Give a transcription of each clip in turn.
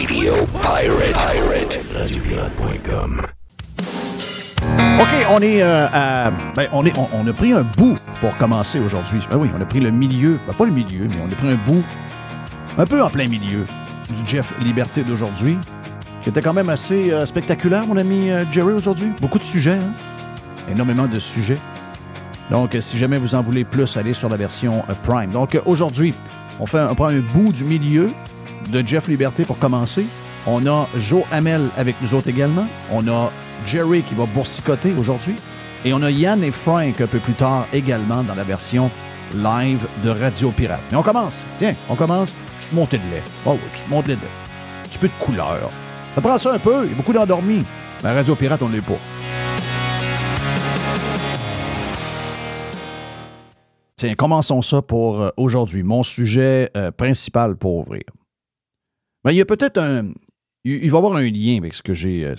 Radio Pirate. Radiopirate.com. OK, on est on a pris un bout pour commencer aujourd'hui. Ben oui, on a pris le milieu, pas le milieu, mais on a pris un bout un peu en plein milieu du Jeff Liberté d'aujourd'hui, qui était quand même assez spectaculaire, mon ami Jerry, aujourd'hui. Beaucoup de sujets, hein? Énormément de sujets. Donc, si jamais vous en voulez plus, allez sur la version Prime. Donc, aujourd'hui, on prend un bout du milieu de Jeff Liberté pour commencer. On a Joe Hamel avec nous autres également. On a Jerry qui va boursicoter aujourd'hui. Et on a Yann et Frank un peu plus tard également dans la version live de Radio Pirate. Mais on commence. Tiens, on commence. Tu te montes de lait. Oh oui, tu te montes de lait. Un petit peu de couleur. Ça prend ça un peu. Il y a beaucoup d'endormis. Mais Radio Pirate, on ne l'est pas. Tiens, commençons ça pour aujourd'hui. Mon sujet principal pour ouvrir. Ben, il y a peut-être il va y avoir un lien avec ce que j'ai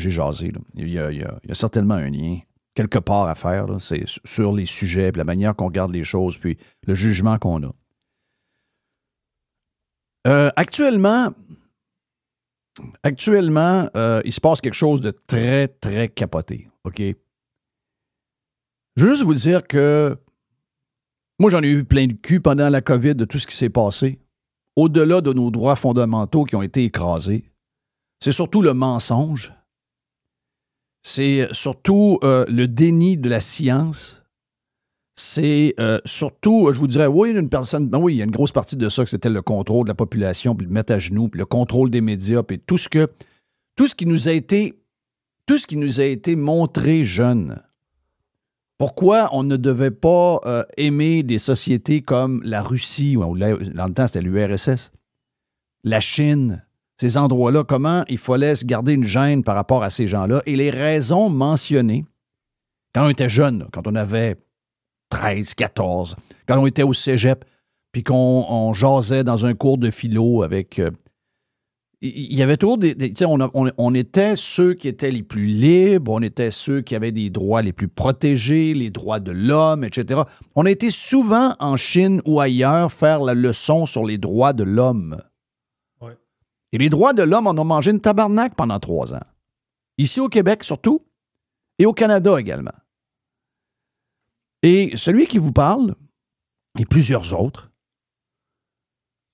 jasé. Là. Il y a certainement un lien quelque part à faire. Là. C'est sur les sujets, puis la manière qu'on regarde les choses, puis le jugement qu'on a. Actuellement, il se passe quelque chose de très, très capoté. OK? Je veux juste vous dire que moi, j'en ai eu plein de cul pendant la COVID de tout ce qui s'est passé. Au-delà de nos droits fondamentaux qui ont été écrasés, c'est surtout le mensonge. C'est surtout le déni de la science. C'est surtout, je vous dirais, oui, il y a une grosse partie de ça que c'était le contrôle de la population, puis le mettre à genoux, puis le contrôle des médias, puis tout ce qui nous a été montré jeune. Pourquoi on ne devait pas aimer des sociétés comme la Russie, ou dans le temps, c'était l'URSS, la Chine, ces endroits-là, comment il fallait se garder une gêne par rapport à ces gens-là, et les raisons mentionnées quand on était jeune, quand on avait 13, 14, quand on était au cégep, puis qu'on jasait dans un cours de philo avec... il y avait toujours on était ceux qui étaient les plus libres, on était ceux qui avaient des droits les plus protégés, les droits de l'homme, etc. On a été souvent en Chine ou ailleurs faire la leçon sur les droits de l'homme. Ouais. Et les droits de l'homme, on a mangé une tabarnak pendant 3 ans. Ici au Québec surtout, et au Canada également. Et celui qui vous parle, et plusieurs autres,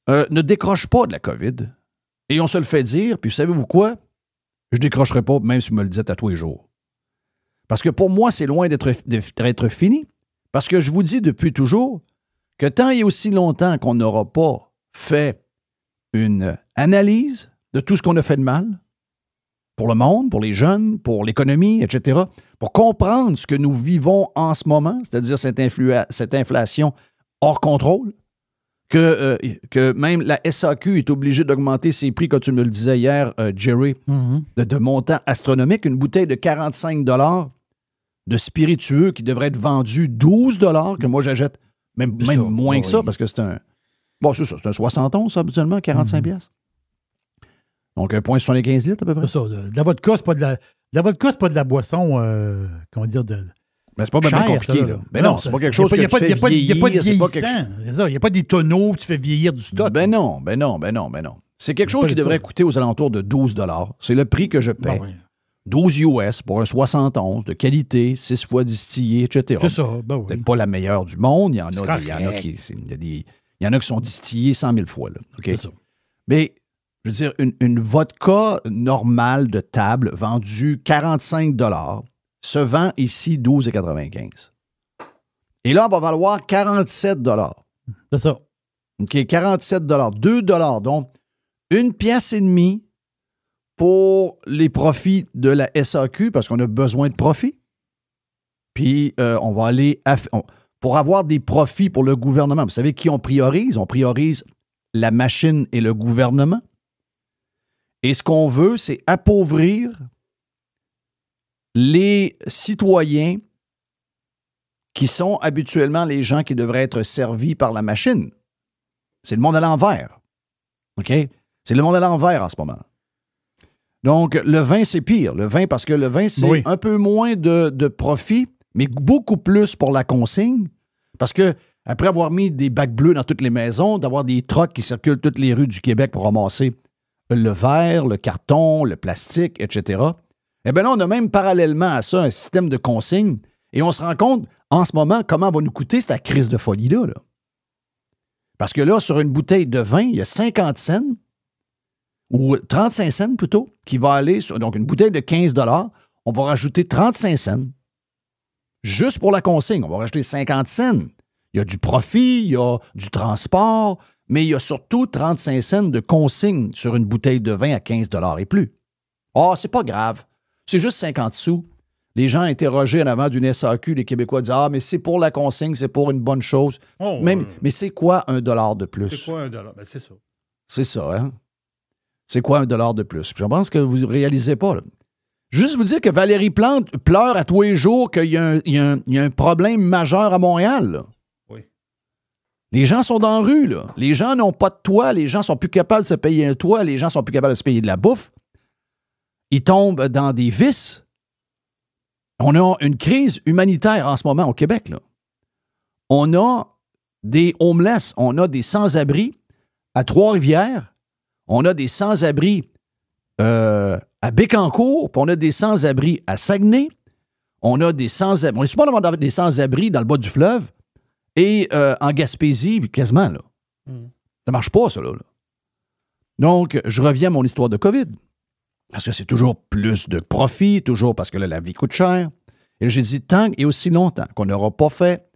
ne décroche pas de la COVID. Et on se le fait dire, puis savez-vous quoi? Je ne décrocherai pas, même si vous me le dites à tous les jours. Parce que pour moi, c'est loin d'être fini. Parce que je vous dis depuis toujours que tant et aussi longtemps qu'on n'aura pas fait une analyse de tout ce qu'on a fait de mal, pour le monde, pour les jeunes, pour l'économie, etc., pour comprendre ce que nous vivons en ce moment, c'est-à-dire cette inflation hors contrôle, que même la SAQ est obligée d'augmenter ses prix, comme tu me le disais hier, Jerry, de montants astronomiques. Une bouteille de 45 $ de spiritueux qui devrait être vendu 12 $, que moi j'achète même moins que ça, parce que c'est un... Bon, c'est ça, c'est un 71, ça, habituellement, 45 piastres. Donc, 1,75 litres, à peu près. C'est ça. De la vodka, c'est pas de la boisson, comment dire, mais c'est pas bien compliqué, là. Mais non, c'est pas quelque chose que tu fais vieillir. Il n'y a pas de vieillissant. Il n'y a pas des tonneaux où tu fais vieillir du stock. Ben non. C'est quelque chose qui devrait coûter aux alentours de 12 $. C'est le prix que je paie. 12 US pour un 71 de qualité, 6 fois distillé, etc. C'est ça, ben oui. Peut-être pas la meilleure du monde. Il y en a qui sont distillés 100 000 fois, là. Okay? C'est ça. Mais, je veux dire, une vodka normale de table vendue 45 $ se vend ici 12,95 $. Et là, on va valoir 47 $. C'est ça. OK, 47 $, 2 $. Donc, 1,5 pièce pour les profits de la SAQ, parce qu'on a besoin de profits. Puis, on va aller pour avoir des profits pour le gouvernement. Vous savez qui on priorise? On priorise la machine et le gouvernement. Et ce qu'on veut, c'est appauvrir les citoyens qui sont habituellement les gens qui devraient être servis par la machine. C'est le monde à l'envers. OK? C'est le monde à l'envers en ce moment. Donc, le vin, c'est pire. Le vin, parce que le vin, c'est un peu moins de profit, mais beaucoup plus pour la consigne. Parce que après avoir mis des bacs bleus dans toutes les maisons, d'avoir des trucks qui circulent toutes les rues du Québec pour ramasser le verre, le carton, le plastique, etc. Eh bien là, on a même parallèlement à ça un système de consigne et on se rend compte en ce moment comment va nous coûter cette crise de folie-là. Là. Parce que là, sur une bouteille de vin, il y a 50 cents ou 35 cents plutôt qui va aller sur donc une bouteille de 15 $, on va rajouter 35 cents juste pour la consigne. On va rajouter 50 cents. Il y a du profit, il y a du transport, mais il y a surtout 35 cents de consigne sur une bouteille de vin à 15 $ et plus. Ah, c'est pas grave. C'est juste 50 sous. Les gens interrogés en avant d'une SAQ, les Québécois disent « Ah, mais c'est pour la consigne, c'est pour une bonne chose. Oh, Mais c'est quoi $1 de plus? C'est quoi $1? Ben, c'est ça. C'est ça, hein? C'est quoi $1 de plus? Je pense que vous ne réalisez pas, là. Juste vous dire que Valérie Plante pleure à tous les jours qu'il y a un problème majeur à Montréal, là. Oui. Les gens sont dans la rue, là. Les gens n'ont pas de toit, les gens sont plus capables de se payer un toit, les gens sont plus capables de se payer de la bouffe. Ils tombent dans des vices. On a une crise humanitaire en ce moment au Québec, là. On a des homeless, on a des sans-abri à Trois-Rivières, on a des sans-abri à Bécancour, puis on a des sans-abri à Saguenay, on a des sans-abri, on est souvent d'avoir des sans-abri dans le bas du fleuve et en Gaspésie, quasiment, là. Ça marche pas, ça, là. Donc, je reviens à mon histoire de COVID. Parce que c'est toujours plus de profit, toujours parce que là, la vie coûte cher. Et là, j'ai dit, tant et aussi longtemps qu'on n'aura pas fait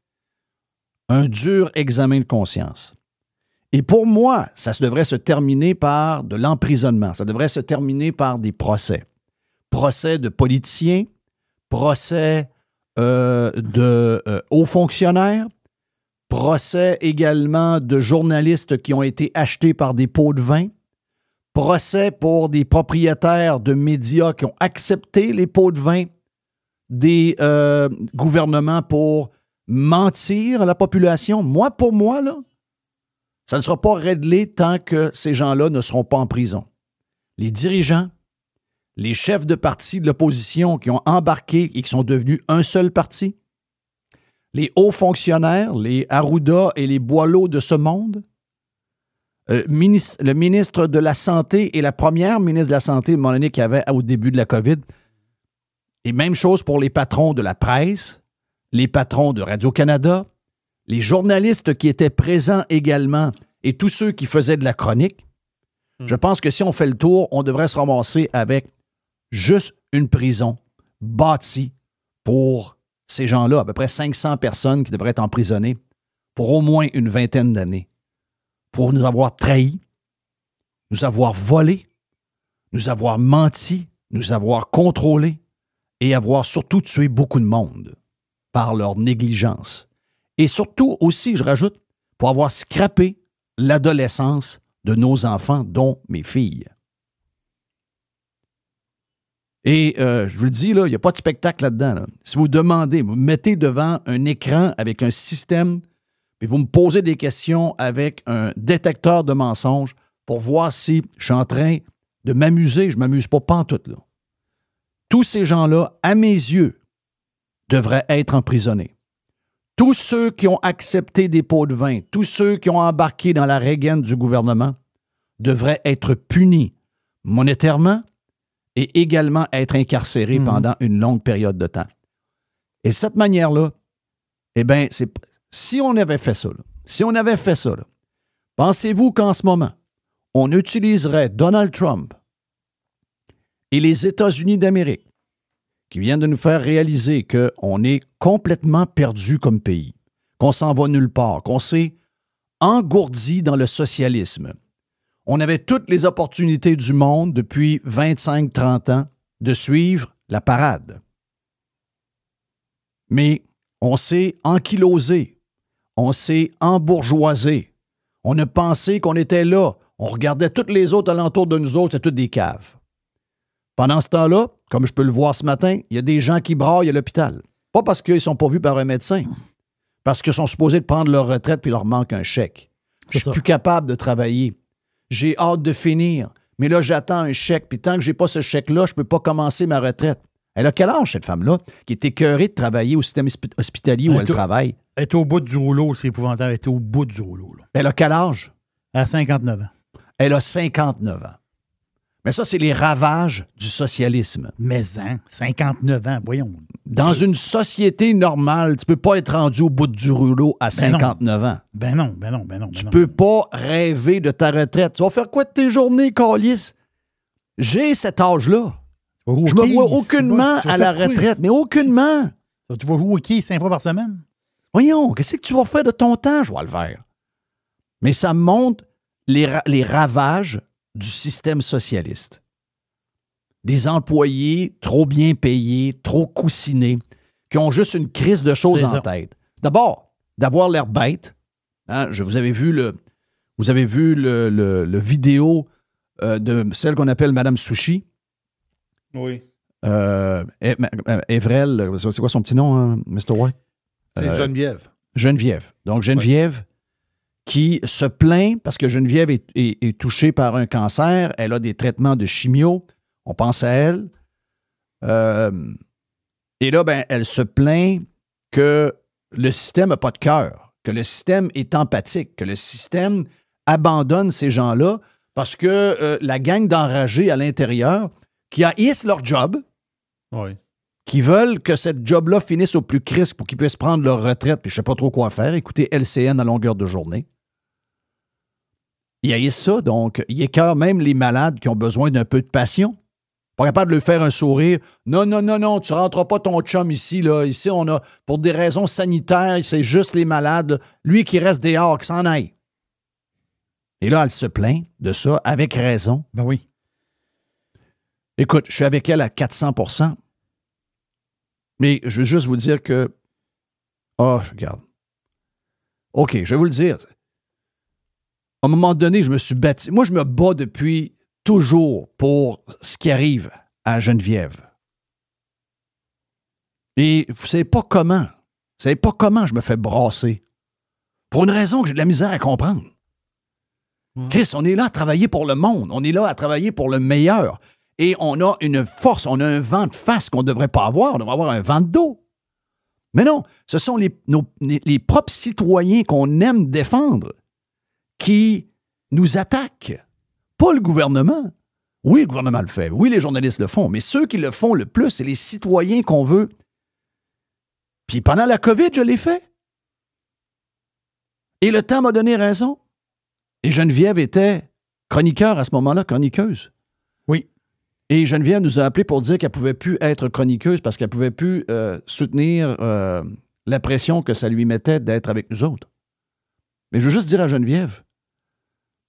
un dur examen de conscience. Et pour moi, ça devrait se terminer par de l'emprisonnement. Ça devrait se terminer par des procès. Procès de politiciens, procès de hauts fonctionnaires, procès également de journalistes qui ont été achetés par des pots de vin, procès pour des propriétaires de médias qui ont accepté les pots de vin des gouvernements pour mentir à la population. Moi, pour moi, là, ça ne sera pas réglé tant que ces gens-là ne seront pas en prison. Les dirigeants, les chefs de parti de l'opposition qui ont embarqué et qui sont devenus un seul parti, les hauts fonctionnaires, les Arruda et les Boileau de ce monde, le ministre de la Santé et la première ministre de la Santé, à un moment donné, qu'il y avait au début de la COVID. Et même chose pour les patrons de la presse, les patrons de Radio-Canada, les journalistes qui étaient présents également et tous ceux qui faisaient de la chronique. Je pense que si on fait le tour, on devrait se ramasser avec juste une prison bâtie pour ces gens-là, à peu près 500 personnes qui devraient être emprisonnées pour au moins une vingtaine d'années. Pour nous avoir trahis, nous avoir volés, nous avoir menti, nous avoir contrôlés et avoir surtout tué beaucoup de monde par leur négligence. Et surtout aussi, je rajoute, pour avoir scrappé l'adolescence de nos enfants, dont mes filles. Et je vous le dis, là, il n'y a pas de spectacle là-dedans. Là. Si vous demandez, vous me mettez devant un écran avec un système et vous me posez des questions avec un détecteur de mensonges pour voir si je suis en train de m'amuser. Je ne m'amuse pas pantoute, là. Tous ces gens-là, à mes yeux, devraient être emprisonnés. Tous ceux qui ont accepté des pots de vin, tous ceux qui ont embarqué dans la rengaine du gouvernement devraient être punis monétairement et également être incarcérés pendant une longue période de temps. Et de cette manière-là, eh bien, si on avait fait ça, pensez-vous qu'en ce moment, on utiliserait Donald Trump et les États-Unis d'Amérique qui viennent de nous faire réaliser qu'on est complètement perdu comme pays, qu'on s'en va nulle part, qu'on s'est engourdi dans le socialisme. On avait toutes les opportunités du monde depuis 25-30 ans de suivre la parade. Mais on s'est ankylosé, on s'est embourgeoisé. On a pensé qu'on était là. On regardait toutes les autres alentours de nous autres, c'est toutes des caves. Pendant ce temps-là, comme je peux le voir ce matin, il y a des gens qui braillent à l'hôpital. Pas parce qu'ils ne sont pas vus par un médecin, parce qu'ils sont supposés de prendre leur retraite puis il leur manque un chèque. Je suis plus capable de travailler. J'ai hâte de finir, mais là, j'attends un chèque, puis tant que je n'ai pas ce chèque-là, je ne peux pas commencer ma retraite. Elle a quel âge, cette femme-là, qui est écœurée de travailler au système hospitalier où elle travaille? Elle est au bout du rouleau, c'est épouvantable. Elle est au bout du rouleau. Là. Elle a quel âge? À 59 ans. Elle a 59 ans. Mais ça, c'est les ravages du socialisme. Mais 59 ans, voyons. Dans une société normale, tu peux pas être rendu au bout du rouleau à 59 ans. Ben non. Tu peux pas rêver de ta retraite. Tu vas faire quoi de tes journées, câlisse? J'ai cet âge-là. Okay, je me vois aucunement à la retraite, mais aucunement. Tu vas jouer au hockey 5 fois par semaine? Voyons, qu'est-ce que tu vas faire de ton temps, je vais le faire. Mais ça montre les ravages du système socialiste. Des employés trop bien payés, trop coussinés, qui ont juste une crise de choses en tête. D'abord, d'avoir l'air bête. Hein, vous avez vu le vidéo de celle qu'on appelle Madame Sushi. Oui. Evrel, c'est quoi son petit nom, hein, Mr. White? C'est Geneviève. Geneviève. Donc, Geneviève qui se plaint parce que Geneviève est touchée par un cancer. Elle a des traitements de chimio. On pense à elle. Et là, elle se plaint que le système n'a pas de cœur, que le système est empathique, que le système abandonne ces gens-là parce que la gang d'enragés à l'intérieur qui haïssent leur job, qui veulent que cette job-là finisse au plus crisp pour qu'ils puissent prendre leur retraite, puis je ne sais pas trop quoi faire, écouter LCN à longueur de journée. Ils haïssent ça, donc ils écœurent même les malades qui ont besoin d'un peu de passion. Pas capable de lui faire un sourire. Non, tu ne rentreras pas ton chum ici. Là. Ici, on a, pour des raisons sanitaires, c'est juste les malades. Lui qui reste dehors, qui s'en aille. Et là, elle se plaint de ça, avec raison. Ben oui. Écoute, je suis avec elle à 400%. Mais je veux juste vous dire que... regarde. OK, je vais vous le dire. À un moment donné, je me suis battu. Moi, je me bats depuis toujours pour ce qui arrive à Geneviève. Et vous ne savez pas comment. Vous ne savez pas comment je me fais brasser. Pour une raison que j'ai de la misère à comprendre. Chris, on est là à travailler pour le monde. On est là à travailler pour le meilleur. Et on a une force, on a un vent de face qu'on ne devrait pas avoir. On devrait avoir un vent de dos. Mais non, ce sont les propres citoyens qu'on aime défendre qui nous attaquent. Pas le gouvernement. Oui, le gouvernement le fait. Oui, les journalistes le font. Mais ceux qui le font le plus, c'est les citoyens qu'on veut. Puis pendant la COVID, je l'ai fait. Et le temps m'a donné raison. Et Geneviève était chroniqueur à ce moment-là, chroniqueuse. Oui. Et Geneviève nous a appelé pour dire qu'elle ne pouvait plus être chroniqueuse parce qu'elle ne pouvait plus soutenir la pression que ça lui mettait d'être avec nous autres. Mais je veux juste dire à Geneviève,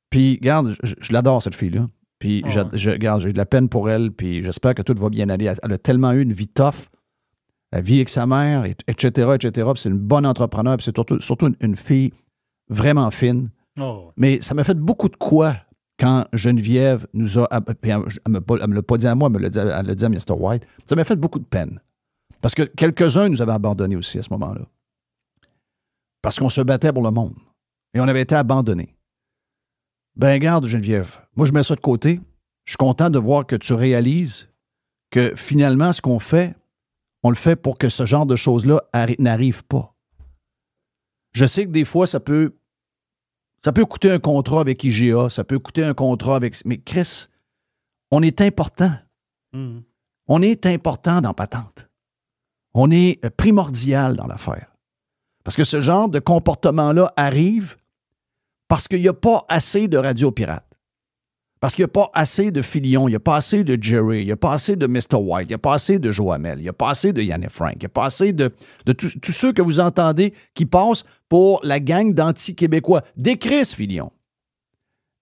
puis regarde, je l'adore cette fille-là, puis regarde, j'ai de la peine pour elle, puis j'espère que tout va bien aller. Elle a tellement eu une vie tough, elle vit avec sa mère, etc., puis c'est une bonne entrepreneur, puis c'est surtout une fille vraiment fine. Mais ça m'a fait beaucoup de quoi quand Geneviève nous a... Elle ne me l'a pas dit à moi, elle l'a dit à Mr. White. Ça m'a fait beaucoup de peine. Parce que quelques-uns nous avaient abandonnés aussi à ce moment-là. Parce qu'on se battait pour le monde. Et on avait été abandonnés. Ben, regarde, Geneviève, moi, je mets ça de côté. Je suis content de voir que tu réalises que finalement, ce qu'on fait, on le fait pour que ce genre de choses-là n'arrive pas. Je sais que des fois, ça peut coûter un contrat avec IGA, ça peut coûter un contrat avec... Mais Chris, on est important. On est important dans Patente. On est primordial dans l'affaire. Parce que ce genre de comportement-là arrive parce qu'il n'y a pas assez de radio pirates. Parce qu'il n'y a pas assez de Filion, il n'y a pas assez de Jerry, il n'y a pas assez de Mr. White, il n'y a pas assez de Joamel, il n'y a pas assez de Yann et Frank, il n'y a pas assez de tous ceux que vous entendez qui passent pour la gang d'anti-québécois. Décris, Filion.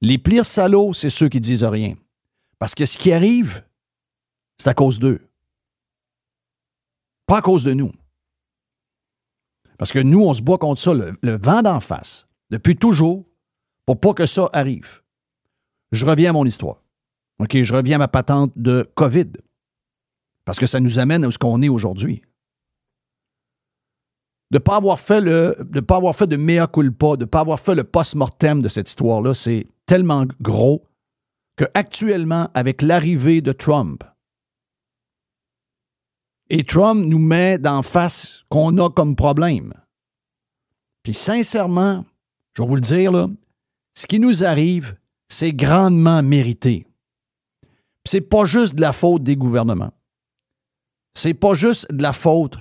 Les pires salauds, c'est ceux qui disent rien. Parce que ce qui arrive, c'est à cause d'eux. Pas à cause de nous. Parce que nous, on se bat contre ça, le vent d'en face, depuis toujours, pour pas que ça arrive. Je reviens à mon histoire. OK, je reviens à ma patente de COVID. Parce que ça nous amène à ce qu'on est aujourd'hui. De ne pas avoir fait de mea culpa, de ne pas avoir fait le post-mortem de cette histoire-là, c'est tellement gros qu'actuellement, avec l'arrivée de Trump, et Trump nous met d'en face qu'on a comme problème. Puis sincèrement, je vais vous le dire, là, ce qui nous arrive, c'est grandement mérité. C'est pas juste de la faute des gouvernements. C'est pas juste de la faute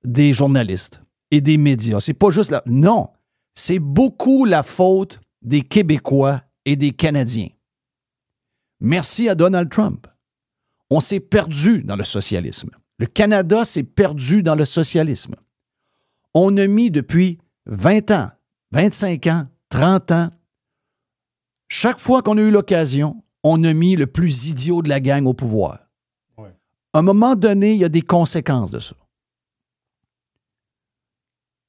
des journalistes et des médias. C'est pas juste Non, c'est beaucoup la faute des Québécois et des Canadiens. Merci à Donald Trump. On s'est perdu dans le socialisme. Le Canada s'est perdu dans le socialisme. On a mis depuis 20 ans, 25 ans, 30 ans, chaque fois qu'on a eu l'occasion, on a mis le plus idiot de la gang au pouvoir. Ouais. À un moment donné, il y a des conséquences de ça.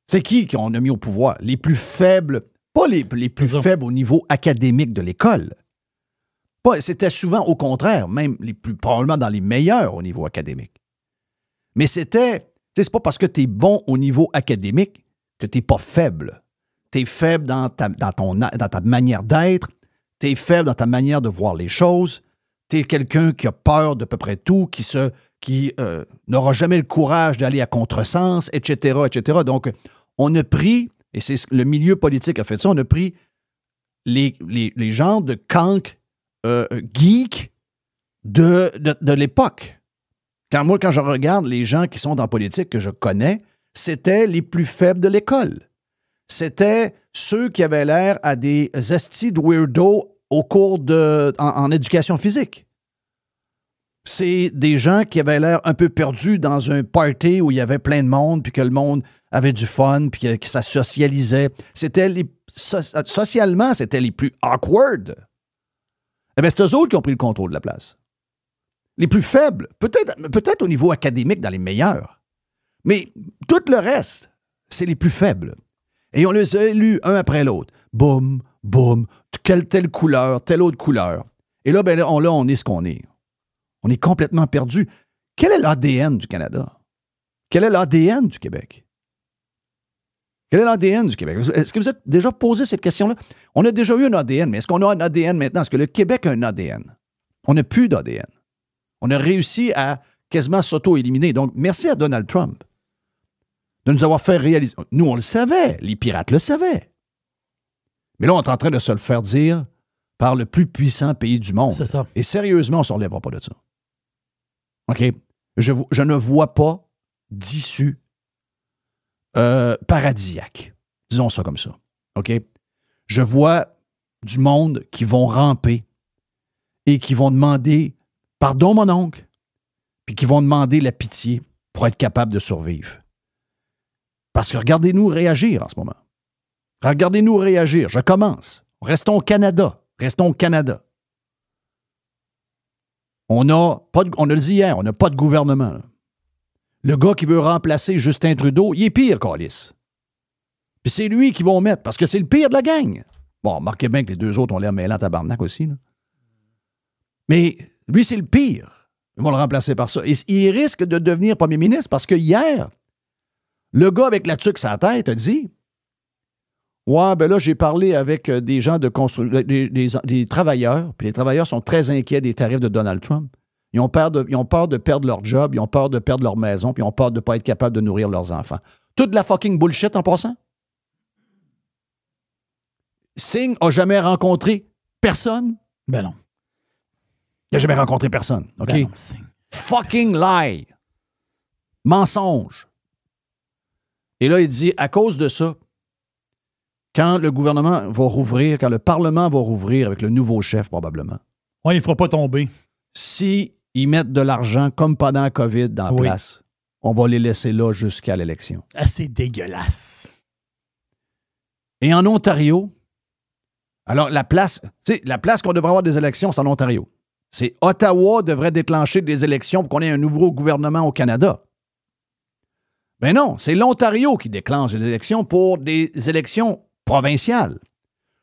C'est qui qu'on a mis au pouvoir? Les plus faibles, pas les plus faibles au niveau académique de l'école. C'était souvent au contraire, même probablement dans les meilleurs au niveau académique. Mais c'est pas parce que tu es bon au niveau académique que tu n'es pas faible. Tu es faible dans ta manière d'être, tu es faible dans ta manière de voir les choses, tu es quelqu'un qui a peur d'à peu près tout, qui n'aura jamais le courage d'aller à contresens, etc., etc. Donc, on a pris, et c'est le milieu politique a fait ça, on a pris les gens de cancres geeks de l'époque. Quand je regarde les gens qui sont dans la politique que je connais, c'était les plus faibles de l'école. C'était ceux qui avaient l'air à des estis de weirdo au cours en éducation physique. C'est des gens qui avaient l'air un peu perdus dans un party où il y avait plein de monde, puis que le monde avait du fun, puis que ça socialisait. Socialement, c'était les plus awkward. Eh bien, c'est eux autres qui ont pris le contrôle de la place. Les plus faibles, peut-être au niveau académique dans les meilleurs, mais tout le reste, c'est les plus faibles. Et on les a élus un après l'autre. Boum, boum, telle couleur, telle autre couleur. Et là, on est ce qu'on est. On est complètement perdu. Quel est l'ADN du Canada? Quel est l'ADN du Québec? Quel est l'ADN du Québec? Est-ce que vous êtes déjà posé cette question-là? On a déjà eu un ADN, mais est-ce qu'on a un ADN maintenant? Est-ce que le Québec a un ADN? On n'a plus d'ADN. On a réussi à quasiment s'auto-éliminer. Donc, merci à Donald Trump de nous avoir fait réaliser. Nous, on le savait. Les pirates le savaient. Mais là, on est en train de se le faire dire par le plus puissant pays du monde. C'est ça. Et sérieusement, on ne se relèvera pas de ça. OK? Je ne vois pas d'issue paradisiaque. Disons ça comme ça. OK? Je vois du monde qui vont ramper et qui vont demander « Pardon, mon oncle », puis qui vont demander la pitié pour être capable de survivre. Parce que regardez-nous réagir en ce moment. Regardez-nous réagir. Je commence. Restons au Canada. Restons au Canada. On le dit hier, on n'a pas de gouvernement. Là. Le gars qui veut remplacer Justin Trudeau, il est pire, câlisse. Puis c'est lui qu'ils vont mettre, parce que c'est le pire de la gang. Bon, remarquez bien que les deux autres ont l'air mêlants tabarnak aussi. Là. Mais lui, c'est le pire. Ils vont le remplacer par ça. Et il risque de devenir premier ministre parce que hier, le gars avec la tuque sur la tête a dit « Ouais, ben là, j'ai parlé avec des gens de des travailleurs, puis les travailleurs sont très inquiets des tarifs de Donald Trump. Ils ont peur de perdre leur job, ils ont peur de perdre leur maison, puis ils ont peur de ne pas être capables de nourrir leurs enfants. » Toute de la fucking bullshit en passant. Singh n'a jamais rencontré personne. Ben non. Il n'a jamais rencontré personne. OK? Ben non, fucking lie. Mensonge. Et là, il dit, à cause de ça, quand le gouvernement va rouvrir, quand le Parlement va rouvrir avec le nouveau chef, probablement. Oui, il ne fera pas tomber. Si ils mettent de l'argent, comme pendant la COVID, dans la place, on va les laisser là jusqu'à l'élection. Ah, c'est dégueulasse. Et en Ontario, alors la place qu'on devrait avoir des élections, c'est en Ontario. C'est Ottawa devrait déclencher des élections pour qu'on ait un nouveau gouvernement au Canada. Ben non, c'est l'Ontario qui déclenche des élections pour des élections provinciales.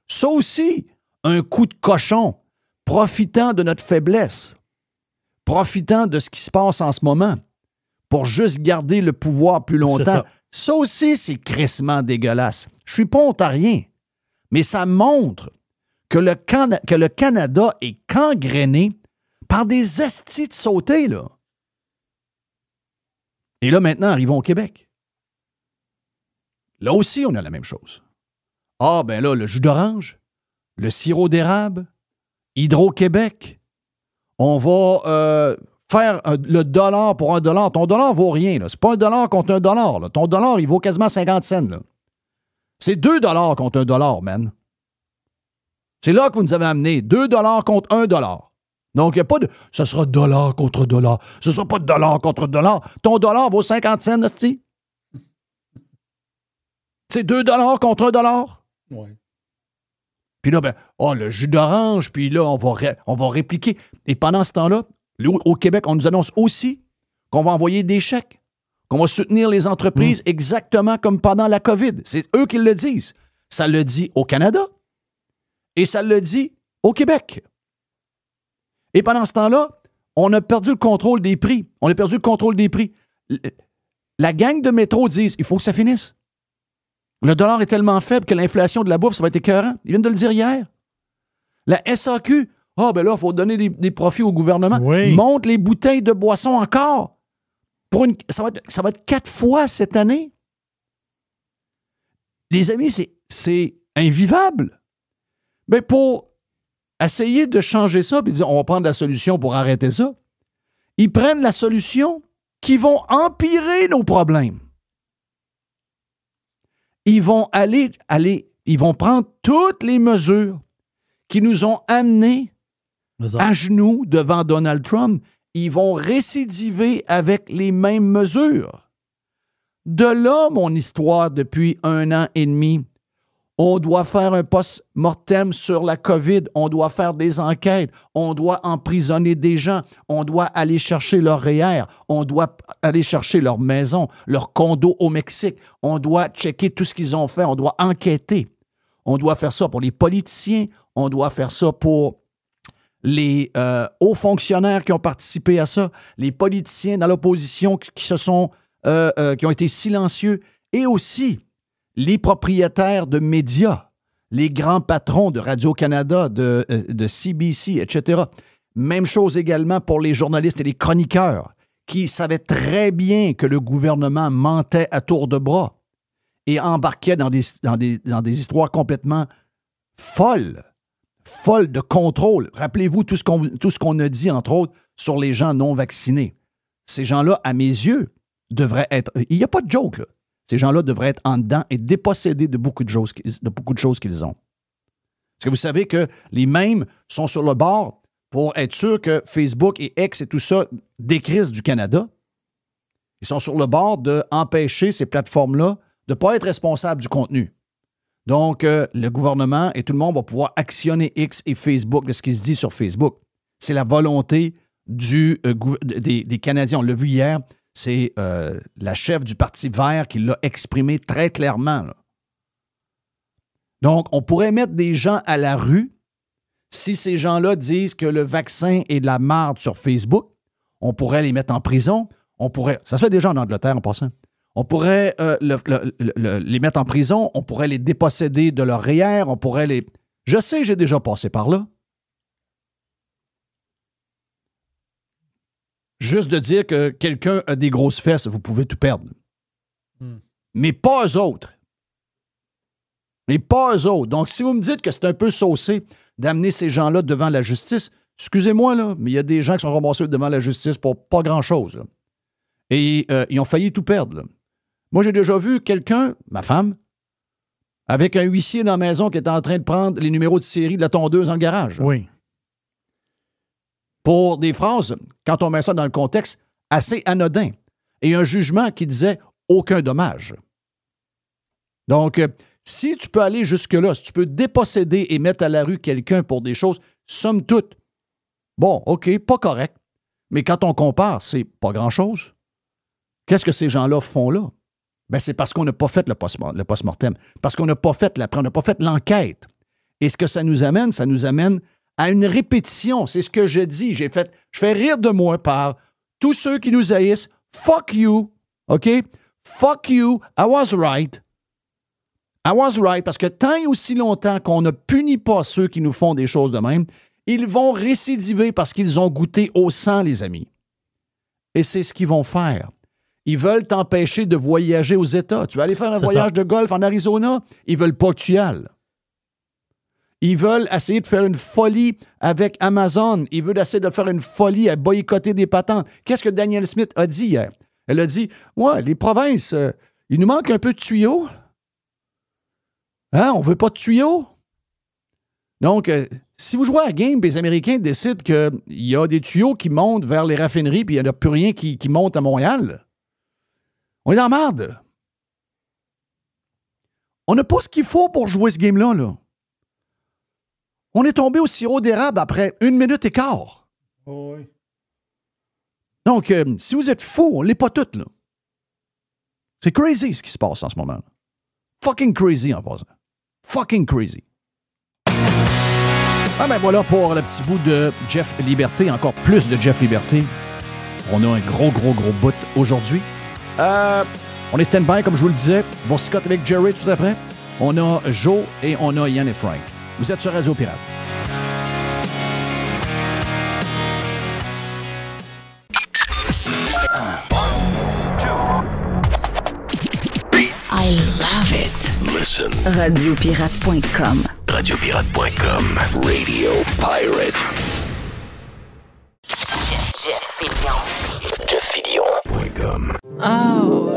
Ça aussi, un coup de cochon, profitant de notre faiblesse, profitant de ce qui se passe en ce moment, pour juste garder le pouvoir plus longtemps. Ça aussi, c'est crissement dégueulasse. Je suis pas ontarien, mais ça montre que le Canada est gangréné par des estis de sautés, là. Et là, maintenant, arrivons au Québec. Là aussi, on a la même chose. Ah, ben là, le jus d'orange, le sirop d'érable, Hydro-Québec, On va faire le dollar pour $1. Ton dollar vaut rien. C'est pas $1 contre $1. Là. Ton dollar, il vaut quasiment 50 cents. Là. C'est $2 contre $1, man. C'est là que vous nous avez amené. $2 contre $1. Donc, il n'y a pas de... Ce sera dollar contre dollar. Ce ne sera pas dollar contre dollar. Ton dollar vaut 50 cents, hostie. C'est $2 contre $1. Oui. Puis là, le jus d'orange, puis là, on va répliquer. Et pendant ce temps-là, au Québec, on nous annonce aussi qu'on va envoyer des chèques, qu'on va soutenir les entreprises exactement comme pendant la COVID. C'est eux qui le disent. Ça le dit au Canada et ça le dit au Québec. Et pendant ce temps-là, on a perdu le contrôle des prix. La gang de métro disent il faut que ça finisse. Le dollar est tellement faible que l'inflation de la bouffe, ça va être écœurant. Ils viennent de le dire hier. La SAQ, il faut donner des profits au gouvernement. Oui. Monte les bouteilles de boissons encore. Ça va être 4 fois cette année. Les amis, c'est invivable. Mais pour essayer de changer ça et dire on va prendre la solution pour arrêter ça, ils prennent la solution qui vont empirer nos problèmes. Ils vont ils vont prendre toutes les mesures qui nous ont amenés à genoux devant Donald Trump. Ils vont récidiver avec les mêmes mesures. De là, mon histoire depuis 1 an et demi. On doit faire un post-mortem sur la COVID. On doit faire des enquêtes. On doit emprisonner des gens. On doit aller chercher leur REER. On doit aller chercher leur maison, leur condo au Mexique. On doit checker tout ce qu'ils ont fait. On doit enquêter. On doit faire ça pour les politiciens. On doit faire ça pour les hauts fonctionnaires qui ont participé à ça, les politiciens dans l'opposition qui ont été silencieux, et aussi les propriétaires de médias, les grands patrons de Radio-Canada, de CBC, etc. Même chose également pour les journalistes et les chroniqueurs qui savaient très bien que le gouvernement mentait à tour de bras et embarquait dans des histoires complètement folles de contrôle. Rappelez-vous tout ce qu'on a dit, entre autres, sur les gens non vaccinés. Ces gens-là, à mes yeux, devraient être... Il n'y a pas de joke, là. Ces gens-là devraient être en dedans et dépossédés de beaucoup de choses qu'ils ont. Est-ce que vous savez que les mêmes sont sur le bord pour être sûr que Facebook et X et tout ça décrissent du Canada? Ils sont sur le bord d'empêcher ces plateformes-là de ne pas être responsables du contenu. Donc, le gouvernement et tout le monde va pouvoir actionner X et Facebook de ce qui se dit sur Facebook. C'est la volonté des Canadiens. On l'a vu hier, c'est la chef du Parti vert qui l'a exprimé très clairement. Là. Donc, on pourrait mettre des gens à la rue si ces gens-là disent que le vaccin est de la marde sur Facebook. On pourrait les mettre en prison. Ça se fait déjà en Angleterre en passant. On pourrait les mettre en prison, on pourrait les déposséder de leur REER, on pourrait les... Je sais, j'ai déjà passé par là. Juste de dire que quelqu'un a des grosses fesses, vous pouvez tout perdre. Mais pas eux autres. Donc, si vous me dites que c'est un peu saucé d'amener ces gens-là devant la justice, excusez-moi, là, mais il y a des gens qui sont ramassés devant la justice pour pas grand-chose. Là. Et ils ont failli tout perdre, là. Moi, j'ai déjà vu quelqu'un, ma femme, avec un huissier dans la maison qui était en train de prendre les numéros de série de la tondeuse dans le garage. Oui. Pour des phrases, quand on met ça dans le contexte, assez anodin. Et un jugement qui disait « aucun dommage ». Donc, si tu peux aller jusque-là, si tu peux déposséder et mettre à la rue quelqu'un pour des choses, somme toute, bon, OK, pas correct. Mais quand on compare, c'est pas grand-chose. Qu'est-ce que ces gens-là font là? Ben, c'est parce qu'on n'a pas fait le post-mortem, parce qu'on n'a pas fait on n'a pas fait l'enquête. Et ce que ça nous amène à une répétition. C'est ce que je dis. Je fais rire de moi par tous ceux qui nous haïssent. Fuck you, OK? Fuck you, I was right. Parce que tant et aussi longtemps qu'on ne punit pas ceux qui nous font des choses de même, ils vont récidiver parce qu'ils ont goûté au sang, les amis. Et c'est ce qu'ils vont faire. Ils veulent t'empêcher de voyager aux États. Tu vas aller faire un voyage de golf en Arizona? Ils veulent pas que tu y ailles. Ils veulent essayer de faire une folie avec Amazon. Ils veulent essayer de faire une folie à boycotter des patentes. Qu'est-ce que Danielle Smith a dit hier? Elle a dit, ouais, les provinces, il nous manque un peu de tuyaux. Hein, on veut pas de tuyaux? Donc, si vous jouez à la game, les Américains décident qu'il y a des tuyaux qui montent vers les raffineries puis il n'y en a plus rien qui monte à Montréal, on est dans la merde. On n'a pas ce qu'il faut pour jouer ce game-là. Là. On est tombé au sirop d'érable après 1 minute et quart. Oh oui. Donc, si vous êtes fous, on ne l'est pas toutes. Là. C'est crazy ce qui se passe en ce moment. Là. Fucking crazy en passant. Fucking crazy. Ah ben voilà pour le petit bout de Jeff Liberté, encore plus de Jeff Liberté. On a un gros bout aujourd'hui. On est stand-by, comme je vous le disais. Boursicotte avec Jerry tout après. On a Joe et on a Yann et Frank. Vous êtes sur Radio Pirate. I love it. Listen. Radiopirate.com. Radiopirate.com. Radio Pirate. Jeff Fillion. JeffFillion.com. Oh.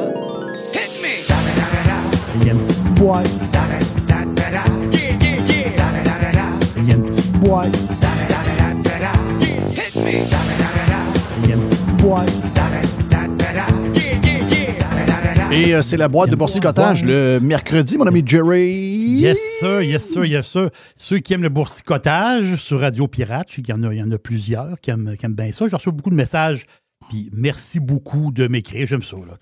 Il y a une petite boîte. Il y a une petite boîte. Il y a une petite boîte. Et c'est la boîte de boursicotage le mercredi, mon ami Jerry. Yes, sir, yes, sir, yes, sir. Ceux qui aiment le boursicotage sur Radio Pirate, je sais qu'il y en a plusieurs qui aiment bien ça. Je reçois beaucoup de messages. Puis merci beaucoup de m'écrire. J'aime ça. Là.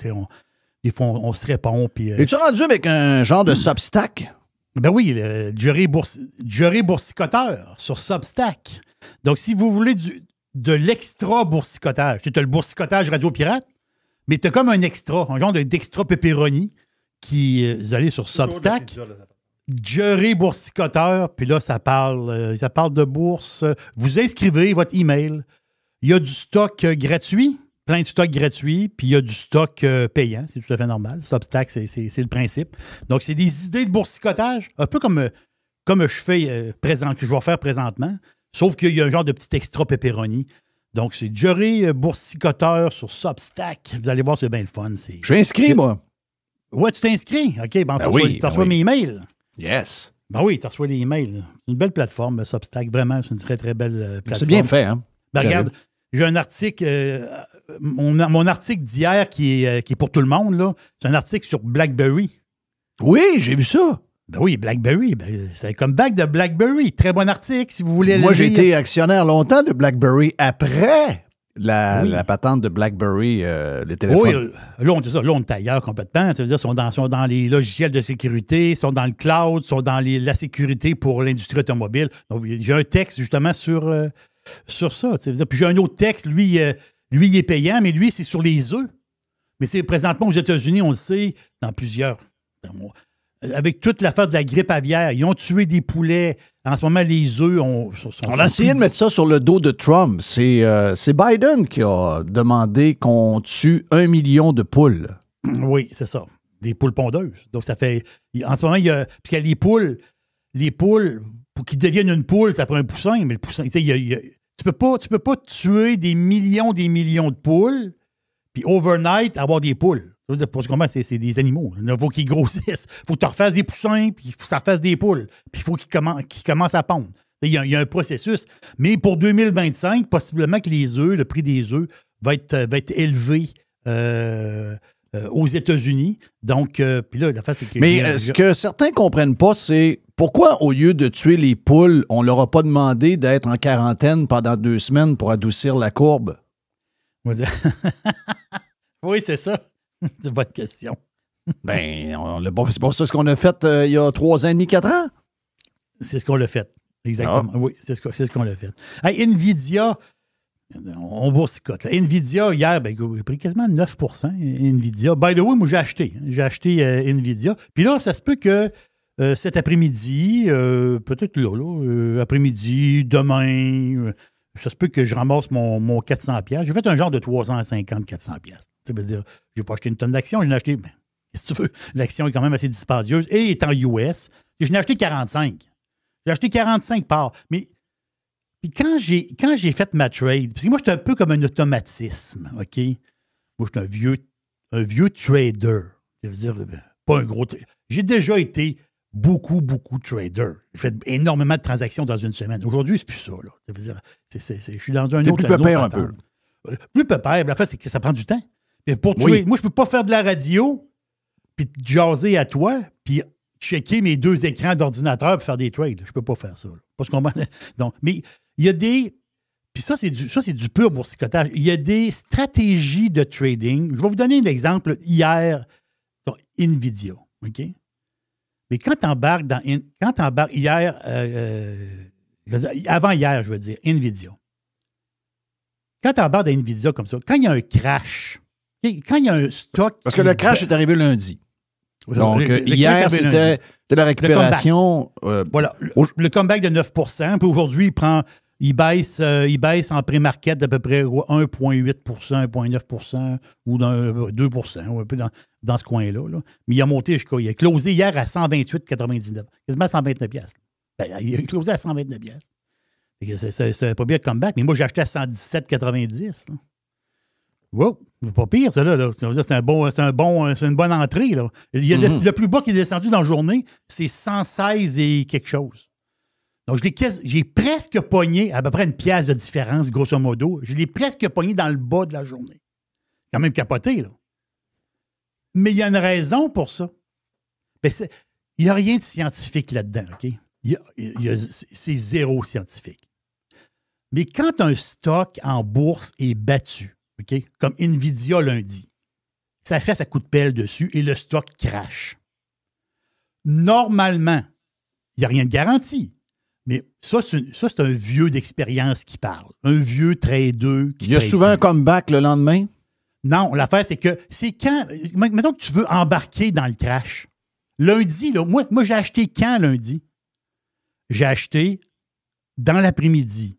Des fois, on se répond. Puis, Es-tu rendu avec un genre de Substack? Ben oui, le Jerry boursicoteur sur Substack. Donc, si vous voulez de l'extra boursicotage, tu as le boursicotage Radio Pirate, mais tu as comme un extra, un genre d'extra pepperoni qui, vous allez sur Substack, Jerry boursicoteur, puis là, ça parle de bourse. Vous inscrivez votre email. Il y a du stock gratuit, plein de stocks gratuits, puis il y a du stock payant, c'est tout à fait normal. Substack, c'est le principe. Donc, c'est des idées de boursicotage, un peu comme je fais que je vais faire présentement, sauf qu'il y a un genre de petit extra pepperoni. Donc, c'est Jerry boursicoteur sur Substack. Vous allez voir, c'est bien le fun. Je suis inscrit, moi. Ouais, tu t'inscris? OK, ben, tu reçois mes emails. Yes. Ben oui, tu reçois les emails. C'est une belle plateforme, Substack. Vraiment, c'est une très, très belle plateforme. C'est bien fait, hein? Ben, regarde, j'ai un article, mon article d'hier qui est pour tout le monde, là, c'est un article sur BlackBerry. Oui, j'ai vu ça. Ben oui, BlackBerry, c'est comme back de BlackBerry. Très bon article, si vous voulez Moi, le lire. j'ai été actionnaire longtemps de BlackBerry après la patente de BlackBerry, les téléphones. Oui, là, on est ailleurs complètement. Ça veut dire qu'ils sont dans les logiciels de sécurité, sont dans le cloud, sont dans la sécurité pour l'industrie automobile. Donc, j'ai un texte, justement, sur ça. Puis j'ai un autre texte, lui, il est payant, mais lui, c'est sur les œufs. Mais c'est présentement aux États-Unis, on le sait, dans plusieurs... Avec toute l'affaire de la grippe aviaire, ils ont tué des poulets. En ce moment, les œufs On a essayé de mettre ça sur le dos de Trump. C'est Biden qui a demandé qu'on tue 1 million de poules. Oui, c'est ça. Des poules pondeuses. Donc, ça fait... En ce moment, il y a... Puisque les poules, pour qu'ils deviennent une poule, ça prend un poussin. Mais le poussin, tu sais, tu peux pas tuer des millions de poules, puis overnight, avoir des poules. Parce que c'est des animaux. Il faut qu'ils grossissent. Il faut que tu refasses des poussins, puis il faut que ça refasse des poules. Puis il faut qu'ils commencent à pondre. Il y a un processus. Mais pour 2025, possiblement que le prix des œufs va être élevé aux États-Unis. Donc, puis là, la face, c'est que... Mais ce que certains ne comprennent pas, c'est pourquoi, au lieu de tuer les poules, on ne leur a pas demandé d'être en quarantaine pendant 2 semaines pour adoucir la courbe? Oui, c'est ça. C'est votre question. Ben, c'est pas ça ce qu'on a fait il y a 3 ans et demi, 4 ans? C'est ce qu'on l'a fait. Exactement. Ah. Oui, c'est ce qu'on l'a fait. Hey, NVIDIA, on boursicote. Là. NVIDIA, hier, il a pris quasiment 9%. NVIDIA. By the way, moi, j'ai acheté. J'ai acheté NVIDIA. Puis là, ça se peut que cet après-midi, peut-être là, après-midi, demain, ça se peut que je ramasse mon 400$. J'ai fait un genre de 350-400$. Ça veut dire, je n'ai pas acheté une tonne d'actions, je l'ai acheté, qu'est-ce que tu veux? L'action est quand même assez dispendieuse et est en US. Je n'ai acheté 45. J'ai acheté 45 parts. Mais puis quand j'ai fait ma trade, parce que moi, je suis un peu comme un automatisme, OK? Moi, je suis un vieux trader. Je veux dire, pas un gros trader. J'ai déjà été beaucoup trader. J'ai fait énormément de transactions dans une semaine. Aujourd'hui, c'est plus ça. Là. Ça veut dire, je suis dans un autre... plus pépère un peu. Plus pépère. La fait, c'est que ça prend du temps. Puis pour tuer, moi, je peux pas faire de la radio, puis jaser à toi, puis checker mes 2 écrans d'ordinateur pour faire des trades. Je peux pas faire ça. Là. Parce qu'on... Donc, mais il y a des... Puis ça, c'est du pur boursicotage. Il y a des stratégies de trading. Je vais vous donner un exemple hier sur NVIDIA. OK? Mais quand tu embarques hier, avant hier, je veux dire, NVIDIA. Quand tu embarques dans NVIDIA comme ça, quand il y a un crash, quand il y a un stock... Parce que le crash est arrivé lundi. Donc, hier, c'était la récupération. Voilà, le comeback de 9 %. Puis aujourd'hui, il baisse en pré-market d'à peu près 1,8 1,9 ou 2 ou un peu dans ce coin-là. Là. Mais il a monté il a closé hier à 128,99. Quasiment 129 $. Ben, il a closé à 129 $. C'est pas bien le comeback. Mais moi, j'ai acheté à 117,90. Wow, c'est pas pire, ça, là. C'est une bonne entrée, là. Le plus bas qui est descendu dans la journée, c'est 116 et quelque chose. Donc, j'ai presque pogné à peu près 1 pièce de différence, grosso modo. Je l'ai presque pogné dans le bas de la journée. Quand même capoté, là. Mais il y a une raison pour ça. Il n'y a rien de scientifique là-dedans, OK? C'est zéro scientifique. Mais quand un stock en bourse est battu, OK? Comme NVIDIA lundi, ça fait sa coup de pelle dessus et le stock crash. Normalement, il n'y a rien de garanti. Mais ça, c'est un vieux d'expérience qui parle. Un vieux trader qui... Il y a souvent un comeback le lendemain? Non, l'affaire, c'est que c'est quand... Mettons que tu veux embarquer dans le crash. Lundi, là, moi j'ai acheté quand lundi? J'ai acheté dans l'après-midi,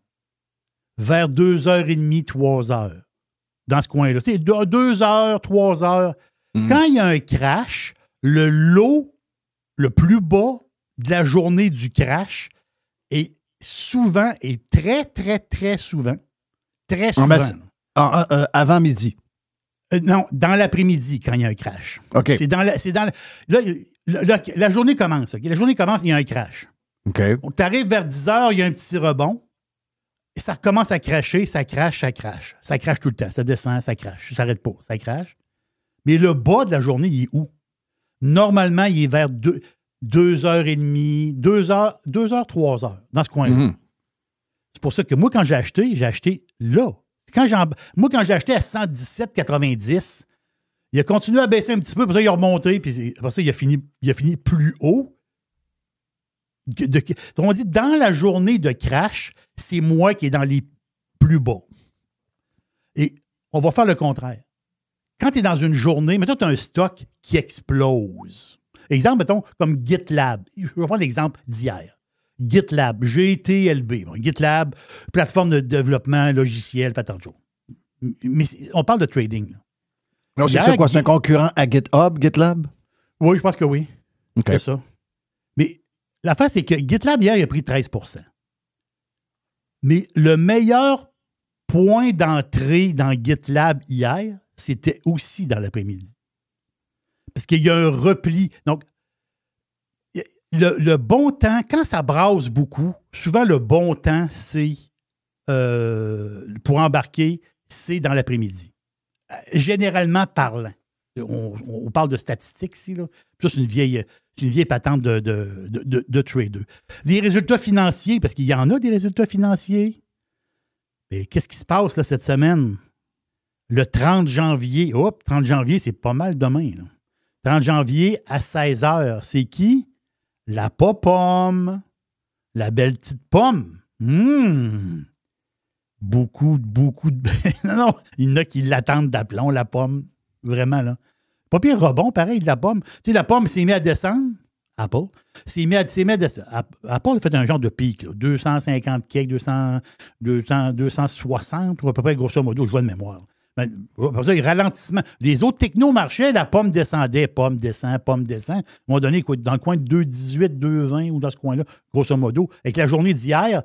vers 2h30, 3h, dans ce coin-là. C'est 2h, 3h. Quand il y a un crash, le lot le plus bas de la journée du crash est souvent, et très, très, très souvent, avant midi. Non, dans l'après-midi, quand il y a un crash. OK. La journée commence. Okay? La journée commence, il y a un crash. OK. Tu arrives vers 10h, il y a un petit rebond. Et ça commence à crasher, ça crache. Ça crache tout le temps. Ça descend, ça crache. Ça n'arrête pas, ça crache. Mais le bas de la journée, il est où? Normalement, il est vers 2h30, 2h, 3h, dans ce coin-là. Mm-hmm. C'est pour ça que moi, quand j'ai acheté là. Quand j'ai acheté à 117,90, il a continué à baisser un petit peu, puis ça, il a remonté, puis après ça, il a fini plus haut. Donc, on dit, dans la journée de crash, c'est moi qui est dans les plus bas. Et on va faire le contraire. Quand tu es dans une journée, mettons, tu as un stock qui explose. Exemple, mettons, comme GitLab. Je vais prendre l'exemple d'hier. GitLab, GTLB. Bon, GitLab, plateforme de développement logiciel, pas tant de jours. Mais on parle de trading. Non, c'est quoi? C'est un concurrent à GitHub, GitLab? Oui, je pense que oui. Okay. C'est ça. Mais l'affaire, c'est que GitLab, hier, il a pris 13 %. Mais le meilleur point d'entrée dans GitLab hier, c'était aussi dans l'après-midi. Parce qu'il y a un repli. Donc, le bon temps, quand ça brasse beaucoup, souvent le bon temps, c'est pour embarquer, c'est dans l'après-midi. Généralement parlant. On parle de statistiques ici. Là. Ça, c'est une vieille patente de trader. Les résultats financiers, parce qu'il y en a des résultats financiers. Mais qu'est-ce qui se passe là, cette semaine? Le 30 janvier. 30 janvier, c'est pas mal demain. Là. 30 janvier à 16h. C'est qui? La pomme. La belle petite pomme. Beaucoup de... non, il y en a qui l'attendent d'aplomb, la pomme. Vraiment, là. Pas pire rebond, pareil, de la pomme. Tu sais, la pomme s'est mise à descendre. Apple. S'est mis à descendre. Apple a fait un genre de pic, là, 250 cakes, 260, ou à peu près, grosso modo, je vois de mémoire. Pour ça, ralentissement. Les autres technos marchaient, la pomme descendait, pomme descend. À un moment donné, dans le coin de 2,18, 2,20 ou dans ce coin-là, grosso modo. Avec la journée d'hier,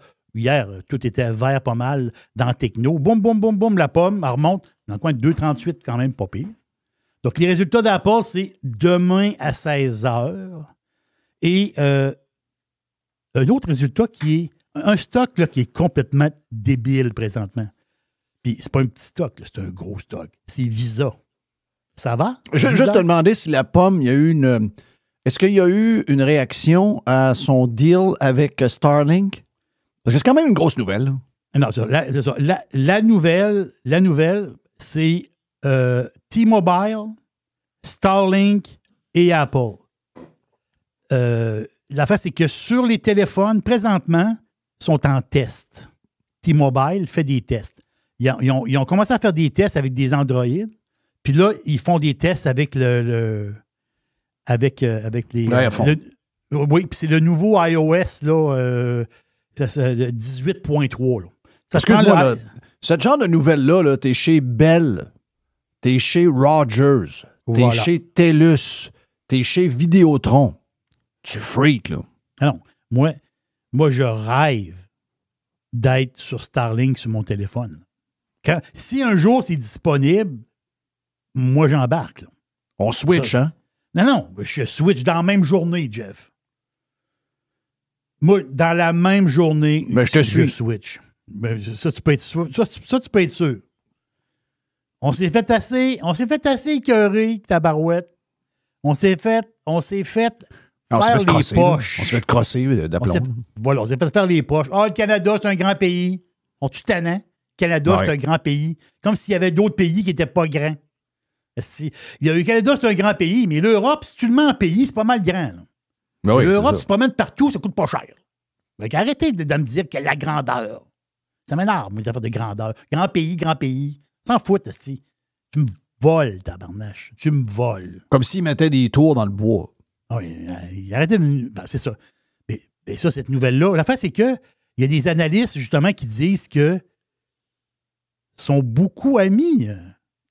tout était vert pas mal dans le techno. Boum, boum, boum, boum, la pomme, elle remonte dans le coin de 2,38, quand même pas pire. Donc, les résultats d'Apple, c'est demain à 16h. Et un autre résultat qui est un stock là, qui est complètement débile présentement. Puis, c'est pas un petit stock, là, c'est un gros stock. C'est Visa. Ça va? Je vais juste te demander si la pomme, il y a eu une... Est-ce qu'il y a eu une réaction à son deal avec Starlink? Parce que c'est quand même une grosse nouvelle. Non, c'est ça. La nouvelle, c'est T-Mobile, Starlink et Apple. L'affaire, c'est que sur les téléphones, présentement, sont en test. T-Mobile fait des tests. Ils ont commencé à faire des tests avec des Android. Puis là, ils font des tests avec avec les... Oui, puis c'est le nouveau iOS, là, 18.3. Excuse-moi, ce genre de nouvelles-là, t'es chez Bell, t'es chez Rogers, t'es chez TELUS, t'es chez Vidéotron. Tu freak, là. Non, moi, je rêve d'être sur Starlink sur mon téléphone. Si un jour c'est disponible, moi, j'embarque. Là. On switch, hein? Non, je switch dans la même journée, Jeff. Moi, dans la même journée, je switch. Ben, ça, tu peux être sûr. Ça, tu peux être sûr. On s'est fait assez écœurer, tabarouette. On s'est fait faire les poches. On s'est fait crosser d'aplomb. On s'est fait faire les poches. Ah, le Canada, c'est un grand pays. On tue tannant. Le Canada, c'est un grand pays. Comme s'il y avait d'autres pays qui n'étaient pas grands. Le Canada, c'est un grand pays, mais l'Europe, si tu le mets en pays, c'est pas mal grand. Ben oui, l'Europe, c'est pas mal partout, ça coûte pas cher. Donc, arrêtez de me dire que la grandeur. Ça m'énerve, mes affaires de grandeur. Grand pays. S'en fout, esti. Tu me voles, tabarnache. Tu me voles. Comme s'ils mettaient des tours dans le bois. Oui, arrêtez de... Ben, c'est ça. Mais ça, cette nouvelle-là, l'affaire, c'est que il y a des analystes, justement, qui disent que sont beaucoup amis.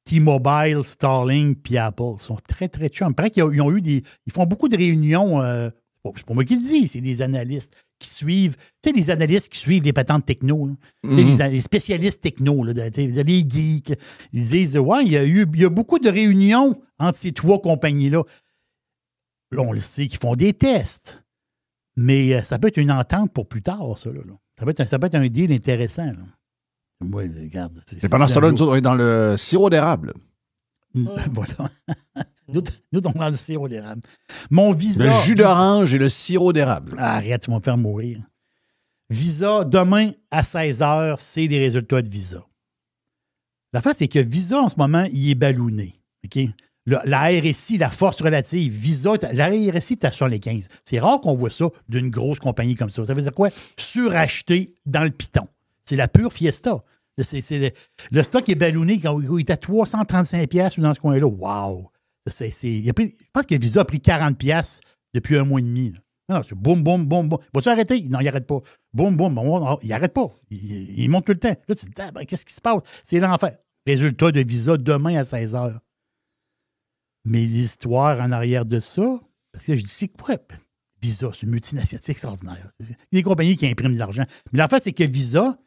T-Mobile, Starlink puis Apple sont très, très chums. Il paraît ils font beaucoup de réunions. C'est pas moi qui le dis, c'est des analystes qui suivent. Tu sais, des analystes qui suivent les patentes techno. Les spécialistes techno, là, les geeks. Ils disent ouais, il y a beaucoup de réunions entre ces trois compagnies-là. Là, on le sait qu'ils font des tests. Mais ça peut être une entente pour plus tard, ça. Là. Ça peut être un deal intéressant. Là. Moi, regarde. Et pendant ce temps-là, nous autres, on est dans le sirop d'érable. Voilà. Nous, on est dans le sirop d'érable. Mon Visa... Le jus d'orange et le sirop d'érable. Arrête, tu vas me faire mourir. Visa, demain à 16h, c'est des résultats de Visa. L'affaire, c'est que Visa, en ce moment, il est ballonné. OK? La RSI, la force relative, Visa, la RSI est à 75. C'est rare qu'on voit ça d'une grosse compagnie comme ça. Ça veut dire quoi? Suracheter dans le piton. C'est la pure fiesta. Le stock est ballonné quand il est à 335$ ou dans ce coin-là. Wow! Je pense que Visa a pris 40$ depuis un mois et demi. Non, c'est boum, boum, boum, boum. Vas-tu arrêter? Non, il n'arrête pas. Boum, boum, boum. Il n'arrête pas. Il monte tout le temps. Là, tu te dis, qu'est-ce qui se passe? C'est l'enfer. Résultat de Visa demain à 16h. Mais l'histoire en arrière de ça, parce que je dis, c'est quoi? Visa, c'est une multinationale, c'est extraordinaire. Il y a des compagnies qui impriment de l'argent. Mais l'affaire, c'est que Visa,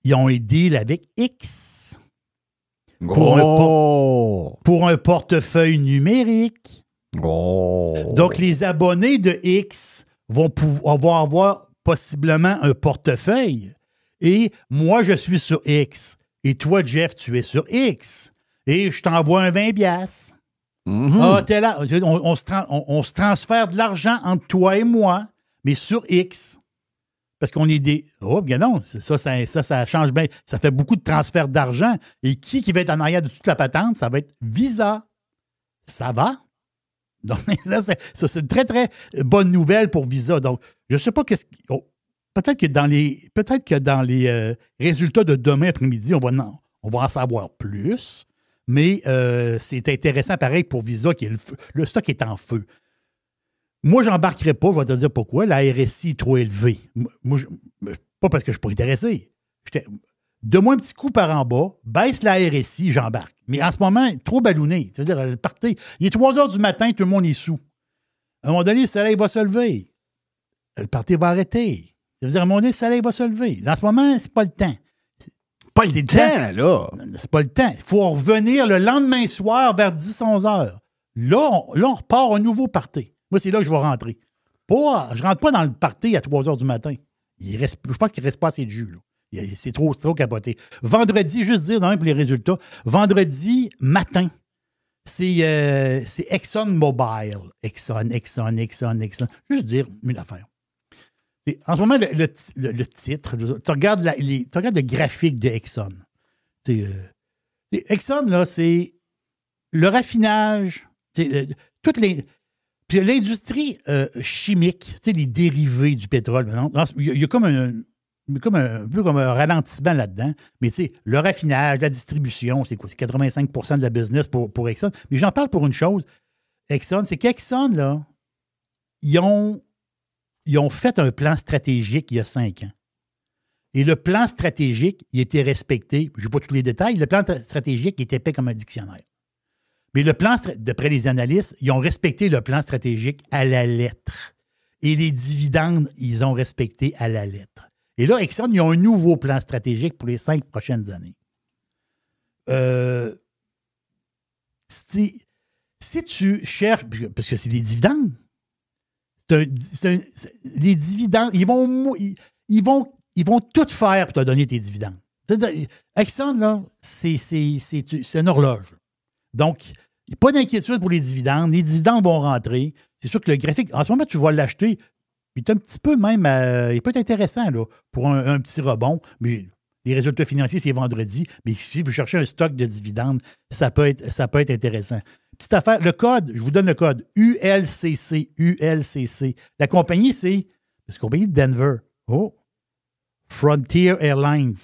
ils ont un deal avec X pour un portefeuille numérique. Donc, les abonnés de X vont avoir possiblement un portefeuille. Et moi, je suis sur X. Et toi, Jeff, tu es sur X. Et je t'envoie un 20$. Ah, t'es là. On se transfère de l'argent entre toi et moi, mais sur X. Parce qu'on est des... Oh, bien non, ça change bien. Ça fait beaucoup de transferts d'argent. Et qui va être en arrière de toute la patente? Ça va être Visa. Ça va? Donc, ça, c'est une très, très bonne nouvelle pour Visa. Donc, je ne sais pas qu'est-ce qui... Oh, peut-être que dans les résultats de demain après-midi, on va en savoir plus. Mais c'est intéressant, pareil, pour Visa, qui est le stock est en feu. Moi, je n'embarquerai pas, je vais te dire pourquoi. La RSI est trop élevée. Moi, pas parce que je ne suis pas intéressé. Donne-moi un petit coup par en bas, baisse la RSI, j'embarque. Mais en ce moment, trop ballonné. C'est-à-dire, le party, il est 3 heures du matin, tout le monde est sous. À un moment donné, le soleil va se lever. Le party va arrêter. Ça veut dire, à un moment donné, le soleil va se lever. En ce moment, c'est pas le temps. Pas le temps, là. C'est pas le temps. Il faut revenir le lendemain soir vers 10-11 heures. Là, on repart un nouveau party. Moi, c'est là que je vais rentrer. Je ne rentre pas dans le party à 3 heures du matin. Je pense qu'il ne reste pas assez de jus. Là. C'est trop capoté. Vendredi, juste dire pour les résultats, vendredi matin, c'est ExxonMobil. Exxon. Juste dire une affaire. En ce moment, le titre, tu regardes le graphique de Exxon. Exxon, là, c'est le raffinage, toutes les. Puis l'industrie chimique, les dérivés du pétrole. Il y a comme un peu comme un ralentissement là-dedans. Mais le raffinage, la distribution, c'est quoi? C'est 85 de la business pour Exxon. Mais j'en parle pour une chose. Exxon, c'est qu'Exxon, là, ils ont fait un plan stratégique il y a 5 ans. Et le plan stratégique, il était respecté. Je n'ai pas tous les détails. Le plan stratégique il était épais comme un dictionnaire. Mais le plan, d'après les analystes, ils ont respecté le plan stratégique à la lettre. Et les dividendes, ils ont respecté à la lettre. Et là, Exxon, ils ont un nouveau plan stratégique pour les 5 prochaines années. Si tu cherches, parce que c'est des dividendes, les dividendes, ils vont tout faire pour te donner tes dividendes. C'est-à-dire, Exxon, là, c'est une horloge. Donc, il n'y a pas d'inquiétude pour les dividendes. Les dividendes vont rentrer. C'est sûr que le graphique, en ce moment, tu vas l'acheter. Il est un petit peu même, il peut être intéressant là, pour un petit rebond. Mais les résultats financiers, c'est vendredi. Mais si vous cherchez un stock de dividendes, ça peut être intéressant. Petite affaire, le code, je vous donne le code ULCC. La compagnie, c'est la compagnie de Denver. Oh! Frontier Airlines.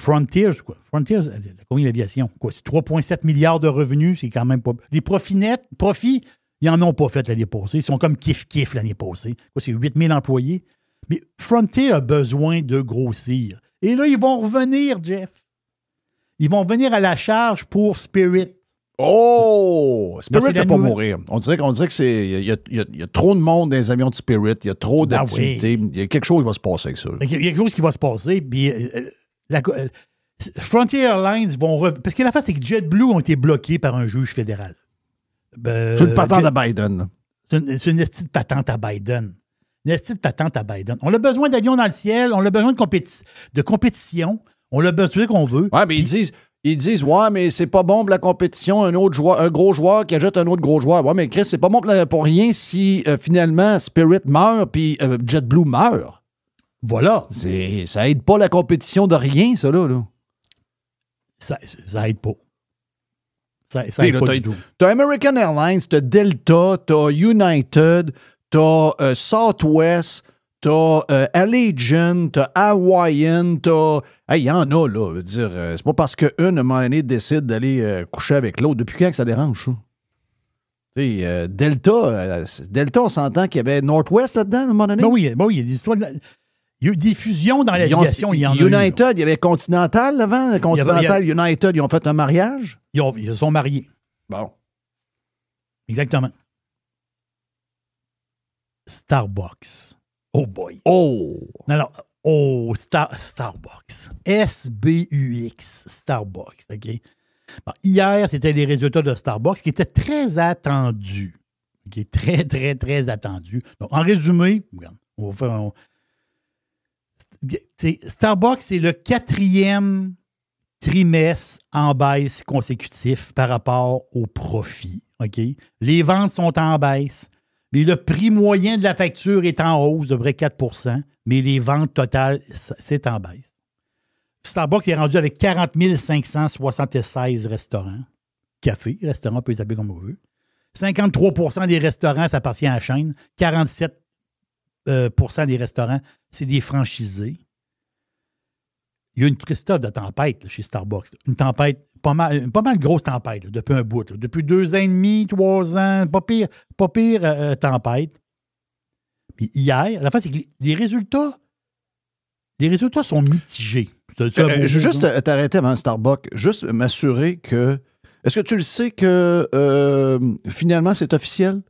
Frontier, c'est quoi? Frontier, la compagnie d'aviation. Quoi? C'est 3,7 milliards de revenus, c'est quand même pas. Les profits, ils n'en ont pas fait l'année passée. Ils sont comme kiff-kiff l'année passée. Quoi, c'est 8 000 employés. Mais Frontier a besoin de grossir. Et là, ils vont revenir, Jeff. Ils vont revenir à la charge pour Spirit. Oh! Spirit ne va pas mourir. On dirait que c'est. Il y a trop de monde dans les avions de Spirit. Il y a trop d'activités. Oui. Il y a quelque chose qui va se passer avec ça. Il y a quelque chose qui va se passer. Puis Frontier Airlines vont. Parce que la face, c'est que JetBlue ont été bloqués par un juge fédéral. C'est une patente à Biden. C'est une petite patente à Biden. On a besoin d'avions dans le ciel. On a besoin de compétition. On a besoin qu'on veut. Ouais, mais ils disent, ouais, mais c'est pas bon pour la compétition, un gros joueur qui ajoute un autre gros joueur. Ouais, mais Chris, c'est pas bon pour rien si finalement Spirit meurt puis JetBlue meurt. Voilà. Ça aide pas la compétition de rien, ça, là. Ça aide pas. Ça aide pas du tout. T'as American Airlines, t'as Delta, t'as United, t'as Southwest, t'as Allegiant, t'as Hawaiian, t'as... Hey, il y en a, là. Je veux dire, c'est pas parce qu'une, à un moment donné, décide d'aller coucher avec l'autre. Depuis quand que ça dérange, ça? Tu sais, Delta, on s'entend qu'il y avait Northwest là-dedans, à un moment donné? Ben oui, il y a des histoires... Il y a eu des fusions dans l'aviation. Il y en a United, il y avait Continental avant. Continental, United, ils ont fait un mariage? Ils se sont mariés. Bon. Exactement. Starbucks. Oh boy. Oh! Non. Starbucks. SBUX. Starbucks. OK? Bon, hier, c'était les résultats de Starbucks qui étaient très attendus. OK? Très, très, très attendus. Donc, en résumé, regarde, on va faire Starbucks, c'est le 4e trimestre en baisse consécutif par rapport au profit. OK? Les ventes sont en baisse. Mais le prix moyen de la facture est en hausse de près 4 %, mais les ventes totales, c'est en baisse. Starbucks est rendu avec 40 576 restaurants. Café, restaurant, on peut les appeler comme on veut. 53 % des restaurants, ça appartient à la chaîne. 47 % des restaurants, c'est des franchisés. Il y a une Christophe de tempête là, chez Starbucks. Là. Une tempête, pas mal grosse tempête là, depuis un bout. Là. Depuis 2 ans et demi, 3 ans, pas pire tempête. Puis hier, la fin, c'est que les résultats sont mitigés. Juste t'arrêter avant Starbucks, juste m'assurer que... Est-ce que tu le sais que finalement, c'est officiel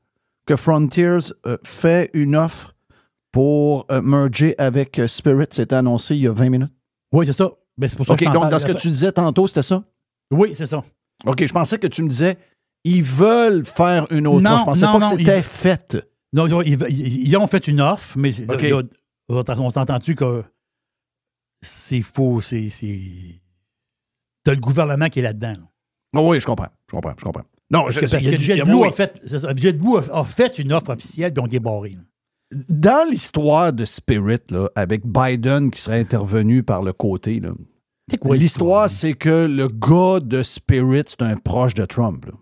que Frontiers fait une offre pour merger avec Spirit? C'était annoncé il y a 20 minutes. Oui, c'est ça. Ben, c'est pour ça OK, que je t'en donc parle. dans ce que tu disais tantôt, c'était ça? Oui, c'est ça. OK, je pensais que tu me disais ils veulent faire une autre Non, offre. Je pensais non, pas non, que c'était fait. Non, ils ont fait une offre, mais OK. là, on s'entend-tu que c'est faux, t'as le gouvernement qui est là-dedans. Là. Oh oui, je comprends. Non, Parce que JetBlue a fait, c'est ça, JetBlue a fait une offre officielle puis on est barré. Dans l'histoire de Spirit, là, avec Biden qui serait intervenu par le côté, là, C'est quoi l'histoire, c'est que le gars de Spirit, c'est un proche de Trump. Là.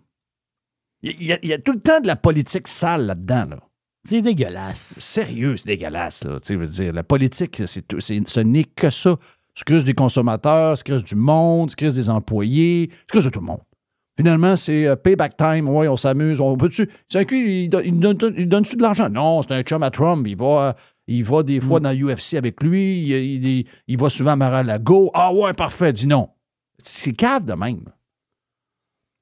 Il y a tout le temps de la politique sale là-dedans. Là. C'est dégueulasse. Sérieux, c'est dégueulasse. Là. Tu sais, je veux dire, la politique, ce n'est que ça. Tu crises des consommateurs, tu crises du monde, tu crises des employés, tu crises de tout le monde. Finalement, c'est payback time. Oui, on s'amuse. On peut-tu. C'est un cul, il donne-tu de l'argent? Non, c'est un chum à Trump. Il va des fois dans l'UFC avec lui. Il va souvent à Mar-a-Lago. Ah ouais, parfait. Dis non. C'est cave de même.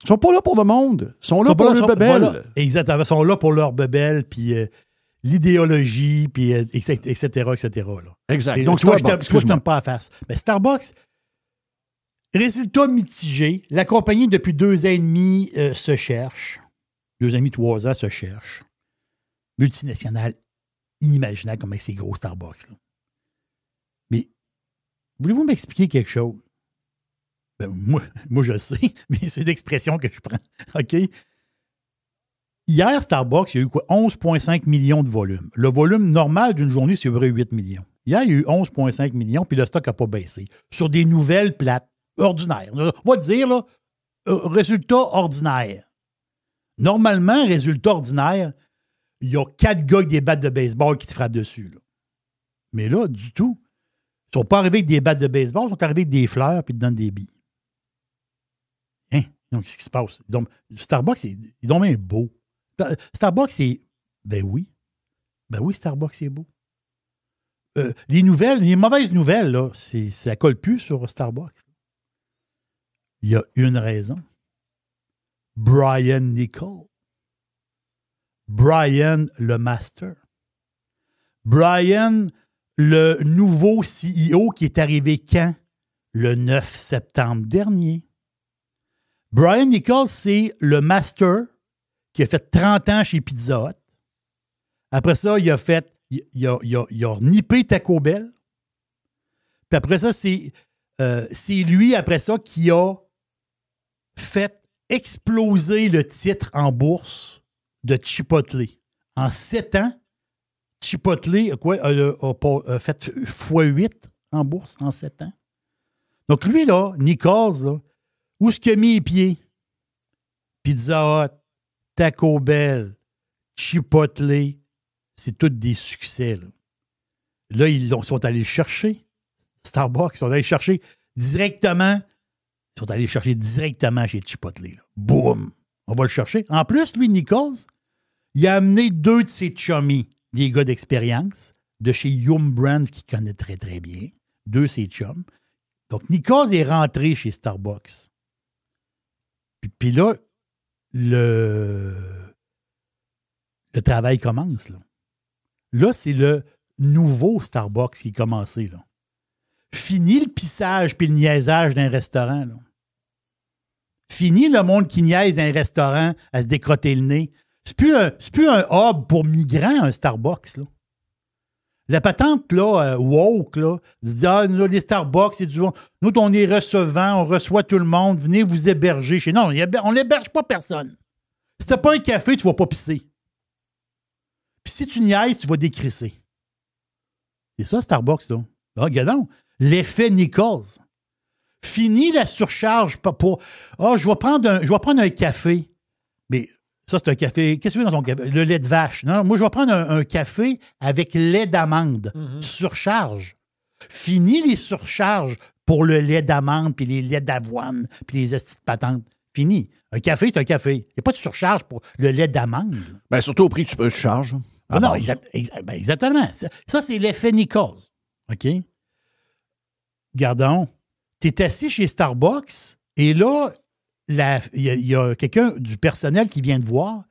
Ils sont pas là pour le monde. Ils sont là pour leur bebelle. Voilà. Exactement. Ils sont là pour leur bebelle, puis l'idéologie, puis etc. Là. Exact. Et Donc, toi, Starbucks, je t'aime pas à face. Mais Starbucks, résultat mitigé. La compagnie, depuis 2 ans et demi, se cherche. 2 ans et demi, 3 ans, se cherche. Multinationale, inimaginable comme avec ces gros Starbucks. Là. Mais, voulez-vous m'expliquer quelque chose? Ben, moi, je le sais, mais c'est l'expression que je prends. OK? Hier, Starbucks, il y a eu quoi? 11,5 millions de volume. Le volume normal d'une journée, c'est à peu près 8 millions. Hier, il y a eu 11,5 millions, puis le stock n'a pas baissé. Sur des nouvelles plates, ordinaires. On va dire, là, résultat ordinaire. Normalement, résultat ordinaire, il y a 4 gars avec des battes de baseball qui te frappent dessus. Là. Mais là, du tout. Ils ne sont pas arrivés avec des battes de baseball, ils sont arrivés avec des fleurs puis ils te donnent des billes. Hein? Donc, qu'est-ce qui se passe? Donc, Starbucks, il est donc bien beau. Starbucks, c'est... Ben oui, Starbucks, c'est beau. Les mauvaises nouvelles, là, ça colle plus sur Starbucks. Il y a une raison. Brian Niccol. Brian le Master. Brian, le nouveau CEO qui est arrivé quand? Le 9 septembre dernier. Brian Niccol, c'est le Master qui a fait 30 ans chez Pizza Hut. Après ça, il a nippé Taco Bell. Puis après ça, c'est lui, après ça, qui a fait exploser le titre en bourse de Chipotle. En 7 ans, Chipotle a fait x8 en bourse en 7 ans. Donc lui, là, Nichols, là, où est-ce qu'il a mis les pieds? Pizza Hut, Taco Bell, Chipotle, c'est tous des succès. Là, ils sont allés le chercher. Starbucks, ils sont allés le chercher directement. Ils sont allés le chercher directement chez Chipotle. Là. Boum! On va le chercher. En plus, lui, Nichols, il a amené 2 de ses chummies, des gars d'expérience, de chez Yum Brands, qu'il connaît très, très bien. 2 de ses chums. Donc, Nichols est rentré chez Starbucks. Puis là, le travail commence. Là, c'est le nouveau Starbucks qui est commencé. Là. Fini le pissage puis le niaisage d'un restaurant. Là. Fini le monde qui niaise d'un restaurant à se décrotter le nez. C'est plus un hub pour migrants, un Starbucks. Là. La patente, là, woke, là, de dire, nous, les Starbucks, c'est du... Nous, on est recevants, on reçoit tout le monde, venez vous héberger chez nous. Non, on n'héberge pas personne. Si t'as pas un café, tu vas pas pisser. Puis si tu niaises, tu vas décrisser. C'est ça, Starbucks, là. Ah, regardons. L'effet Nichols. Fini la surcharge pour... je vais prendre un café. Mais ça, c'est un café... Qu'est-ce que tu veux dans ton café? Le lait de vache. Non, moi, je vais prendre un café avec lait d'amande. Surcharge. Fini les surcharges pour le lait d'amande, puis les laits d'avoine, puis les estis de patente. Fini. Un café, c'est un café. Il n'y a pas de surcharge pour le lait d'amande. Bien, surtout au prix que tu charges. Non, exactement. Ça, c'est l'effet Nichols. OK? Gardons, tu es assis chez Starbucks et là, il y a quelqu'un du personnel qui vient te voir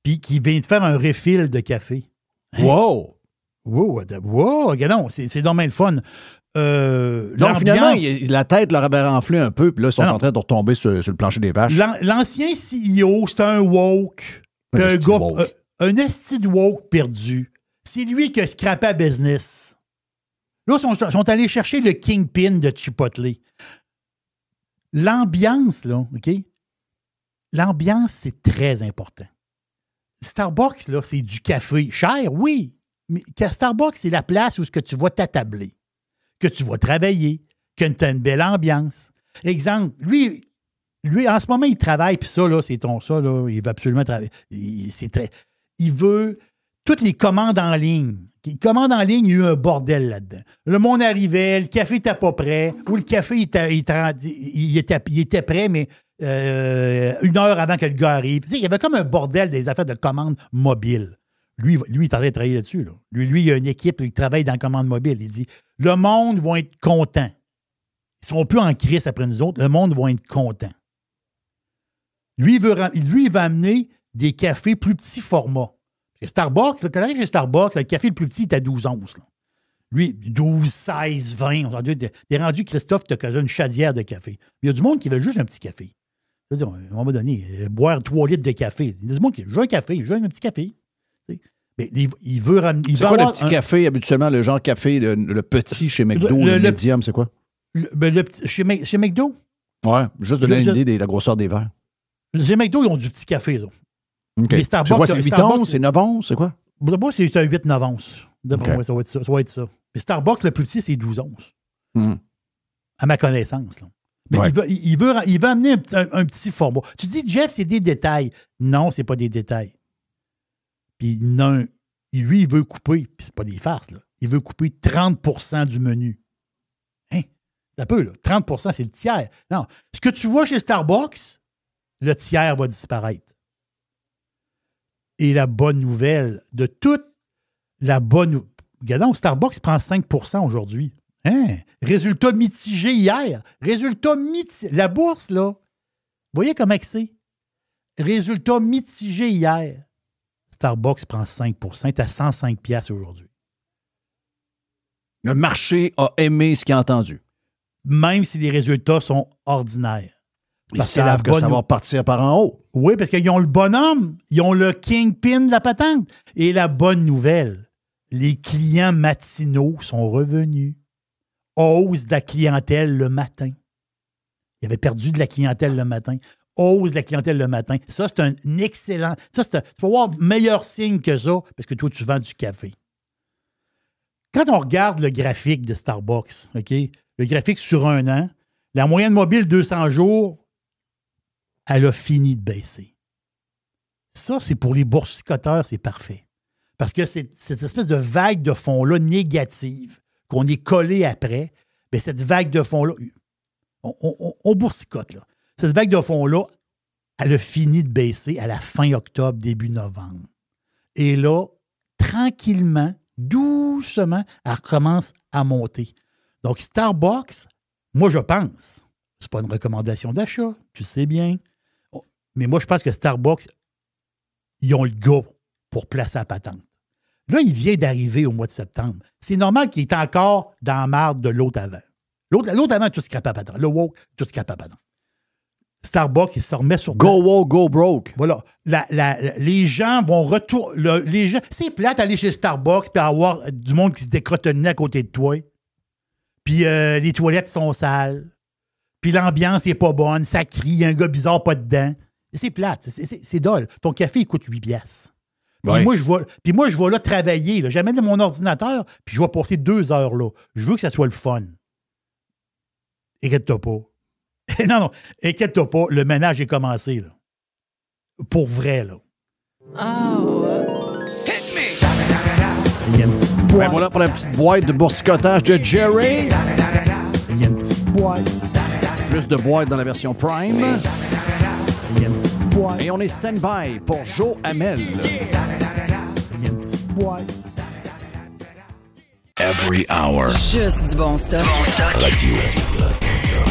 puis qui vient te faire un refill de café. Hein? Wow! Gardons, c'est dommage le fun. Donc, finalement, la tête leur avait renflé un peu, puis là, ils sont en train de retomber sur le plancher des vaches. L'ancien CEO, c'est un woke. Un esti de woke perdu. C'est lui qui a scrappé à business. Là, ils sont allés chercher le kingpin de Chipotle. L'ambiance, là, OK? L'ambiance, c'est très important. Starbucks, là, c'est du café. Cher, oui. Mais Starbucks, c'est la place où tu vas t'attabler, que tu vas travailler, que tu as une belle ambiance. Exemple, lui, en ce moment, il travaille, puis ça, là, il veut absolument travailler. Il veut toutes les commandes en ligne. Les commandes en ligne, il y a eu un bordel là-dedans. Le monde arrivait, le café n'était pas prêt, ou le café il était prêt, mais 1 heure avant que le gars arrive. Il y avait comme un bordel des affaires de commandes mobiles. Lui, il est en train de travailler là-dessus. Là. Lui, il a une équipe qui travaille dans la commande mobile. Il dit, le monde va être content. Ils ne seront plus en crise après nous autres. Le monde va être content. Lui, il va amener des cafés plus petits formats. Chez Starbucks, quand arrive chez Starbucks, le café le plus petit est à 12 onces. Là. Lui, 12, 16, 20. T'es rendu, Christophe, tu as une chaudière de café. Il y a du monde qui veut juste un petit café. C'est-à-dire, à un moment donné, boire 3 litres de café. Il y a du monde qui veut un café, je veux un petit café. Mais il veut ramener. C'est quoi le petit café, habituellement, le genre café, le petit chez McDo, le médium, c'est quoi? Chez McDo? Ouais, juste donner une idée de la grosseur des verres. Chez McDo, ils ont du petit café, là. Okay. Mais Starbucks, c'est quoi, c'est 8 onces, c'est 9 onces, c'est quoi? Là-bas, c'est un 8-9 onces. D'après moi, ça va être ça. Mais Starbucks, le plus petit, c'est 12 onces. À ma connaissance, là. Mais il veut amener un petit format. Tu dis, Jeff, c'est des détails. Non, c'est pas des détails. Puis non, lui, il veut couper, puis c'est pas des farces, là. Il veut couper 30% du menu. Hein? C'est un peu, là. 30%, c'est le tiers. Non. Ce que tu vois chez Starbucks, le tiers va disparaître. Et la bonne nouvelle de toute la bonne... Regardons, Starbucks prend 5% aujourd'hui. Hein? Résultat mitigé hier. Résultat mitigé. La bourse, là, vous voyez comment c'est? Résultat mitigé hier. Starbucks prend 5%. C'est à 105 $ aujourd'hui. Le marché a aimé ce qu'il a entendu. Même si les résultats sont ordinaires. Ils savent que ça va partir par en haut. Oui, parce qu'ils ont le bonhomme. Ils ont le kingpin de la patente. Et la bonne nouvelle, les clients matinaux sont revenus. Hausse de la clientèle le matin. Ils avaient perdu de la clientèle le matin. Hausse de la clientèle le matin. Ça, c'est un excellent... Ça, tu peux voir meilleur signe que ça, parce que toi, tu vends du café. Quand on regarde le graphique de Starbucks, OK, le graphique sur 1 an, la moyenne mobile 200 jours, elle a fini de baisser. Ça, c'est pour les boursicoteurs, c'est parfait. Parce que c'est cette espèce de vague de fonds-là négative qu'on est collé après, bien, cette vague de fonds-là, on boursicote, là. Cette vague de fonds-là, elle a fini de baisser à la fin octobre, début novembre. Et là, tranquillement, doucement, elle recommence à monter. Donc, Starbucks, moi, je pense, c'est pas une recommandation d'achat, tu sais bien, mais moi, je pense que Starbucks, ils ont le go pour placer la patente. Là, il vient d'arriver au mois de septembre. C'est normal qu'il est encore dans la marde de l'autre avant. L'autre avant, tout scrap à patente. Le woke, tout scrap à patente. Starbucks, il se remet sur... Go woke, go broke. Voilà. Les gens vont retourner... C'est plate d'aller chez Starbucks et avoir du monde qui se décrotte le nez à côté de toi. Puis les toilettes sont sales. Puis l'ambiance n'est pas bonne. Ça crie. Il y a un gars bizarre pas dedans. C'est plate. C'est dole. Ton café, il coûte 8 $. Puis moi, je vais là travailler. Là. J'amène mon ordinateur, puis je vais passer 2 heures là. Je veux que ça soit le fun. Inquiète-toi pas. non, inquiète-toi pas. Le ménage est commencé. Là. Pour vrai, là. Oh. Il y a une petite boîte. Ben voilà pour la petite boîte de boursicotage de Jerry. Il y a une petite boîte. Plus de boîtes dans la version Prime. Il y a une petite boîte. Et on est stand-by pour Joe Hamel. Il y a une petite boîte. Every hour. Juste du bon stock. Radio-pirate.com.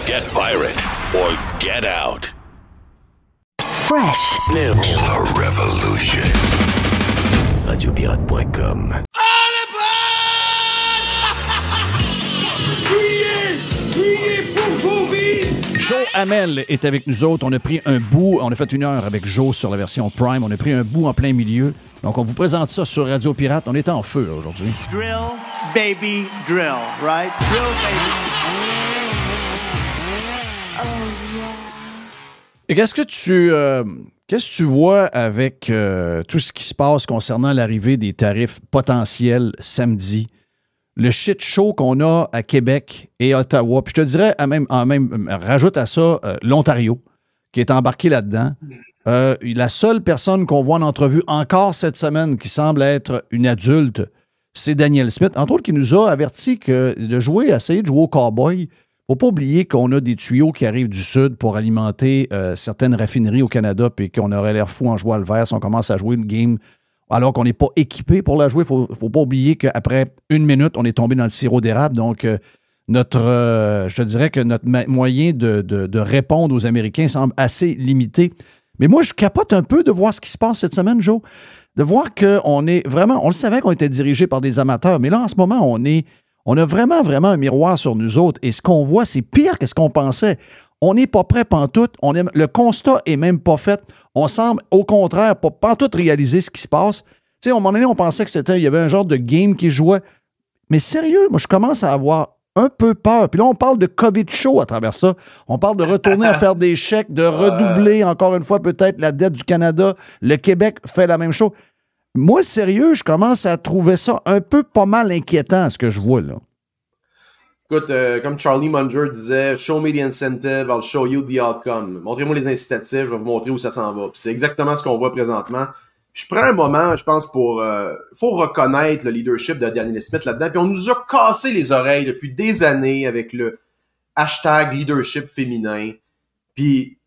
Get pirate or get out. Fresh. New. The revolution. Radio-pirate.com. Joe Hamel est avec nous autres. On a pris un bout, on a fait 1 heure avec Joe sur la version Prime. On a pris un bout en plein milieu. Donc, on vous présente ça sur Radio Pirate. On est en feu, là, aujourd'hui. Drill, baby, drill, right? Drill, baby. Et qu'est-ce que tu vois avec tout ce qui se passe concernant l'arrivée des tarifs potentiels samedi? Le shit show qu'on a à Québec et Ottawa. Puis je te dirais, rajoute à ça l'Ontario, qui est embarqué là-dedans. La seule personne qu'on voit en entrevue encore cette semaine qui semble être une adulte, c'est Daniel Smith, entre autres, qui nous a averti que essayer de jouer au cowboy, il ne faut pas oublier qu'on a des tuyaux qui arrivent du Sud pour alimenter certaines raffineries au Canada, puis qu'on aurait l'air fou en jouant à le vert si on commence à jouer une game alors qu'on n'est pas équipé pour la jouer. Il ne faut pas oublier qu'après 1 minute, on est tombé dans le sirop d'érable. Donc, je te dirais que notre moyen de répondre aux Américains semble assez limité. Mais moi, je capote un peu de voir ce qui se passe cette semaine, Joe. De voir qu'on est vraiment... On le savait qu'on était dirigé par des amateurs, mais là, en ce moment, on a vraiment, vraiment un miroir sur nous autres. Et ce qu'on voit, c'est pire que ce qu'on pensait. On n'est pas prêt pantoute. Le constat est même pas fait. On semble, au contraire, pas pantoute réaliser ce qui se passe. Tu sais, à un moment donné, on pensait il y avait un genre de game qui jouait. Mais sérieux, moi, je commence à avoir un peu peur. Puis là, on parle de COVID show à travers ça. On parle de retourner à faire des chèques, de redoubler, encore une fois, peut-être la dette du Canada. Le Québec fait la même chose. Moi, sérieux, je commence à trouver ça un peu pas mal inquiétant, ce que je vois là. Écoute, comme Charlie Munger disait, « Show me the incentive, I'll show you the outcome. » Montrez-moi les incitatifs, je vais vous montrer où ça s'en va. Puis c'est exactement ce qu'on voit présentement. Je prends un moment, je pense, faut reconnaître le leadership de Daniel Smith là-dedans. Puis on nous a cassé les oreilles depuis des années avec le hashtag leadership féminin. Puis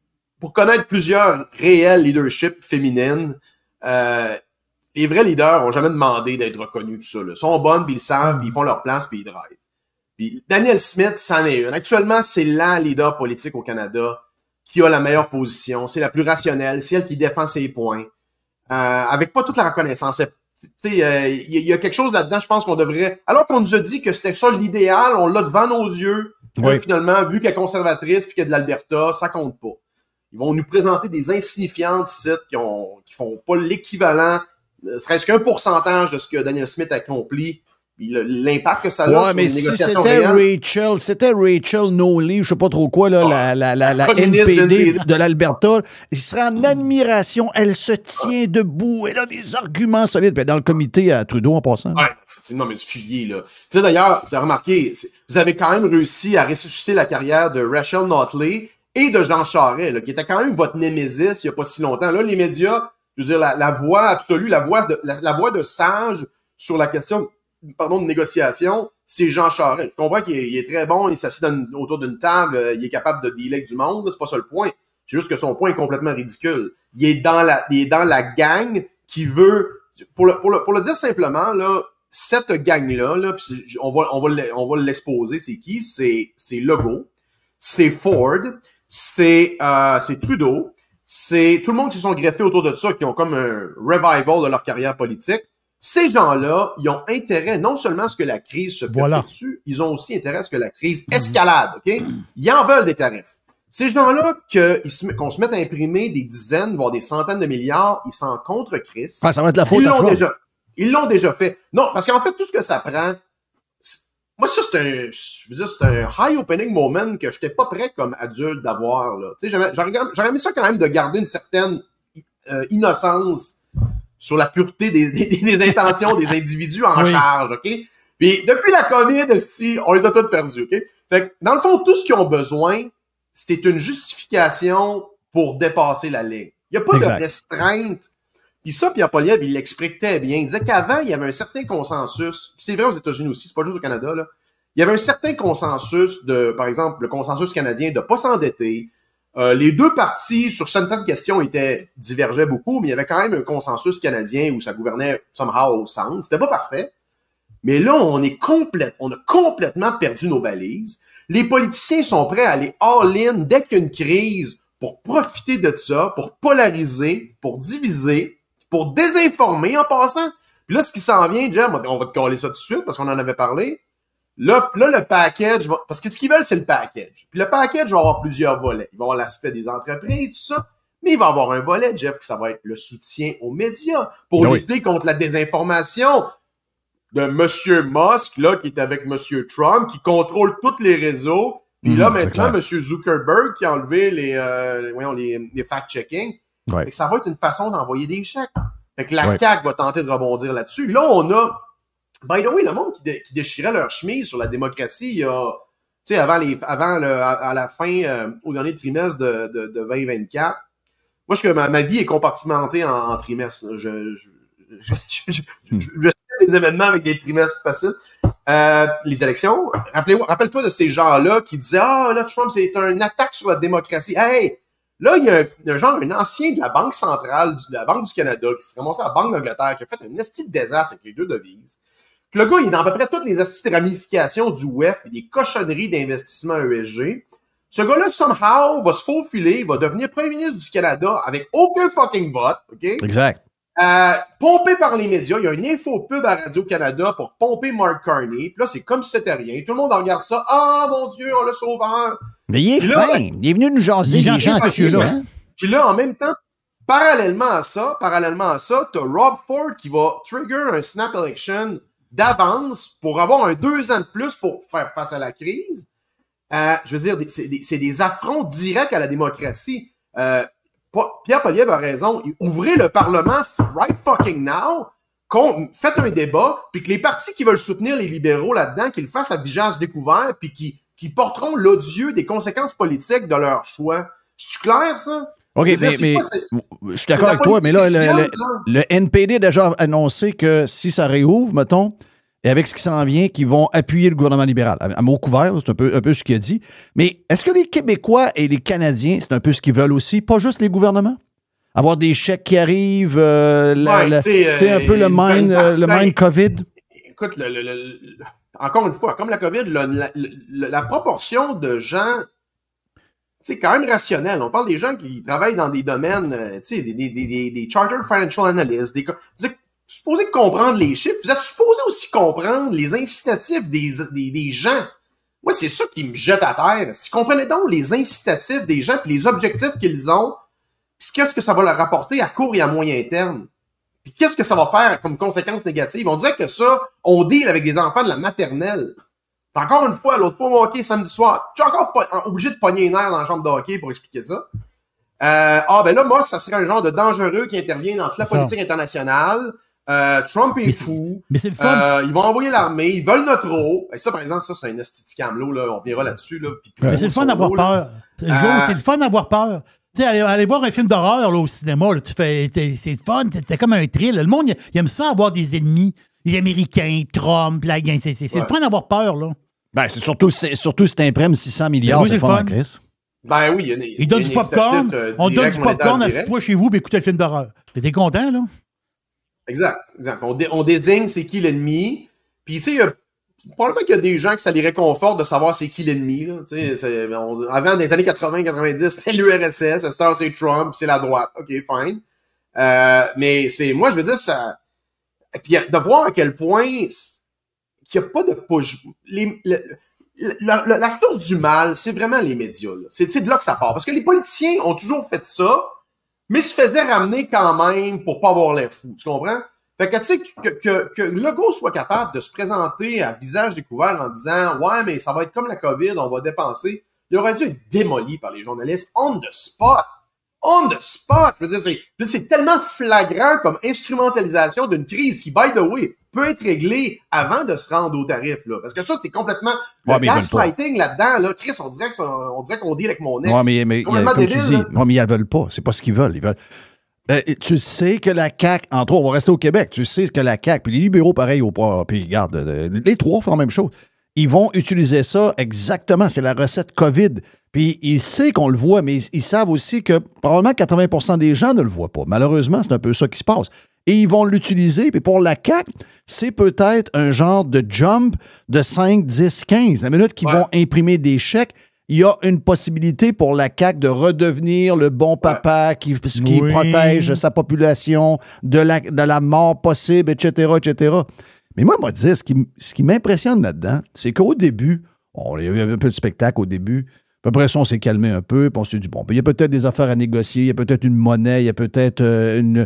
pour connaître plusieurs réels leaderships féminines, les vrais leaders ont jamais demandé d'être reconnus, tout ça. Là. Ils sont bonnes, puis ils le savent, puis ils font leur place, puis ils drivent. Puis Daniel Smith, c'en est une. Actuellement, c'est la leader politique au Canada qui a la meilleure position. C'est la plus rationnelle. C'est elle qui défend ses points. Avec pas toute la reconnaissance. Il y a quelque chose là-dedans, je pense qu'on devrait... Alors qu'on nous a dit que c'était ça l'idéal, on l'a devant nos yeux. Oui. Finalement, vu qu'elle est conservatrice puis qu'elle est de l'Alberta, ça compte pas. Ils vont nous présenter des insignifiantes sites qui font pas l'équivalent, serait-ce qu'un pourcentage de ce que Daniel Smith accomplit. L'impact que ça a sur les négociations réelles. C'était Rachel Nolley, je sais pas trop quoi, là, la NPD de l'Alberta. Il serait en admiration. Elle se tient debout. Elle a des arguments solides. Dans le comité à Trudeau, en passant. Ouais, non, mais fuyez, là. Tu sais, d'ailleurs, vous avez remarqué, vous avez quand même réussi à ressusciter la carrière de Rachel Notley et de Jean Charest, là, qui était quand même votre némésis il y a pas si longtemps. Là, les médias, je veux dire, la voix absolue, la voix de sage sur la question de négociation, c'est Jean Charest. Je comprends qu'il est très bon, il s'assied autour d'une table, il est capable de dealer avec du monde, c'est pas ça le point. C'est juste que son point est complètement ridicule. Il est dans la gang qui veut, pour le dire simplement, là, cette gang-là, là, on va l'exposer, c'est qui? C'est Legault, c'est Ford, c'est Trudeau, c'est tout le monde qui se sont greffés autour de ça, qui ont comme un revival de leur carrière politique. Ces gens-là, ils ont intérêt non seulement à ce que la crise se perpétue, ils ont aussi intérêt à ce que la crise escalade, OK? Ils en veulent des tarifs. Ces gens-là, qu'on se mette à imprimer des dizaines, voire des centaines de milliards, ils s'en contre-crissent. Ah, ça va être la faute Ils l'ont déjà fait. Non, parce qu'en fait, tout ce que ça prend... Moi, ça, c'est un high-opening moment que je n'étais pas prêt comme adulte d'avoir, là. Tu sais, j'aurais aimé ça quand même de garder une certaine innocence sur la pureté des intentions des individus en charge, OK? Puis, depuis la COVID, on les a tous perdus, OK? Fait que, dans le fond, tout ce qu'ils ont besoin, c'était une justification pour dépasser la ligne. Il n'y a pas de restreinte. Puis ça, Pierre Poilievre, il l'expliquait bien. Il disait qu'avant, il y avait un certain consensus. Puis c'est vrai aux États-Unis aussi, c'est pas juste au Canada, là. Il y avait un certain consensus par exemple, le consensus canadien de pas s'endetter. Les deux partis, sur certaines questions, divergeaient beaucoup, mais il y avait quand même un consensus canadien où ça gouvernait somehow au centre. C'était pas parfait. Mais là, on a complètement perdu nos balises. Les politiciens sont prêts à aller all-in dès qu'il y a une crise pour profiter de ça, pour polariser, pour diviser, pour désinformer en passant. Puis là, ce qui s'en vient, Jeff, on va te coller ça tout de suite parce qu'on en avait parlé. Là, le package, parce que ce qu'ils veulent, c'est le package. Puis le package va avoir plusieurs volets. Il va avoir l'aspect des entreprises, tout ça. Mais il va avoir un volet, Jeff, que ça va être le soutien aux médias pour lutter contre la désinformation de M. Musk, là, qui est avec M. Trump, qui contrôle tous les réseaux. Puis là, maintenant, M. Zuckerberg qui a enlevé les fact-checking. Ouais. Fait que ça va être une façon d'envoyer des chèques. Fait que la CAQ va tenter de rebondir là-dessus. Là, on a, by the way, le monde qui déchirait leur chemise sur la démocratie, il y a, tu sais, à la fin, au dernier trimestre de 2024. Moi, ma vie est compartimentée en trimestres. Je sais des événements avec des trimestres faciles. Les élections, rappelle-toi de ces gens-là qui disaient « Ah, là, Trump, c'est une attaque sur la démocratie. » Hey! Là, il y a un ancien de la Banque centrale, de la Banque du Canada, qui s'est commencé à la Banque d'Angleterre, qui a fait un esti de désastre avec les deux devises. Puis le gars, il est dans à peu près toutes les esti de ramifications du WEF et des cochonneries d'investissement ESG. Ce gars-là, somehow, va se faufiler, va devenir premier ministre du Canada avec aucun fucking vote, OK? Exact. Pompé par les médias. Il y a une info-pub à Radio-Canada pour pomper Mark Carney. Puis là, c'est comme si c'était rien. Tout le monde regarde ça. Ah, mon Dieu, on l'a sauveur. Mais il est fin. Il est venu nous jaser. Il est gentil, là. Hein? Puis là, en même temps, parallèlement à ça, t'as Rob Ford qui va trigger un snap election d'avance pour avoir un 2 ans de plus pour faire face à la crise. Je veux dire, c'est des affronts directs à la démocratie. Pierre Poilievre a raison. Ouvrez le Parlement right fucking now. Faites un débat, puis que les partis qui veulent soutenir les libéraux là-dedans, qu'ils le fassent à visage découvert, puis qui porteront l'odieux des conséquences politiques de leur choix. C'est-tu clair, ça? OK, mais je suis d'accord avec toi, mais là, le NPD a déjà annoncé que si ça réouvre, mettons, et avec ce qui s'en vient, qu'ils vont appuyer le gouvernement libéral. À mot couvert, c'est un peu ce qu'il a dit. Mais est-ce que les Québécois et les Canadiens, c'est un peu ce qu'ils veulent aussi, pas juste les gouvernements? Avoir des chèques qui arrivent, un peu le mind COVID? Écoute, encore une fois, comme la COVID, la proportion de gens, c'est quand même rationnel. On parle des gens qui travaillent dans des domaines, des Chartered Financial Analysts, vous êtes supposé comprendre les chiffres, vous êtes supposé aussi comprendre les incitatifs des gens. Moi, c'est ça qui me jette à terre. Si vous comprenez donc les incitatifs des gens et les objectifs qu'ils ont, puis qu'est-ce que ça va leur rapporter à court et à moyen terme? Puis qu'est-ce que ça va faire comme conséquence négative? On dirait que ça, on deal avec des enfants de la maternelle. C'est encore une fois, l'autre fois au hockey samedi soir, je suis encore obligé de pogner une air dans la chambre de hockey pour expliquer ça. Ben là, moi, ça serait un genre de dangereux qui intervient dans toute la politique internationale. Trump est fou. Mais c'est le fun. Ils vont envoyer l'armée, ils veulent notre eau. Et ça, par exemple, ça, c'est un esti camelot, là. On viendra là-dessus, là. Mais c'est le fun d'avoir peur. C'est le fun d'avoir peur. Tu sais, aller voir un film d'horreur là, au cinéma, là, c'est fun, t'es comme un thrill. Le monde, il aime ça avoir des ennemis, les Américains, Trump, la gang. C'est le fun d'avoir peur, là. Ben, c'est surtout si t'imprimes 600 milliards, c'est le fun, Chris. Ben oui, il donne du popcorn. On donne du popcorn, assis-toi chez vous, puis écoutez le film d'horreur. T'es content, là? Exact. On désigne c'est qui l'ennemi. Puis, tu sais, probablement qu'il y a des gens que ça les réconforte de savoir c'est qui l'ennemi. Là. Avant, dans les années 80-90, c'était l'URSS, à cette heure, c'est Trump, c'est la droite. OK, fine. Mais moi, je veux dire, ça... Puis de voir à quel point qu'il n'y a pas de push. La source du mal, c'est vraiment les médias. C'est de là que ça part. Parce que les politiciens ont toujours fait ça, mais se faisaient ramener quand même pour pas avoir l'air fou. Tu comprends? Fait que, tu sais, que Legault soit capable de se présenter à visage découvert en disant « Ouais, mais ça va être comme la COVID, on va dépenser. » Il aurait dû être démoli par les journalistes on the spot. On the spot! Je veux dire, c'est tellement flagrant comme instrumentalisation d'une crise qui, by the way, peut être réglée avant de se rendre au tarif, là. Parce que ça, c'était complètement... Le gaslighting là-dedans, là, Chris, on dirait qu'on dit avec mon ex. Ouais, mais comme tu dis, mais ils ne veulent pas. C'est pas ce qu'ils veulent. Ils veulent... tu sais que la CAQ, entre autres, on va rester au Québec, tu sais que la CAQ, puis les libéraux, pareil, puis regarde, les trois font la même chose. Ils vont utiliser ça exactement. C'est la recette COVID. Puis ils savent qu'on le voit, mais ils savent aussi que probablement 80% des gens ne le voient pas. Malheureusement, c'est un peu ça qui se passe. et ils vont l'utiliser. Puis pour la CAQ, c'est peut-être un genre de jump de 5, 10, 15. La minute qu'ils vont imprimer des chèques, il y a une possibilité pour la CAQ de redevenir le bon papa qui protège sa population de la mort possible, etc., etc. Mais moi, dire, ce qui m'impressionne là-dedans, c'est qu'au début, il y a eu un peu de spectacle au début. Après ça, on s'est calmé un peu, puis on s'est dit, bon, il y a peut-être des affaires à négocier, il y a peut-être une monnaie, il y a peut-être une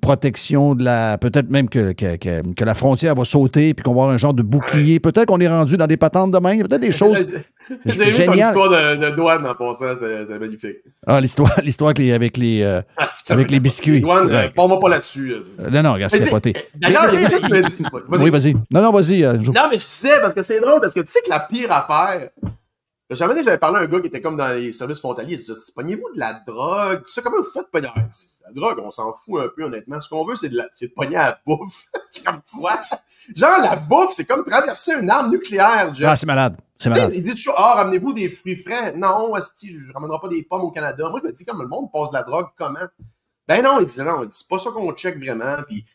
protection de la... Peut-être même que la frontière va sauter, puis qu'on va avoir un genre de bouclier. Peut-être qu'on est rendu dans des patentes de main. Il y a peut-être des choses J'ai vu ton histoire de douane en passant, c'était magnifique. Ah, l'histoire avec les biscuits. Douane, moi pas là-dessus. Non, regarde, c'est capoté. D'ailleurs, il y a quelqu'un qui m'a dit... Oui, vas-y. Non, vas-y. Non, mais je disais, parce que c'est drôle, parce que tu sais que la pire affaire... Jamais j'avais parlé à un gars qui était comme dans les services frontaliers. Il disait, pognez-vous de la drogue? Tu sais, comment vous faites pogner? La drogue, on s'en fout un peu, honnêtement. Ce qu'on veut, c'est de pogner à la bouffe. C'est comme quoi? Genre, la bouffe, c'est comme traverser une arme nucléaire. Genre. Ah, c'est malade. C'est malade. Il dit toujours, ramenez-vous des fruits frais. Non, asti, je ramènerai pas des pommes au Canada. Moi, je me dis, comme le monde passe de la drogue, comment? Ben non, il dit, c'est pas ça qu'on check vraiment. Puis,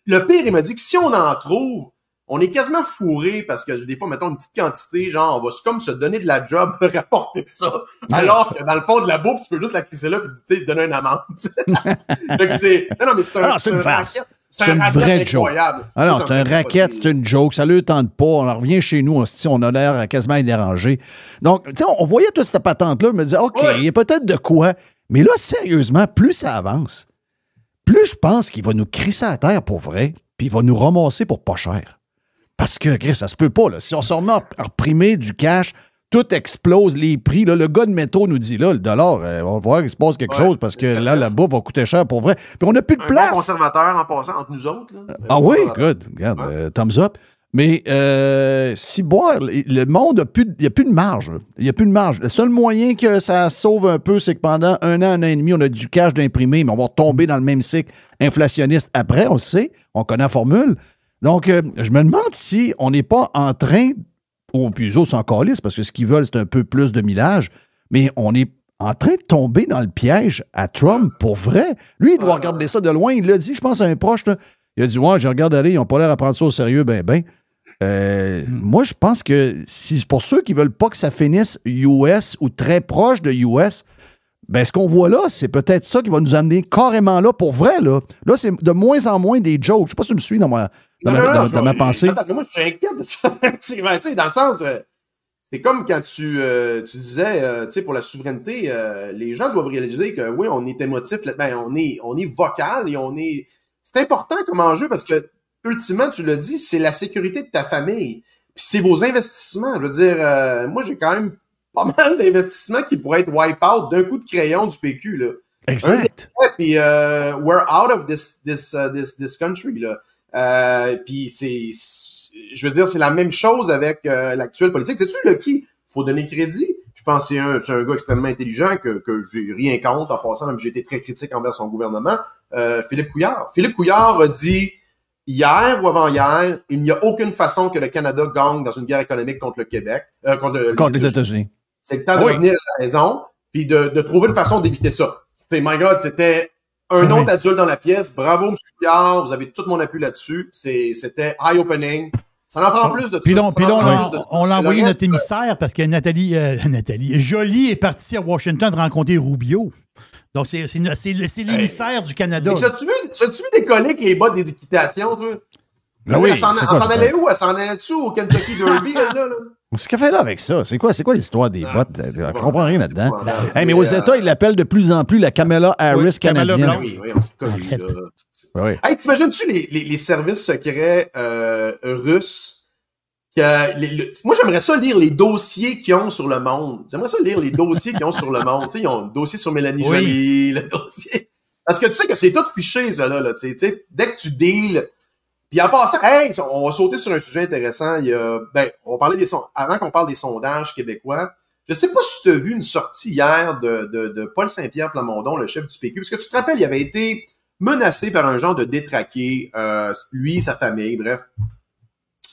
le pire, il m'a dit que si on en trouve, on est quasiment fourré parce que des fois, mettons une petite quantité, genre, on va comme se donner de la job pour rapporter ça. Alors que dans le fond de la bouffe, tu peux juste la crisser là et te donner une amende. Donc c'est. Non, mais c'est une farce. C'est une vraie joke. Alors, c'est un racket, c'est une joke. Ça ne le tente pas. On revient chez nous, on a l'air quasiment dérangé. Donc, tu sais, on voyait toute cette patente-là. Je me disais, OK, il y a peut-être de quoi. Mais là, sérieusement, plus ça avance, plus je pense qu'il va nous crisser à terre pour vrai, puis il va nous ramasser pour pas cher. Parce que, Chris, ça se peut pas. Là. Si on se remet à reprimer du cash, tout explose, les prix. Là, le gars de métaux nous dit, là, le dollar, on va voir qu'il se passe quelque chose parce que là, la bouffe va coûter cher pour vrai. Puis on n'a plus de place. Bon conservateur en passant entre nous autres. Là. Oui, good. Regarde, thumbs up. Mais si boire, le monde il n'y a plus de marge. Il n'y a plus de marge. Le seul moyen que ça sauve un peu, c'est que pendant un an et demi, on a du cash d'imprimer, mais on va tomber dans le même cycle inflationniste après, on le sait, on connaît la formule. Donc, je me demande si on n'est pas en train, puis eux autres s'en calissent, parce que ce qu'ils veulent, c'est un peu plus de millage, mais on est en train de tomber dans le piège à Trump pour vrai. Lui, il doit regarder ça de loin. Il l'a dit, je pense, à un proche. Là. Il a dit, ouais, je regarde aller, ils n'ont pas l'air à prendre ça au sérieux, moi, je pense que si pour ceux qui ne veulent pas que ça finisse US ou très proche de US, ce qu'on voit là, c'est peut-être ça qui va nous amener carrément là pour vrai. Là, c'est de moins en moins des jokes. Je ne sais pas si tu me suis dans ma pensée. Attends, mais moi, je suis inquiet de ça. Dans le sens, c'est comme quand tu disais, pour la souveraineté, les gens doivent réaliser que oui, on est émotif, on est vocal et c'est important comme enjeu parce que, ultimement, tu l'as dit, c'est la sécurité de ta famille. Puis c'est vos investissements. Je veux dire, moi, j'ai quand même pas mal d'investissements qui pourraient être wipe out d'un coup de crayon du PQ, là. Exact. Puis we're out of this country, là. Puis je veux dire, c'est la même chose avec l'actuelle politique. Sais-tu, là, qui faut donner crédit? Je pense que c'est un gars extrêmement intelligent que j'ai rien contre en passant, même j'ai été très critique envers son gouvernement. Philippe Couillard. Philippe Couillard a dit hier ou avant-hier, il n'y a aucune façon que le Canada gagne dans une guerre économique contre le Québec, contre les États-Unis. C'est le temps de revenir à la raison, puis de trouver une façon d'éviter ça. My God, c'était un autre adulte dans la pièce. Bravo, M. Couillard, vous avez tout mon appui là-dessus. C'était eye-opening. Ça en prend plus de tout. Puis là, on l'a envoyé notre émissaire parce que Nathalie Joly est partie à Washington de rencontrer Rubio. Donc, c'est l'émissaire du Canada. Mais as-tu vu des collègues avec les bottes d'équitation, toi? Oui, elle s'en allait où? Elle s'en allait dessus au Kentucky Derby, elle, là? Qu'est-ce qu'elle fait là avec ça? C'est quoi l'histoire des bottes? Je comprends rien là-dedans. Mais aux États, ils l'appellent de plus en plus la Kamala Harris canadienne. Oui, on s'est connus, là. Hey, t'imagines-tu les services secrets russes? Moi, j'aimerais ça lire les dossiers qu'ils ont sur le monde. J'aimerais ça lire les dossiers qu'ils ont sur le monde. T'sais, ils ont un dossier sur Mélanie Joly, le dossier. Parce que tu sais que c'est tout fiché, ça, là. Dès que tu deals. Puis en passant, on va sauter sur un sujet intéressant. On va parler avant qu'on parle des sondages québécois. Je sais pas si tu as vu une sortie hier de Paul Saint-Pierre Plamondon, le chef du PQ, parce que tu te rappelles, il avait été menacé par un genre de détraqué, lui, sa famille, bref.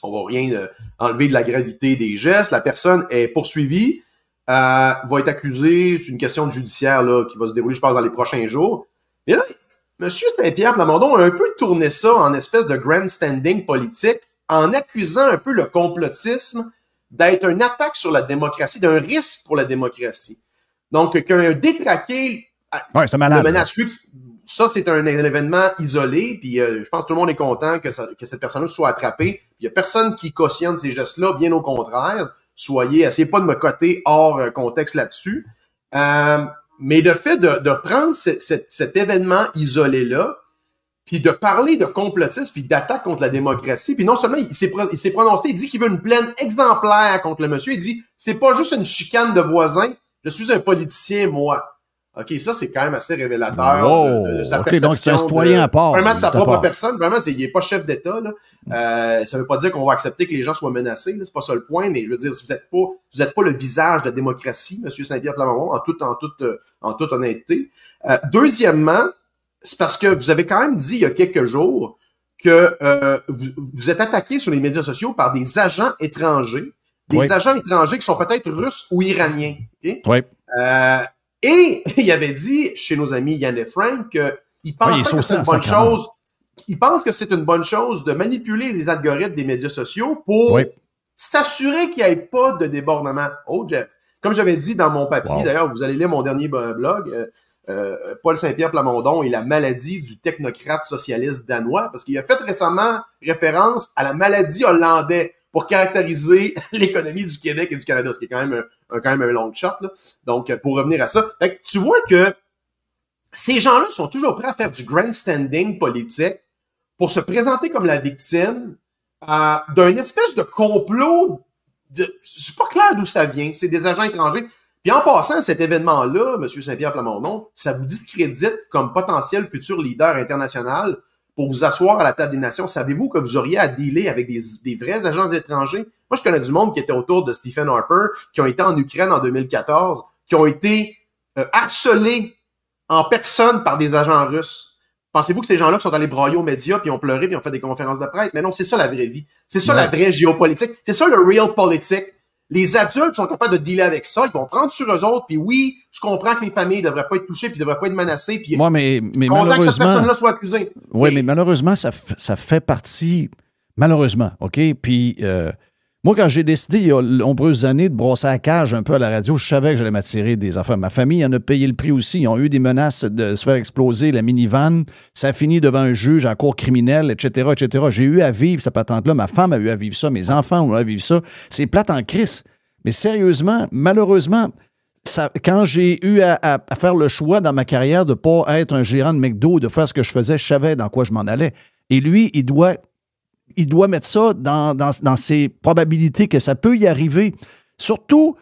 On va rien enlever de la gravité des gestes. La personne est poursuivie, va être accusée. C'est une question judiciaire là, qui va se dérouler, je pense, dans les prochains jours. Mais là, M. Saint-Pierre Plamondon a un peu tourné ça en espèce de grandstanding politique en accusant un peu le complotisme d'être une attaque sur la démocratie, d'un risque pour la démocratie. Donc, qu'un détraqué c'est malade. le menace lui, ça, c'est un événement isolé, puis je pense que tout le monde est content que cette personne-là soit attrapée. Il n'y a personne qui cautionne ces gestes-là, bien au contraire. Essayez pas de me coter hors contexte là-dessus. Mais le fait de prendre cet événement isolé-là, puis de parler de complotisme, puis d'attaque contre la démocratie, puis non seulement il s'est prononcé, il dit qu'il veut une plainte exemplaire contre le monsieur, il dit « c'est pas juste une chicane de voisins, je suis un politicien, moi ». OK, ça, c'est quand même assez révélateur de sa perception. Donc, c'est un citoyen à part. Vraiment de sa propre personne. Vraiment, il n'est pas chef d'État. Là. Ça veut pas dire qu'on va accepter que les gens soient menacés. C'est pas ça le point, mais je veux dire, si vous êtes pas le visage de la démocratie, M. Saint-Pierre Plamondon, en toute honnêteté. Deuxièmement, c'est parce que vous avez quand même dit il y a quelques jours que vous êtes attaqué sur les médias sociaux par des agents étrangers. Des agents étrangers qui sont peut-être russes ou iraniens. Okay? Oui. Et il avait dit, chez nos amis Yann et Frank, qu'il pensait que c'est une bonne chose. Il pense que c'est une bonne chose de manipuler les algorithmes des médias sociaux pour s'assurer qu'il n'y ait pas de débordement. Oh, Jeff. Comme j'avais dit dans mon papier, d'ailleurs, vous allez lire mon dernier blog, Paul Saint-Pierre Plamondon et la maladie du technocrate socialiste danois, parce qu'il a fait récemment référence à la maladie hollandaise pour caractériser l'économie du Québec et du Canada, ce qui est quand même un long shot, là. Donc, pour revenir à ça, fait que tu vois que ces gens-là sont toujours prêts à faire du grandstanding politique pour se présenter comme la victime d'un espèce de complot. C'est pas clair d'où ça vient, c'est des agents étrangers. Puis en passant, cet événement-là, M. Saint-Pierre Plamondon, ça vous discrédite comme potentiel futur leader international pour vous asseoir à la table des nations. Savez-vous que vous auriez à dealer avec des vrais agents étrangers? Moi, je connais du monde qui était autour de Stephen Harper, qui ont été en Ukraine en 2014, qui ont été harcelés en personne par des agents russes. Pensez-vous que ces gens-là qui sont allés brailler aux médias, puis ont pleuré, puis ont fait des conférences de presse? Mais non, c'est ça la vraie vie. C'est ça la vraie géopolitique. C'est ça le real politique. Les adultes sont capables de dealer avec ça. Ils vont prendre sur eux autres. Puis oui, je comprends que les familles ne devraient pas être touchées puis ne devraient pas être menacées. Puis mais content que cette personne-là soit accusée. Oui, mais malheureusement, ça fait partie... Malheureusement, OK? Puis moi, quand j'ai décidé, il y a nombreuses années, de brosser la cage un peu à la radio, je savais que j'allais m'attirer des affaires. Ma famille en a payé le prix aussi. Ils ont eu des menaces de se faire exploser la minivan. Ça a fini devant un juge en cour criminelle, etc., etc. J'ai eu à vivre cette patente-là. Ma femme a eu à vivre ça. Mes enfants ont eu à vivre ça. C'est plate en crise. Mais sérieusement, malheureusement, quand j'ai eu à faire le choix dans ma carrière de ne pas être un gérant de McDo, de faire ce que je faisais, je savais dans quoi je m'en allais. Et lui, il doit mettre ça dans ses probabilités que ça peut y arriver. Surtout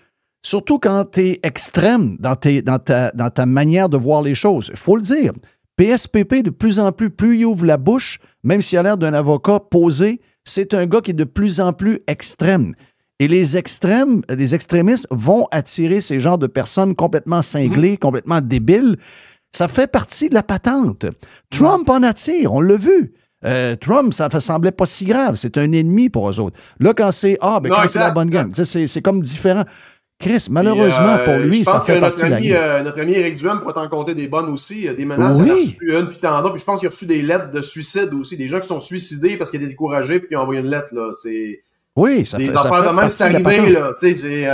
quand tu es extrême dans ta manière de voir les choses. Il faut le dire. PSPP, de plus en plus il ouvre la bouche, même s'il a l'air d'un avocat posé, c'est un gars qui est de plus en plus extrême. Et les extrémistes vont attirer ces genres de personnes complètement cinglées, complètement débiles. Ça fait partie de la patente. Trump en attire, on l'a vu. Trump, ça ne semblait pas si grave. C'est un ennemi pour eux autres. Là, quand c'est quand c'est la bonne gang, c'est comme différent. Chris, malheureusement pour lui, ça fait partie de la game. Notre ami Éric Duhem pourrait en compter des bonnes aussi. Des menaces, il a reçu une, puis tant d'autres. Puis je pense qu'il a reçu des lettres de suicide aussi. Des gens qui sont suicidés parce qu'ils étaient découragés puis qui ont envoyé une lettre. Là. Oui, ça fait partie c'est arrivé, là.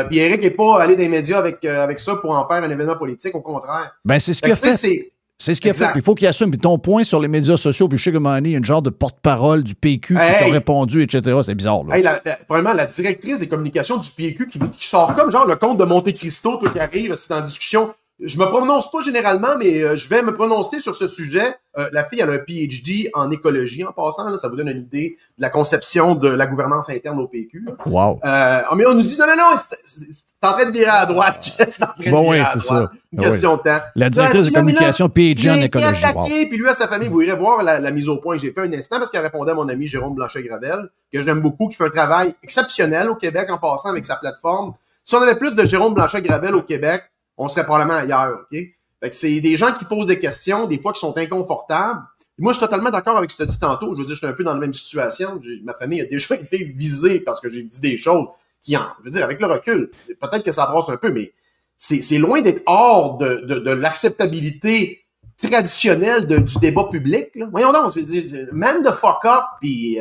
Puis Éric n'est pas allé dans les médias avec ça pour en faire un événement politique, au contraire. Ben, c'est ce qu'il a fait. C'est ce qu'il a fait. Il faut qu'il assume. Puis ton point sur les médias sociaux, puis je sais que il y a une genre de porte-parole du PQ qui t'a répondu, etc. C'est bizarre. Là. Premièrement, la directrice des communications du PQ qui sort comme genre le comte de Monte Cristo, toi qui arrive, c'est en discussion. Je me prononce pas généralement, mais je vais me prononcer sur ce sujet. La fille, elle a un PhD en écologie en passant. Là, ça vous donne une idée de la conception de la gouvernance interne au PQ. Là. Wow. Mais on nous dit non, c'est en train de virer à droite. C'est en train de virer à droite. Ça. Une question de temps. La directrice de communication PhD en écologie. Attaqué, puis lui, à sa famille, vous irez voir la mise au point que j'ai fait un instant parce qu'elle répondait à mon ami Jérôme Blanchet-Gravel, que j'aime beaucoup, qui fait un travail exceptionnel au Québec en passant avec sa plateforme. Si on avait plus de Jérôme Blanchet-Gravel au Québec, on serait probablement ailleurs, OK? Fait que c'est des gens qui posent des questions, des fois qui sont inconfortables. Et moi, je suis totalement d'accord avec ce que tu as dit tantôt. Je veux dire, je suis un peu dans la même situation. Ma famille a déjà été visée parce que j'ai dit des choses qui je veux dire, avec le recul, peut-être que ça brasse un peu, mais c'est loin d'être hors de l'acceptabilité traditionnel du débat public. Là. Voyons donc, man the fuck up, puis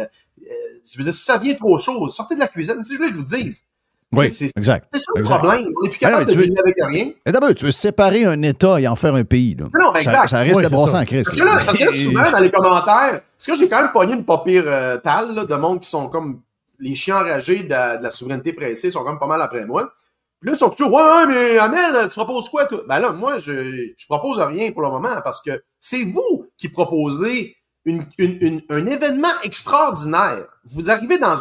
si ça vient trop chaud, sortez de la cuisine, c'est juste que je vous dis. Oui, exact. C'est ça le problème. On n'est plus capable de dealer avec rien. Mais d'abord, tu veux séparer un État et en faire un pays. Là. Non, exact. Ça risque de brasser en crise. Parce que là, souvent, dans les commentaires, parce que j'ai quand même pogné une pas pire talle là, de monde qui sont comme les chiens enragés de la souveraineté pressée, sont comme pas mal après moi. Puis là, ils sont toujours, ouais, mais Amel, tu proposes quoi, toi? Ben là, moi, je propose rien pour le moment parce que c'est vous qui proposez un événement extraordinaire. Vous arrivez dans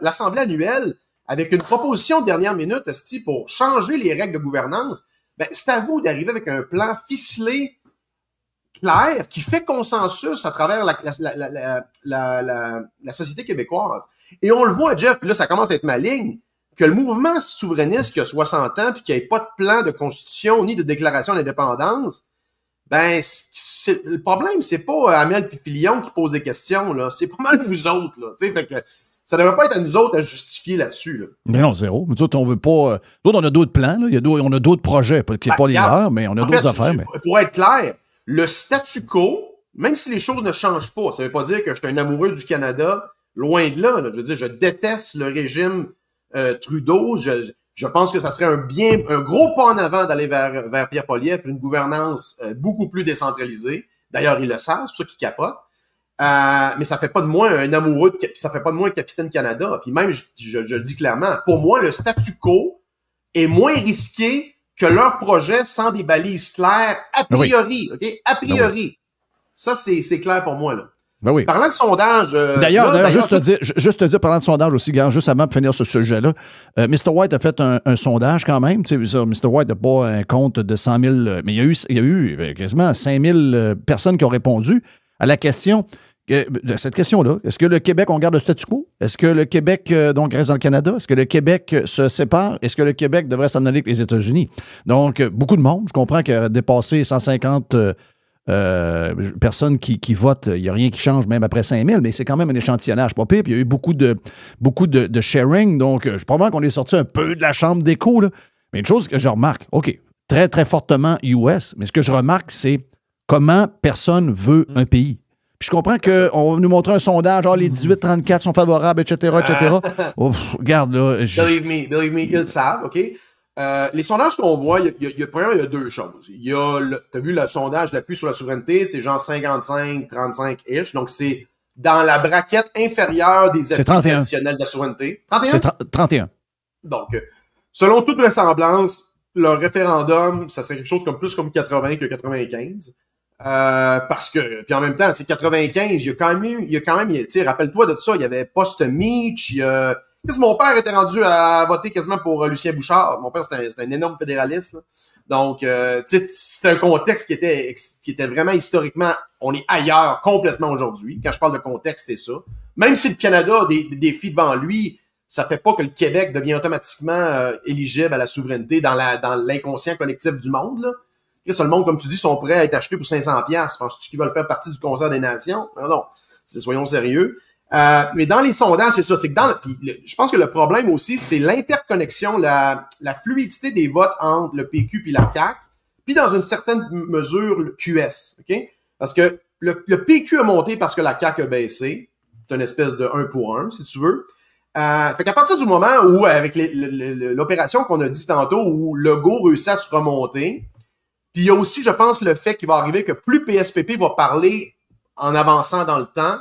l'Assemblée annuelle avec une proposition de dernière minute, esti, pour changer les règles de gouvernance. Ben, c'est à vous d'arriver avec un plan ficelé, clair, qui fait consensus à travers la société québécoise. Et on le voit, Jeff, puis là, ça commence à être maligne, que le mouvement souverainiste qui a 60 ans puis qui n'a pas de plan de constitution ni de déclaration d'indépendance, ben, le problème, c'est pas Amel puis Lyon qui pose des questions, là. C'est pas mal vous autres, là. Tu sais, fait que ça ne devrait pas être à nous autres à justifier là-dessus, là. Mais non, zéro. Nous autres, on veut pas. Nous autres, on a d'autres plans, là. On a d'autres projets, pas les leurs, mais on a d'autres affaires. Mais... Pour être clair, le statu quo, même si les choses ne changent pas, ça veut pas dire que je suis un amoureux du Canada, loin de là. Je veux dire, je déteste le régime Trudeau. Je pense que ça serait un gros pas en avant d'aller vers Pierre Poilievre, une gouvernance beaucoup plus décentralisée. D'ailleurs, ils le savent, c'est pour ça qu'ils capotent. Mais ça fait pas de moi un amoureux, ça fait pas de moi un capitaine Canada. Puis même, je le dis clairement, pour moi, le statu quo est moins risqué que leur projet sans des balises claires, a priori. Oui. OK? A priori. Ben oui. Ça, c'est clair pour moi, là. Ben oui. Parlant de sondage... D'ailleurs, juste te dire, parlant de sondage aussi, juste avant de finir ce sujet-là, Mr. White a fait un sondage quand même. Tu sais, Mr. White n'a pas un compte de 100 000... Mais il y a eu quasiment 5 000 personnes qui ont répondu à la question... Cette question-là, est-ce que le Québec, on garde le statu quo? Est-ce que le Québec, donc, reste dans le Canada? Est-ce que le Québec se sépare? Est-ce que le Québec devrait s'en aller avec les États-Unis? Donc, beaucoup de monde. Je comprends qu'il a dépassé 150 personnes qui votent. Il n'y a rien qui change, même après 5000, mais c'est quand même un échantillonnage pas pire. Puis il y a eu beaucoup de sharing. Donc, je probablement qu'on est sorti un peu de la chambre d'écho, là. Mais une chose que je remarque, OK, très, très fortement US, mais ce que je remarque, c'est comment personne veut un pays. Puis je comprends qu'on va nous montrer un sondage, les 18-34 sont favorables, etc., etc. Regarde, là. Believe me, ils savent, OK? Les sondages qu'on voit, il y a deux choses. Il y a, t'as vu le sondage l'appui sur la souveraineté, c'est genre 55-35-ish, donc c'est dans la braquette inférieure des appuis traditionnels de la souveraineté. 31? C'est 31. Donc, selon toute vraisemblance, le référendum, ça serait quelque chose comme plus comme 80 que 95. Parce que, puis en même temps, 95, il y a quand même, tu sais, rappelle-toi de ça, il y avait Post-Meach, qu'est-ce que mon père était rendu à voter quasiment pour Lucien Bouchard. Mon père, c'était un énorme fédéraliste, là. Donc, tu sais, c'est un contexte qui était vraiment historiquement, on est ailleurs complètement aujourd'hui. Quand je parle de contexte, c'est ça. Même si le Canada a des défis devant lui, ça fait pas que le Québec devient automatiquement éligible à la souveraineté dans l'inconscient collectif du monde, là. Le monde, comme tu dis, sont prêts à être achetés pour 500$. Penses-tu qu'ils veulent faire partie du concert des nations? Non. Soyons sérieux. Mais dans les sondages, c'est ça. C'est que je pense que le problème aussi, c'est l'interconnexion, la fluidité des votes entre le PQ puis la CAQ, puis dans une certaine mesure, le QS. OK? Parce que le PQ a monté parce que la CAQ a baissé. C'est une espèce de 1 pour 1, si tu veux. Fait qu'à partir du moment où, avec l'opération qu'on a dit tantôt, où Legault réussit à se remonter, puis il y a aussi, je pense, le fait qu'il va arriver que plus PSPP va parler en avançant dans le temps,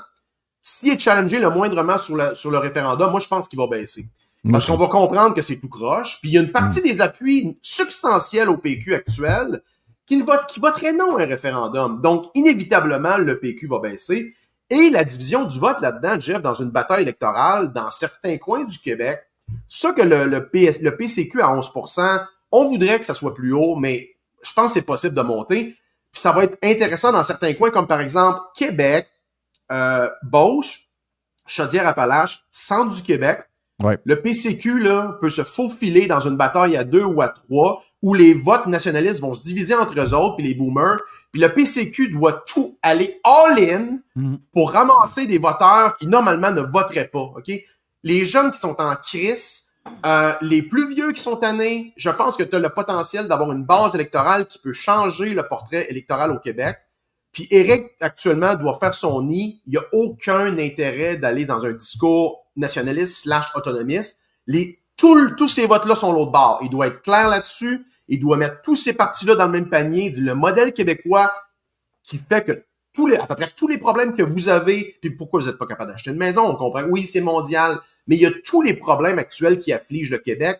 s'il est challengé le moindrement sur le référendum, moi, je pense qu'il va baisser. Parce qu'on va comprendre que c'est tout croche. Puis il y a une partie des appuis substantiels au PQ actuel qui voteraient non à un référendum. Donc, inévitablement, le PQ va baisser. Et la division du vote là-dedans, Jeff, dans une bataille électorale, dans certains coins du Québec, ça que le PCQ à 11%, on voudrait que ça soit plus haut, mais je pense que c'est possible de monter. Puis ça va être intéressant dans certains coins, comme par exemple Québec, Beauce, Chaudière-Appalaches, centre du Québec. Ouais. Le PCQ là, peut se faufiler dans une bataille à 2 ou à 3 où les votes nationalistes vont se diviser entre eux autres, puis les boomers. Puis le PCQ doit tout aller all-in pour ramasser des voteurs qui normalement ne voteraient pas. OK? Les jeunes qui sont en crise, Les plus vieux qui sont tannés, je pense que tu as le potentiel d'avoir une base électorale qui peut changer le portrait électoral au Québec. Puis Éric, actuellement, doit faire son nid. Il n'y a aucun intérêt d'aller dans un discours nationaliste / autonomiste. Tous ces votes-là sont l'autre bord. Il doit être clair là-dessus. Il doit mettre tous ces partis-là dans le même panier. Il dit le modèle québécois qui fait que à peu près tous les problèmes que vous avez, puis pourquoi vous n'êtes pas capable d'acheter une maison, on comprend, oui, c'est mondial, mais il y a tous les problèmes actuels qui affligent le Québec.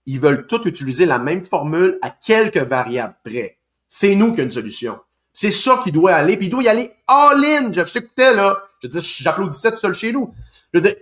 Ils veulent tous utiliser la même formule à quelques variables près. C'est nous qui avons une solution. C'est ça qu'il doit aller, puis il doit y aller all-in. Je t'écoutais, là. Je veux dire, j'applaudissais tout seul chez nous. Je veux dire,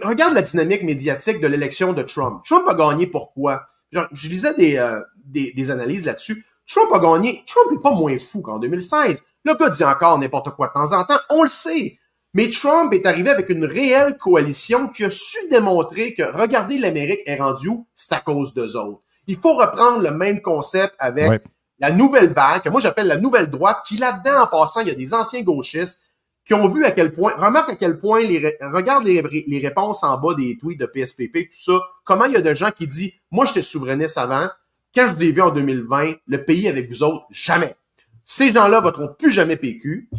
regarde la dynamique médiatique de l'élection de Trump. Trump a gagné pourquoi? Genre, je lisais des analyses là-dessus. Trump a gagné. Trump n'est pas moins fou qu'en 2016. Le gars dit encore n'importe quoi de temps en temps. On le sait. Mais Trump est arrivé avec une réelle coalition qui a su démontrer que, regardez, l'Amérique est rendue où? C'est à cause d'eux autres. Il faut reprendre le même concept avec la nouvelle vague, que moi j'appelle la nouvelle droite, qui là-dedans, en passant, il y a des anciens gauchistes qui ont vu à quel point, remarque à quel point, regarde les réponses en bas des tweets de PSPP, tout ça, comment il y a des gens qui disent, moi j'étais souverainiste avant, quand je vous l'ai vu en 2020, le pays avec vous autres, jamais. Ces gens-là voteront plus jamais PQ.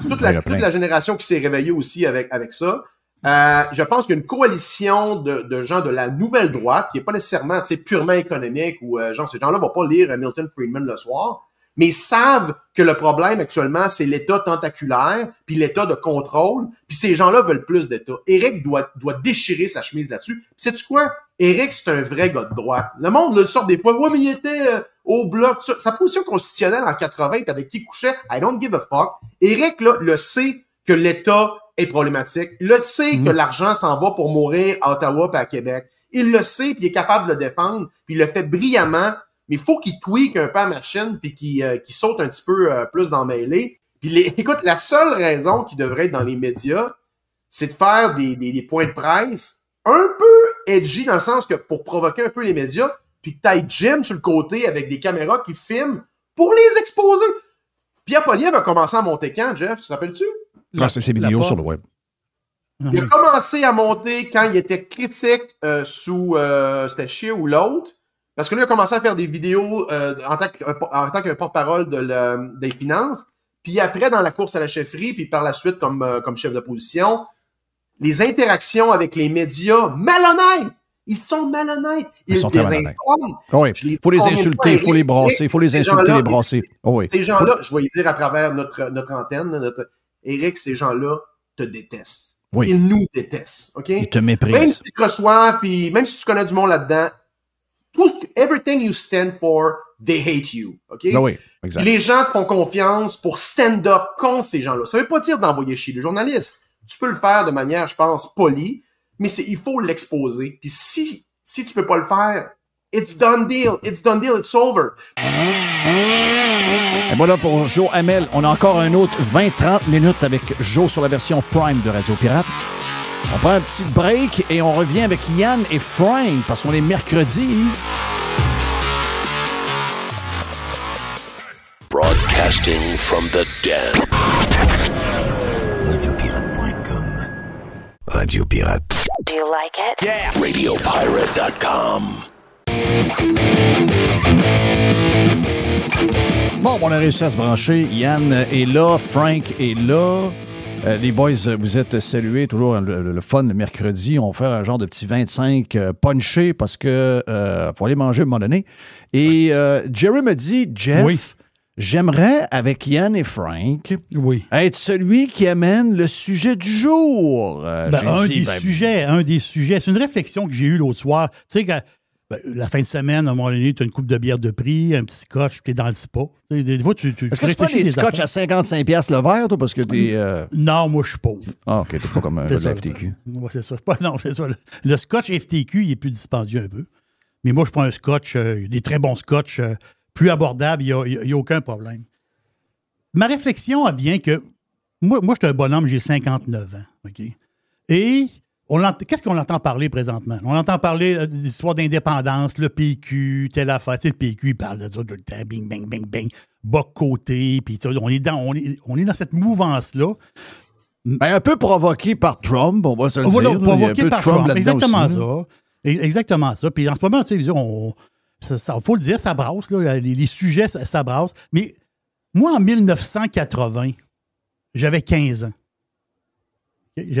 Toute la génération qui s'est réveillée aussi avec ça. Je pense qu'il y a une coalition de gens de la nouvelle droite, qui n'est pas nécessairement purement économique, ou ces gens-là ne vont pas lire Milton Friedman le soir, mais ils savent que le problème actuellement, c'est l'État tentaculaire, puis l'État de contrôle, puis ces gens-là veulent plus d'État. Éric doit déchirer sa chemise là-dessus. Puis sais-tu quoi? Éric, c'est un vrai gars de droite. Le monde le sort des fois, ouais, mais il était au bloc. Sa position constitutionnelle en 80, avec qui il couchait, I don't give a fuck. Éric, là, le sait que l'État est problématique. Il le sait que l'argent s'en va pour mourir à Ottawa et à Québec. Il le sait, puis il est capable de le défendre, puis il le fait brillamment. Mais il faut qu'il tweak un peu la machine, puis qu'il saute un petit peu plus dans le mêlée. Puis écoute, la seule raison qu'il devrait être dans les médias, c'est de faire des points de presse un peu edgy, dans le sens que pour provoquer un peu les médias, puis que t'ailles Jim sur le côté avec des caméras qui filment pour les exposer. Pierre Poilievre a commencé à monter quand, Jeff? Tu te rappelles-tu? C'est ses vidéos sur le web. Il a commencé à monter quand il était critique c'était Scheer ou l'autre. Parce que là, il a commencé à faire des vidéos en tant que porte-parole des finances. Puis après, dans la course à la chefferie, puis par la suite comme chef d'opposition, les interactions avec les médias malhonnêtes. Ils sont malhonnêtes. Ils sont très malhonnêtes. Oui, il faut les insulter, il faut les brasser, il faut les insulter, les brasser. Oh oui. Ces gens-là, je vais y dire à travers notre antenne, Éric, ces gens-là te détestent. Oui. Ils nous détestent. OK? Ils te méprisent. Même si tu te reçois, puis même si tu connais du monde là-dedans, everything you stand for, they hate you. OK? Ben oui, exact. Les gens te font confiance pour stand up contre ces gens-là. Ça ne veut pas dire d'envoyer chier les journalistes. Tu peux le faire de manière, je pense, polie, mais il faut l'exposer. Puis si tu peux pas le faire, it's done deal. It's done deal. It's over. Et voilà pour Joe Hamel. On a encore un autre 20-30 minutes avec Joe sur la version Prime de Radio Pirate. On prend un petit break et on revient avec Yann et Frank parce qu'on est mercredi. Broadcasting from the den. Radiopirate.com. Radio Pirate. Do you like it? Yeah. RadioPirate.com. Bon, on a réussi à se brancher. Yann est là, Frank est là. Les boys, vous êtes salués. Toujours le fun le mercredi. On fait un genre de petit 25 punché parce que faut aller manger à un moment donné. Et Jerry me dit, Jeff, oui, j'aimerais, avec Yann et Frank, être celui qui amène le sujet du jour. Un des sujets. C'est une réflexion que j'ai eue l'autre soir. Tu sais, la fin de semaine, à un moment donné, tu as une coupe de bière de prix, un petit scotch, tu es dans le spa. Des fois, est-ce que tu prends des scotch à 55$ le verre, toi, parce que t'es... Non, moi, je suis pauvre. Ah, OK, t'es pas comme un FTQ. Oui, c'est ça. Non, c'est ça. Le scotch FTQ, il est plus dispendieux un peu. Mais moi, je prends un scotch, des très bons scotch, plus abordables, il n'y a aucun problème. Ma réflexion, elle vient que... Moi, je suis un bonhomme, j'ai 59 ans, OK? Et... qu'est-ce qu'on entend parler présentement? On entend parler d'histoires d'indépendance, le PQ, telle affaire. Tu sais, le PQ, il parle de ça tout le temps, bing, bang, bang, bang, bas côté, puis on est dans cette mouvance-là. Ben, un peu provoqué par Trump, on va se le dire. Provoqué par Trump, exactement aussi, ça. Exactement ça. Puis en ce moment, tu sais, il faut le dire, ça brasse. Là, les sujets, ça brasse. Mais moi, en 1980, j'avais 15 ans.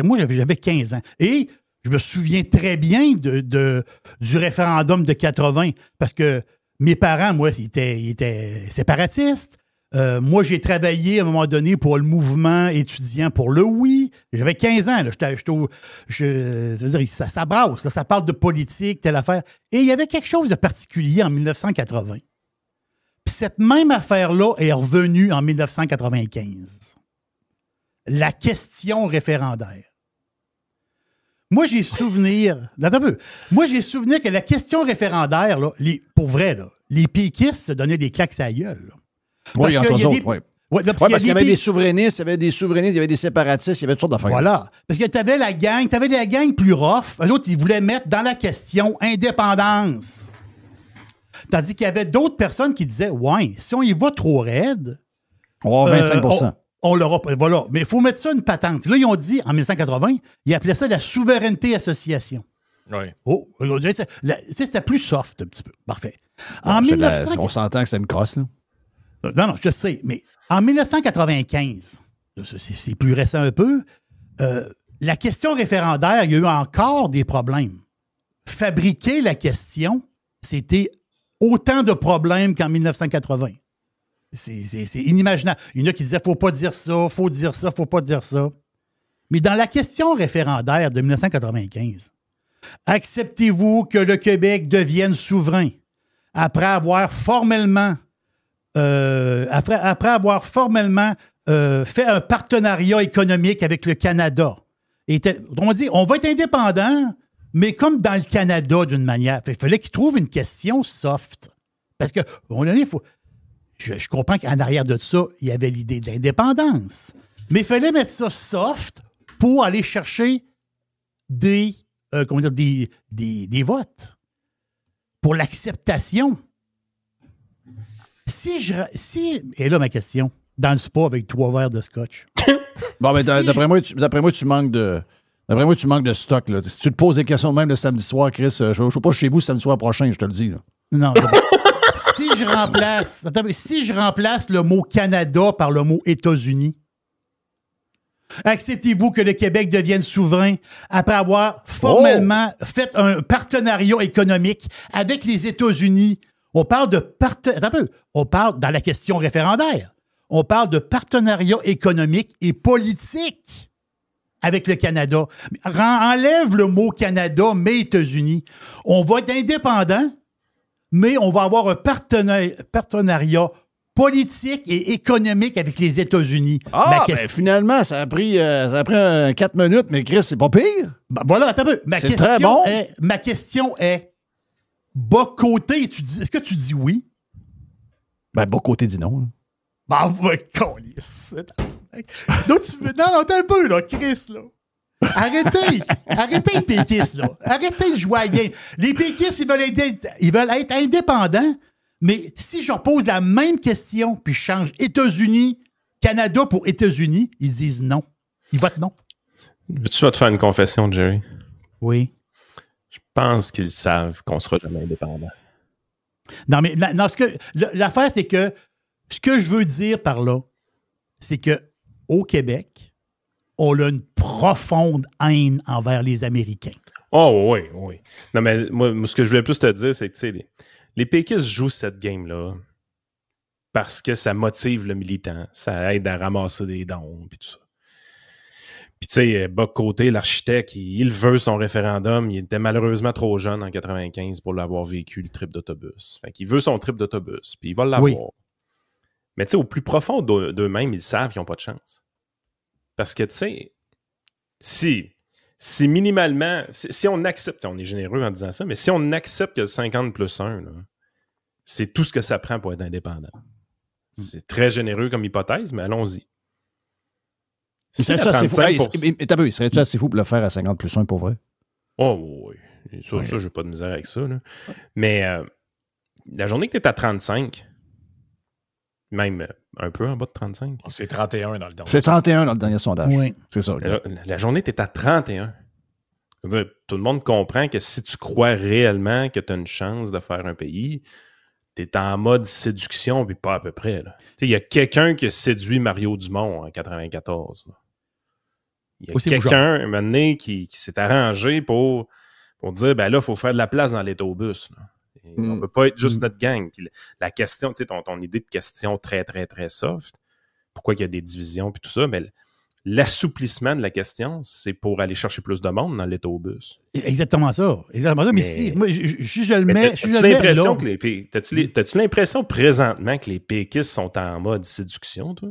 Moi, j'avais 15 ans. Et je me souviens très bien du référendum de 80 parce que mes parents, moi, ils étaient séparatistes. Moi, j'ai travaillé à un moment donné pour le mouvement étudiant pour le oui. J'avais 15 ans. Là. Ça brasse. Là, ça parle de politique, telle affaire. Et il y avait quelque chose de particulier en 1980. Puis cette même affaire-là est revenue en 1995. La question référendaire. Moi, j'ai souvenir. Attends un peu. Moi, j'ai souvenir que la question référendaire, là, pour vrai, là, les péquistes se donnaient des claques à la gueule. Là. Oui, entre eux autres, oui. Ouais, parce qu'il y avait des souverainistes, il y avait des séparatistes, il y avait toutes sortes d'affaires. Voilà. Parce que t'avais la gang plus rough. Eux autres, ils voulaient mettre dans la question indépendance. Tandis qu'il y avait d'autres personnes qui disaient, ouais, si on y va trop raide. On va avoir 25 on l'aura pas. Voilà. Mais il faut mettre ça une patente. Là, ils ont dit, en 1980, ils appelaient ça la souveraineté association. Oui. Oh, c'était plus soft un petit peu. Parfait. Bon, on s'entend que c'est une crosse, là. Non, je sais. Mais en 1995, c'est plus récent un peu, la question référendaire, il y a eu encore des problèmes. Fabriquer la question, c'était autant de problèmes qu'en 1980. C'est inimaginable. Il y en a qui disaient faut pas dire ça, faut dire ça, faut pas dire ça. Mais dans la question référendaire de 1995, acceptez-vous que le Québec devienne souverain après avoir formellement fait un partenariat économique avec le Canada? On dit on va être indépendant, mais comme dans le Canada d'une manière. Il fallait qu'ils trouvent une question soft. Parce que, je comprends qu'en arrière de ça, il y avait l'idée de l'indépendance. Mais il fallait mettre ça soft pour aller chercher des votes. Pour l'acceptation. Et là, ma question, dans le spa avec 3 verres de scotch. Bon, mais d'après moi, tu manques de. D'après moi, tu manques de stock. Là. Si tu te poses des questions même le samedi soir, Chris, je ne sais pas chez vous samedi soir prochain, je te le dis. Là. Non, si je remplace le mot Canada par le mot États-Unis, acceptez-vous que le Québec devienne souverain après avoir formellement fait un partenariat économique avec les États-Unis? On parle on parle dans la question référendaire. On parle de partenariat économique et politique avec le Canada. Enlève le mot Canada, mais États-Unis. On va être indépendant, mais on va avoir un partenariat politique et économique avec les États-Unis. Finalement, ça a pris 4 minutes, mais Chris, c'est pas pire. Voilà, attends un peu. Ma question est, bas côté, est-ce que tu dis oui? Bas côté dit non. Câlisse. Non, t'as un peu, là, Chris, là. Arrêtez les péquistes, là. Arrêtez de jouer à la game. Les péquistes, ils veulent être indépendants, mais si je leur pose la même question, puis je change États-Unis, Canada pour États-Unis, ils disent non. Ils votent non. Veux-tu te faire une confession, Jerry? Oui. Je pense qu'ils savent qu'on sera jamais indépendant. Non, mais l'affaire, c'est que ce que je veux dire par là, c'est que au Québec, on a une profonde haine envers les Américains. Oh oui, oui. Non, mais moi, ce que je voulais plus te dire, c'est que les péquistes jouent cette game-là parce que ça motive le militant, ça aide à ramasser des dons et tout ça. Puis tu sais, Bock-Côté, l'architecte, il veut son référendum. Il était malheureusement trop jeune en 95 pour l'avoir vécu, le trip d'autobus. Fait qu'il veut son trip d'autobus, puis il va l'avoir. Oui. Mais tu sais, au plus profond d'eux-mêmes, ils savent qu'ils n'ont pas de chance. Parce que tu sais, si minimalement, si on accepte, on est généreux en disant ça, mais si on accepte que le 50+1, là, c'est tout ce que ça prend pour être indépendant. C'est très généreux comme hypothèse, mais allons-y. Serais-tu assez fou pour le faire à 50+1 pour vrai? Oh oui. Ça, j'ai pas de misère avec ça. Là. Mais la journée que tu es à 35, même un peu en bas de 35. C'est 31 dans le dernier. C'est 31 dans le dernier sondage. Oui. C'est ça. La journée que tu es à 31, Je veux dire, tout le monde comprend que si tu crois réellement que tu as une chance de faire un pays, tu es en mode séduction, puis pas à peu près. Il y a quelqu'un qui a séduit Mario Dumont en 94. Là. Il y a quelqu'un, un moment donné, qui s'est arrangé pour dire, ben là, il faut faire de la place dans l'autobus. On ne peut pas être juste notre gang. Puis la question, tu sais, ton idée de question très, très, très soft, pourquoi il y a des divisions puis tout ça, mais l'assouplissement de la question, c'est pour aller chercher plus de monde dans l'autobus. Exactement ça. Mais si, moi, je le mets. T'as-tu l'impression présentement que les péquistes sont en mode séduction, toi?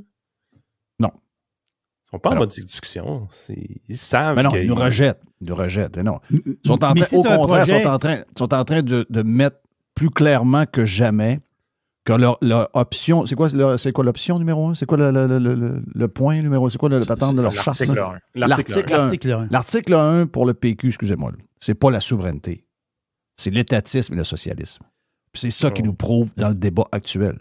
Non. Ils sont pas en mode séduction. Ils savent. Mais non, ils nous rejettent. Ils nous rejettent. Non. Ils sont en train, au contraire, sont en train de mettre plus clairement que jamais que leur option. C'est quoi l'option numéro 1? C'est quoi le point numéro 1? C'est quoi le patente de leur charte? L'article 1. L'article 1 pour le PQ, excusez-moi, c'est pas la souveraineté. C'est l'étatisme et le socialisme. Puis c'est ça qui nous prouve dans le débat actuel.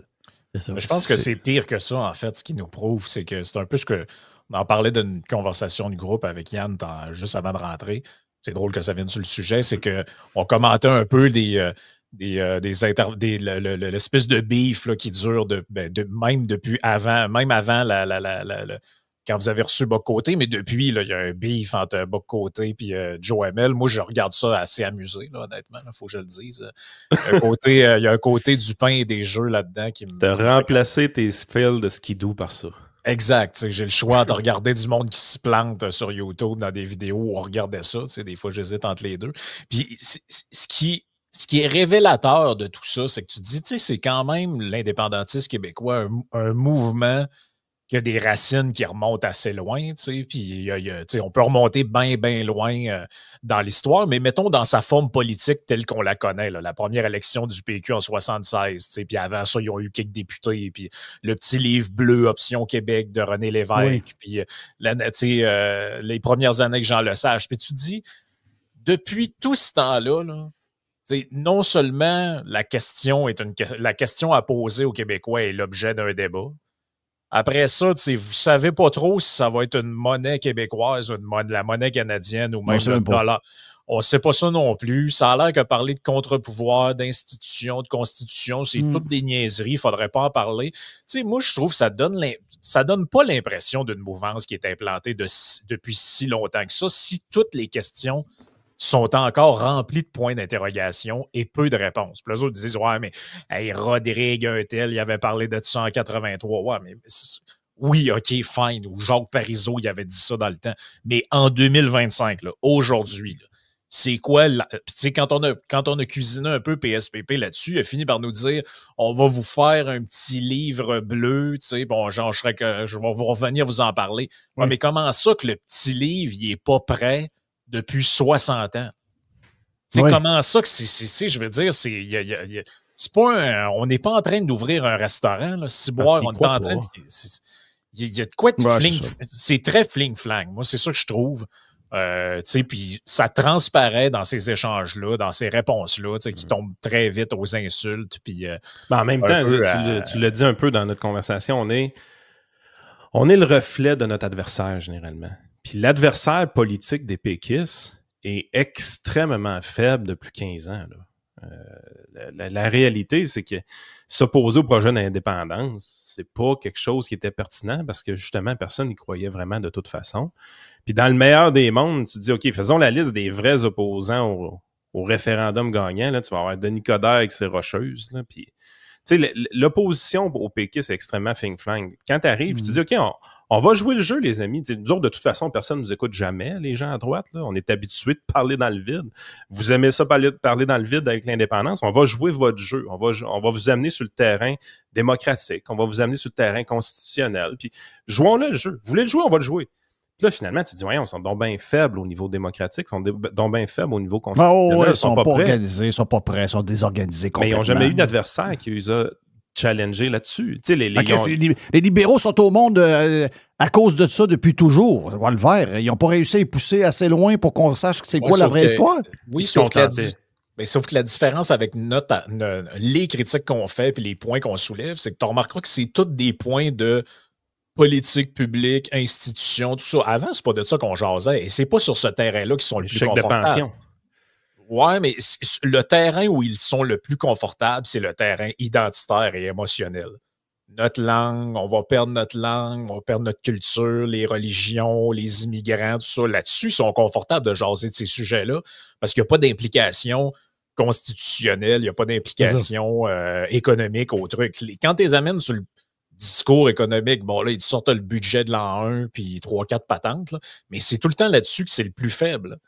C'est ça. Je pense que c'est pire que ça, en fait. Ce qui nous prouve, c'est que c'est un peu ce que. On en parlait d'une conversation du groupe avec Yann juste avant de rentrer. C'est drôle que ça vienne sur le sujet. C'est qu'on commentait un peu l'espèce de beef là, qui dure même depuis avant, même avant quand vous avez reçu Bock-Côté, mais depuis, il y a un beef entre Bock-Côté et Joe Hamel. Moi, je regarde ça assez amusé, là, honnêtement, il faut que je le dise. Il y a un côté du pain et des jeux là-dedans qui me... T'as remplacé tes spells de skidoo par ça. Exact. J'ai le choix de regarder du monde qui se plante sur YouTube dans des vidéos où on regardait ça. Des fois, j'hésite entre les deux. Puis, ce qui est révélateur de tout ça, c'est que tu te dis, c'est quand même l'indépendantisme québécois, un mouvement qui a des racines qui remontent assez loin, puis on peut remonter bien loin dans l'histoire, mais mettons dans sa forme politique telle qu'on la connaît, là, la première élection du PQ en 76, puis avant ça, ils ont eu quelques députés, puis le petit livre bleu Option Québec de René Lévesque, puis les premières années que Jean Lesage, puis tu te dis, depuis tout ce temps-là, non seulement la question à poser aux Québécois est l'objet d'un débat. Après ça, vous ne savez pas trop si ça va être une monnaie québécoise ou la monnaie canadienne ou même le dollar. On ne sait pas ça non plus. Ça a l'air que parler de contre-pouvoir, d'institution, de constitution, c'est toutes des niaiseries. Il ne faudrait pas en parler. Moi, je trouve que ça donne pas l'impression d'une mouvance qui est implantée depuis si longtemps que ça. Si toutes les questions sont encore remplis de points d'interrogation et peu de réponses. Puis les autres disent, ouais, mais hey, Rodrigue, un tel, il avait parlé de ça en 83. Ouais, mais oui, OK, fine. Ou Jacques Parizeau, il avait dit ça dans le temps. Mais en 2025, là, aujourd'hui, là, c'est quoi? Quand on a cuisiné un peu PSPP là-dessus, il a fini par nous dire, on va vous faire un petit livre bleu, bon, genre, je vais vous revenir vous en parler. Ouais, mais comment ça que le petit livre, il n'est pas prêt depuis 60 ans. Comment ça que je veux dire, c'est pas on n'est pas en train d'ouvrir un restaurant, là, boire, on est en train de... Il y a de quoi de fling... C'est très fling-flang. Moi, c'est ça que je trouve. Puis ça transparaît dans ces échanges-là, dans ces réponses-là, qui tombent très vite aux insultes. Puis, en même temps, tu l'as dit un peu dans notre conversation, on est le reflet de notre adversaire, généralement. Puis l'adversaire politique des péquistes est extrêmement faible depuis 15 ans. Là. La réalité, c'est que s'opposer au projet d'indépendance, c'est pas quelque chose qui était pertinent parce que justement, personne n'y croyait vraiment de toute façon. Puis dans le meilleur des mondes, tu te dis, OK, faisons la liste des vrais opposants au référendum gagnant. Là, tu vas avoir Denis Coderre avec ses rocheuses. Là, puis, l'opposition au PQ, c'est extrêmement fling-flang. Quand tu arrives, tu te dis, OK, on va jouer le jeu, les amis. Nous autres, de toute façon, personne ne nous écoute jamais, les gens à droite. Là. On est habitués de parler dans le vide. Vous aimez ça parler dans le vide avec l'indépendance. On va jouer votre jeu. On va vous amener sur le terrain démocratique. On va vous amener sur le terrain constitutionnel. Puis, jouons-le le jeu. Vous voulez le jouer, on va le jouer. Puis là, finalement, tu te dis, voyons, ils sont donc bien faibles au niveau démocratique, ils sont donc bien faibles au niveau constitutionnel. Ils sont pas organisés, ils sont pas prêts, ils sont désorganisés complètement. Mais ils n'ont jamais eu d'adversaire qui les a challengés là-dessus. Les libéraux sont au monde à cause de ça depuis toujours. On voit le vert. Ils n'ont pas réussi à y pousser assez loin pour qu'on sache c'est quoi la vraie histoire. Oui, sauf que la différence avec les critiques qu'on fait et les points qu'on soulève, c'est que tu remarqueras que c'est tous des points de politique publique, institutions, tout ça. Avant, c'est pas de ça qu'on jasait. Et c'est pas sur ce terrain-là qu'ils sont le plus chèque de confortables. pension. Ouais, mais le terrain où ils sont le plus confortables, c'est le terrain identitaire et émotionnel. Notre langue, on va perdre notre langue, on va perdre notre culture, les religions, les immigrants, tout ça. Là-dessus, ils sont confortables de jaser de ces sujets-là parce qu'il n'y a pas d'implication constitutionnelle, il n'y a pas d'implication économique au truc. Quand tu les amènes sur le discours économique, bon là, ils te sortent le budget de l'an 1 puis 3-4 patentes, là, mais c'est tout le temps là-dessus que c'est le plus faible.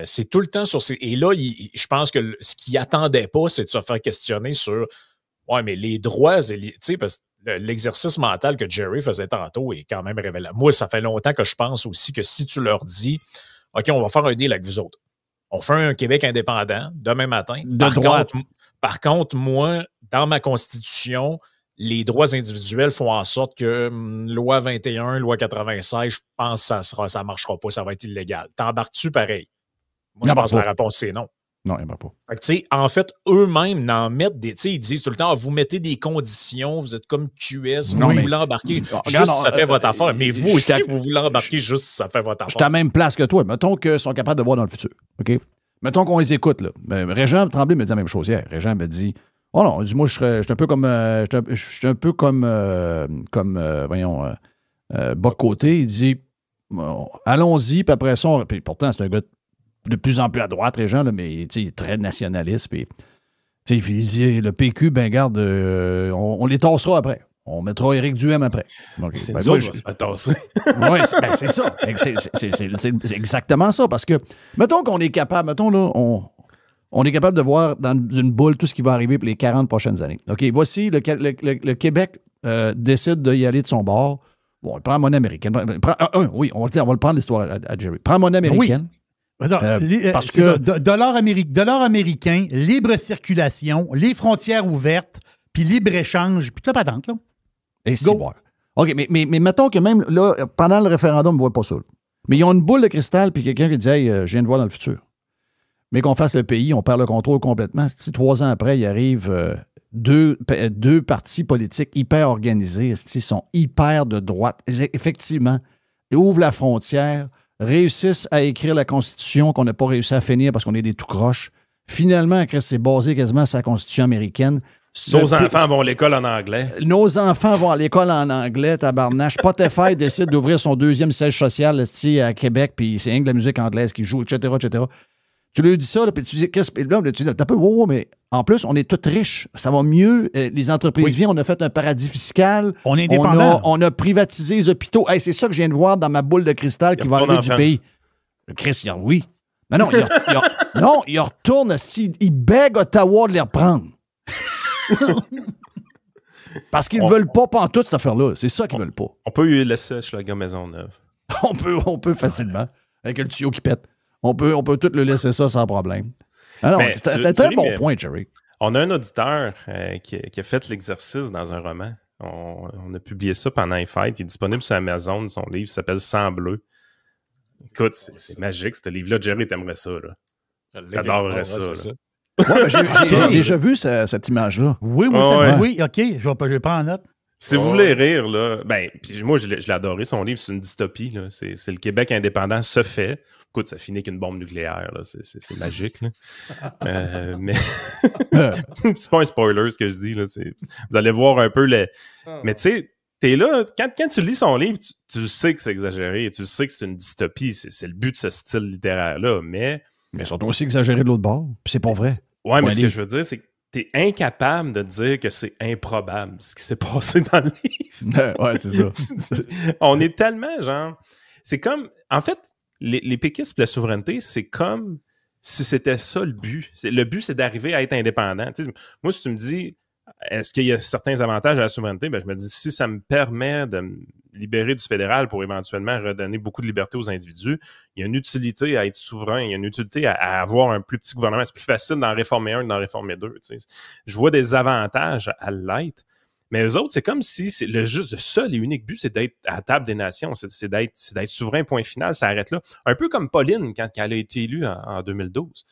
C'est tout le temps sur ces... Et là, je pense que ce qu'ils n'attendaient pas, c'est de se faire questionner sur ouais, mais les droits, tu sais, parce que l'exercice mental que Jerry faisait tantôt est quand même révélateur. Moi, ça fait longtemps que je pense aussi que si tu leur dis OK, on va faire un deal avec vous autres. On fait un Québec indépendant demain matin. Par contre, moi, dans ma constitution, les droits individuels font en sorte que loi 21, loi 96, je pense que ça ne marchera pas, ça va être illégal. T'embarques-tu pareil? Moi, je pense que la réponse, c'est non. Non, il n'y en a pas. Fait que, en fait, eux-mêmes n'en mettent des. Ils disent tout le temps, vous mettez des conditions, vous êtes comme QS, vous voulez embarquer juste ça fait votre affaire. Mais vous aussi, vous voulez embarquer juste ça fait votre affaire. Je suis à la même place que toi. Mettons qu'ils sont capables de voir dans le futur. OK? Mettons qu'on les écoute. Là. Régent Tremblay me dit la même chose hier. Régent me dit oh non, dis-moi, je suis un peu comme. Boc-Côté. Il dit allons-y, puis après ça, puis pourtant, c'est un gars de plus en plus à droite, Régent, là, mais il est très nationaliste. Puis il dit le PQ, ben garde, on les tassera après. On mettra Éric Duhem après. Donc, c'est nous autres, on va se faire tasser. Oui, c'est ça. C'est exactement ça. Parce que, mettons qu'on est capable, on est capable de voir dans une boule tout ce qui va arriver pour les 40 prochaines années. OK, voici, le Québec décide d'y aller de son bord. Bon, il prend la monnaie américaine. Oui, on va le prendre l'histoire à Jerry. Prends la monnaie américaine. Oui. Parce que dollar américain, libre circulation, les frontières ouvertes, puis libre-échange, puis toute la patente, là. Et c'est bon. OK, mais mettons que même là, pendant le référendum, on ne voit pas ça. Là. Mais ils ont une boule de cristal, puis quelqu'un qui dit hey, je viens de voir dans le futur. Mais qu'on fasse le pays, on perd le contrôle complètement. Si 3 ans après, il arrive deux partis politiques hyper organisés, ils sont hyper de droite. Effectivement, ils ouvrent la frontière, réussissent à écrire la Constitution qu'on n'a pas réussi à finir parce qu'on est des tout croches. Finalement, c'est basé quasiment sur la Constitution américaine. Nos enfants vont à l'école en anglais. Nos enfants vont à l'école en anglais, tabarnache. Spotify décide d'ouvrir son 2e siège social à Québec, puis c'est rien que de la musique anglaise qui joue, etc., etc. Tu lui dis ça, là, puis tu dis, qu'est-ce que là, tu dis, t'as peu, mais en plus, on est tous riches. Ça va mieux. Les entreprises viennent, on a fait un paradis fiscal. On est indépendant. On a privatisé les hôpitaux. Hey, c'est ça que je viens de voir dans ma boule de cristal qui va arriver du pays. Chris, oui. Mais non, il retourne, il bègue Ottawa de les reprendre. Parce qu'ils ne veulent pas pantoute cette affaire-là. C'est ça qu'ils ne veulent pas. On peut y laisser chez la gare Maisonneuve. on peut facilement. Avec le tuyau qui pète. On peut tout le laisser ça sans problème. Alors, c'est un bon point, Jerry. On a un auditeur qui a fait l'exercice dans un roman. On a publié ça pendant les fêtes. Il est disponible sur Amazon. Son livre s'appelle Sang bleu. Écoute, c'est magique, ce livre-là. Jerry, t'aimerais ça. T'adorerais ça. Ouais, j'ai déjà vu cette image-là. Oui, OK, je vais prendre en note. Si vous voulez rire, là, puis moi, je l'ai adoré, son livre, c'est une dystopie. Là. C'est le Québec indépendant se fait. Écoute, ça finit qu'une bombe nucléaire. Là. C'est magique. Là. Mais c'est pas un spoiler, ce que je dis. Là. Vous allez voir un peu Mais tu sais, t'es là, quand tu lis son livre, tu sais que c'est exagéré. Tu sais que c'est une dystopie. C'est le but de ce style littéraire-là. Mais surtout aussi exagéré de l'autre bord. Puis c'est pas vrai. Ouais, mais ce que je veux dire, c'est que t'es incapable de dire que c'est improbable ce qui s'est passé dans le livre. Ouais, c'est ça. On est tellement genre... C'est comme... En fait, les péquistes et la souveraineté, c'est comme si c'était ça le but. Le but, c'est d'arriver à être indépendant. T'sais, moi, si tu me dis, est-ce qu'il y a certains avantages à la souveraineté? Ben, je me dis, si ça me permet de me libérer du fédéral pour éventuellement redonner beaucoup de liberté aux individus, il y a une utilité à être souverain, il y a une utilité à avoir un plus petit gouvernement. C'est plus facile d'en réformer un que d'en réformer deux. T'sais. Je vois des avantages à l'être, mais eux autres, c'est comme si le seul et unique but, c'est d'être à la table des nations, c'est d'être souverain, point final, ça arrête là. Un peu comme Pauline, quand elle a été élue en 2012.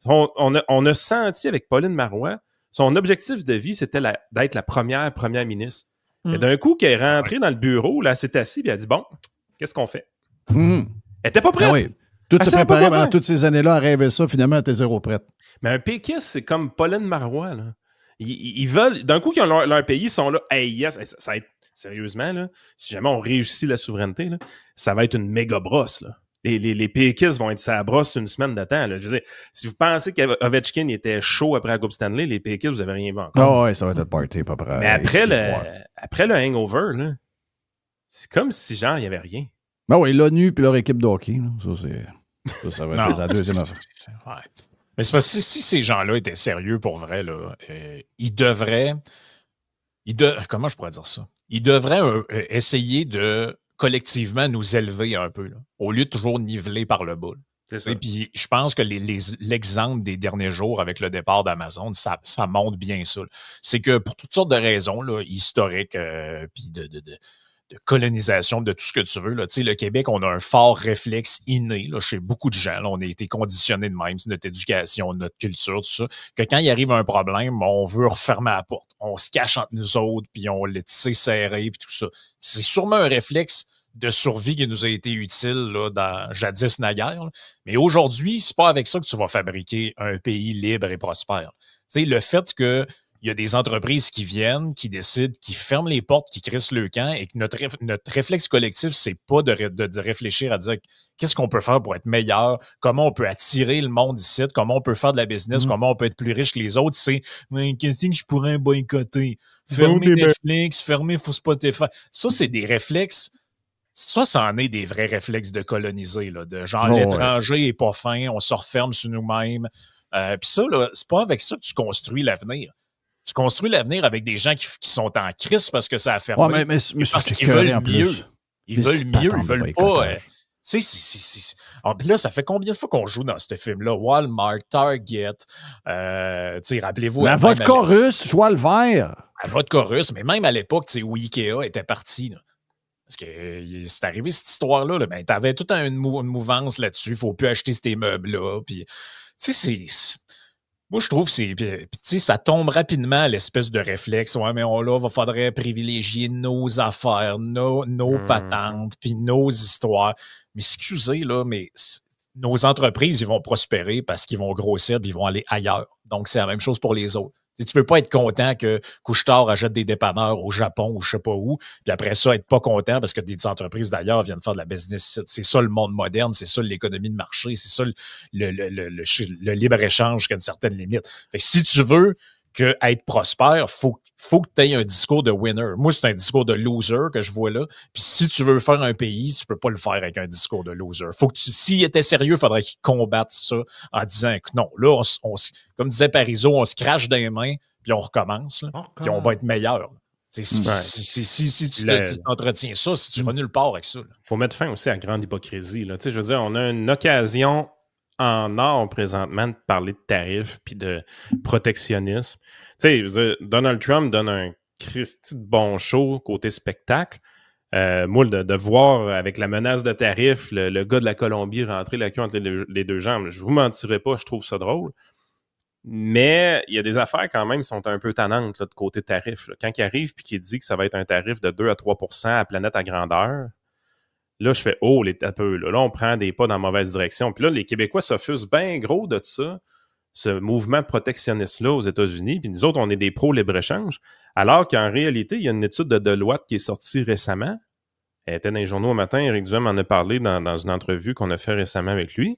On a senti avec Pauline Marois, son objectif de vie, c'était d'être la première ministre. Et d'un coup, qu'elle est rentrée dans le bureau, là, elle s'est assise, puis elle a dit, bon, qu'est-ce qu'on fait? Elle n'était pas prête. Ah oui. Tout Elle se savait pas préparait quoi pendant faire. toutes ces années-là à rêver ça, finalement, elle était zéro prête. Mais un péquiste, c'est comme Pauline Marois, là. Ils veulent, d'un coup, qu'ils ont leur pays, ils sont là, hey, yes, ça va être, sérieusement, là, si jamais on réussit la souveraineté, là, ça va être une méga brosse, là. Les péquistes vont être sa brosse une semaine de temps, là. Je veux dire, si vous pensez qu'Ovechkin était chaud après la Coupe Stanley, les péquistes, vous n'avez rien vu encore. Ah ouais, ça va être le party, pas prêt. Mais après le hangover, là, c'est comme si, genre, il n'y avait rien. Ben oui, l'ONU puis leur équipe de hockey, là, ça va être la deuxième affaire. Ouais. Mais c'est parce que si ces gens-là étaient sérieux pour vrai, là, ils devraient. Comment je pourrais dire ça? Ils devraient essayer de collectivement nous élever un peu, là, au lieu de toujours niveler par le bas. Et puis, je pense que l'exemple des derniers jours avec le départ d'Amazon, ça montre bien ça. C'est que pour toutes sortes de raisons là, historiques, puis de colonisation, de tout ce que tu veux. Là. Tu sais, le Québec, on a un fort réflexe inné là, chez beaucoup de gens. Là, on a été conditionnés de même, c'est notre éducation, notre culture, tout ça, que quand il arrive un problème, on veut refermer la porte. On se cache entre nous autres, puis on le tisse serré, puis tout ça. C'est sûrement un réflexe de survie qui nous a été utile là, dans jadis naguère. Là. Mais aujourd'hui, c'est pas avec ça que tu vas fabriquer un pays libre et prospère. Tu sais, le fait que il y a des entreprises qui viennent, qui décident, qui ferment les portes, qui crissent le camp et que notre réflexe collectif, c'est pas de réfléchir à dire qu'est-ce qu'on peut faire pour être meilleur, comment on peut attirer le monde ici, comment on peut faire de la business, comment on peut être plus riche que les autres. C'est qu'est-ce que je pourrais boycotter? Fermer Netflix, fermer Spotify. Ça, c'est des réflexes. Ça en est des vrais réflexes de coloniser, là, de genre l'étranger est pas fin, on se referme sur nous-mêmes. Puis ça, là, c'est pas avec ça que tu construis l'avenir. Tu construis l'avenir avec des gens qui sont en crise parce que ça a fermé. Ouais, mais parce qu'ils veulent mieux. Ils veulent mieux, ils veulent pas. Tu sais, puis là, ça fait combien de fois qu'on joue dans ce film-là? Walmart, Target, tu sais, rappelez-vous. La vodka russe, joie le vert. La vodka russe, mais même à l'époque, tu sais, où Ikea était parti, là. Parce que c'est arrivé cette histoire-là, là, ben, t'avais toute une mouvance là-dessus, il ne faut plus acheter ces meubles-là. Puis, tu sais, moi, je trouve que c'est. Puis, tu sais, ça tombe rapidement à l'espèce de réflexe. Ouais, mais faudrait privilégier nos affaires, nos patentes, puis nos histoires. Mais excusez, là, mais nos entreprises, ils vont prospérer parce qu'ils vont grossir puis ils vont aller ailleurs. Donc, c'est la même chose pour les autres. Tu ne peux pas être content que Couche-Tard achète des dépanneurs au Japon ou je ne sais pas où, puis après ça, être pas content parce que des entreprises d'ailleurs viennent faire de la business. C'est ça le monde moderne, c'est ça l'économie de marché, c'est ça le libre-échange qui a une certaine limite. Fait que si tu veux être prospère, faut que tu aies un discours de winner. Moi, c'est un discours de loser que je vois là. Puis si tu veux faire un pays, tu peux pas le faire avec un discours de loser. Faut que s'il était sérieux, il faudrait qu'il combatte ça en disant que non, là, comme disait Parizeau, on se crache dans les mains, puis on recommence, là, puis on va être meilleur. Si tu entretiens ça, si tu vas nulle part avec ça. Il faut mettre fin aussi à la grande hypocrisie. Là. Je veux dire, on a une occasion en or présentement de parler de tarifs puis de protectionnisme. Tu sais, Donald Trump donne un Christy de bon show côté spectacle. Moi, de voir avec la menace de tarifs le gars de la Colombie rentrer la queue entre les deux jambes, je vous mentirai pas, je trouve ça drôle. Mais il y a des affaires quand même qui sont un peu tannantes là, de côté tarif. Là. Quand il arrive et qu'il dit que ça va être un tarif de 2 à 3 % à planète à grandeur, là, je fais « Oh, un peu. » Là, on prend des pas dans la mauvaise direction. Puis là, les Québécois s'offusent bien gros de ça, ce mouvement protectionniste-là aux États-Unis. Puis nous autres, on est des pro-libre-échange. Alors qu'en réalité, il y a une étude de Deloitte qui est sortie récemment. Elle était dans les journaux au matin. Éric Duhem en a parlé dans une entrevue qu'on a fait récemment avec lui.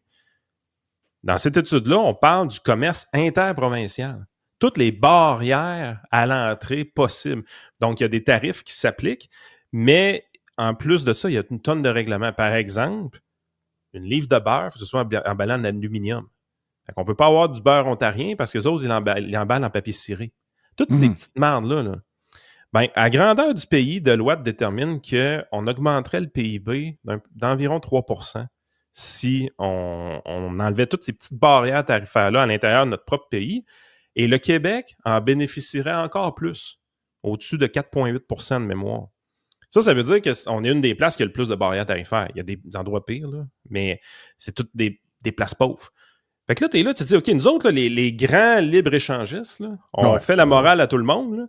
Dans cette étude-là, on parle du commerce interprovincial. Toutes les barrières à l'entrée possibles. Donc, il y a des tarifs qui s'appliquent, mais en plus de ça, il y a une tonne de règlements. Par exemple, une livre de beurre, il faut que ce soit emballé en aluminium. On ne peut pas avoir du beurre ontarien parce que les autres, ils l'emballent en papier ciré. Toutes ces petites merdes-là. Là. Ben, à grandeur du pays, Deloitte détermine qu'on augmenterait le PIB d'environ 3 % si on enlevait toutes ces petites barrières tarifaires-là à l'intérieur de notre propre pays. Et le Québec en bénéficierait encore plus, au-dessus de 4,8 % de mémoire. Ça veut dire qu'on est une des places qui a le plus de barrières tarifaires. Il y a des endroits pires, là, mais c'est toutes des places pauvres. Fait que là, t'es là, tu te dis, OK, nous autres, là, les grands libre-échangistes, là, on fait la morale à tout le monde, là,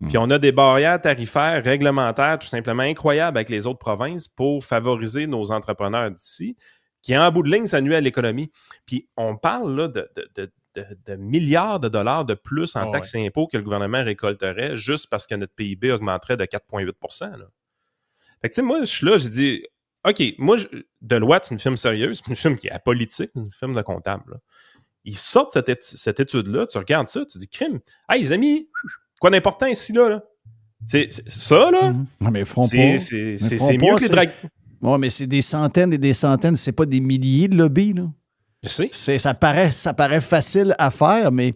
Puis on a des barrières tarifaires, réglementaires, tout simplement incroyables avec les autres provinces pour favoriser nos entrepreneurs d'ici, qui en bout de ligne, ça nuit à l'économie. Puis on parle là de milliards de dollars de plus en taxes et impôts que le gouvernement récolterait juste parce que notre PIB augmenterait de 4,8 %. Là. Fait que tu sais, moi, je suis là, j'ai dit, OK, moi, Deloitte, c'est une firme sérieuse, c'est une firme qui est apolitique, c'est une firme de comptable. Là. Ils sortent cette étude-là, tu regardes ça, tu dis, crime, hey les amis, quoi d'important ici, là? C'est ça, là? Non, mais ils font c'est pas. C'est mieux que les dragues. Oui, mais c'est des centaines et des centaines, c'est pas des milliers de lobbies, là. Je sais. Ça paraît facile à faire, mais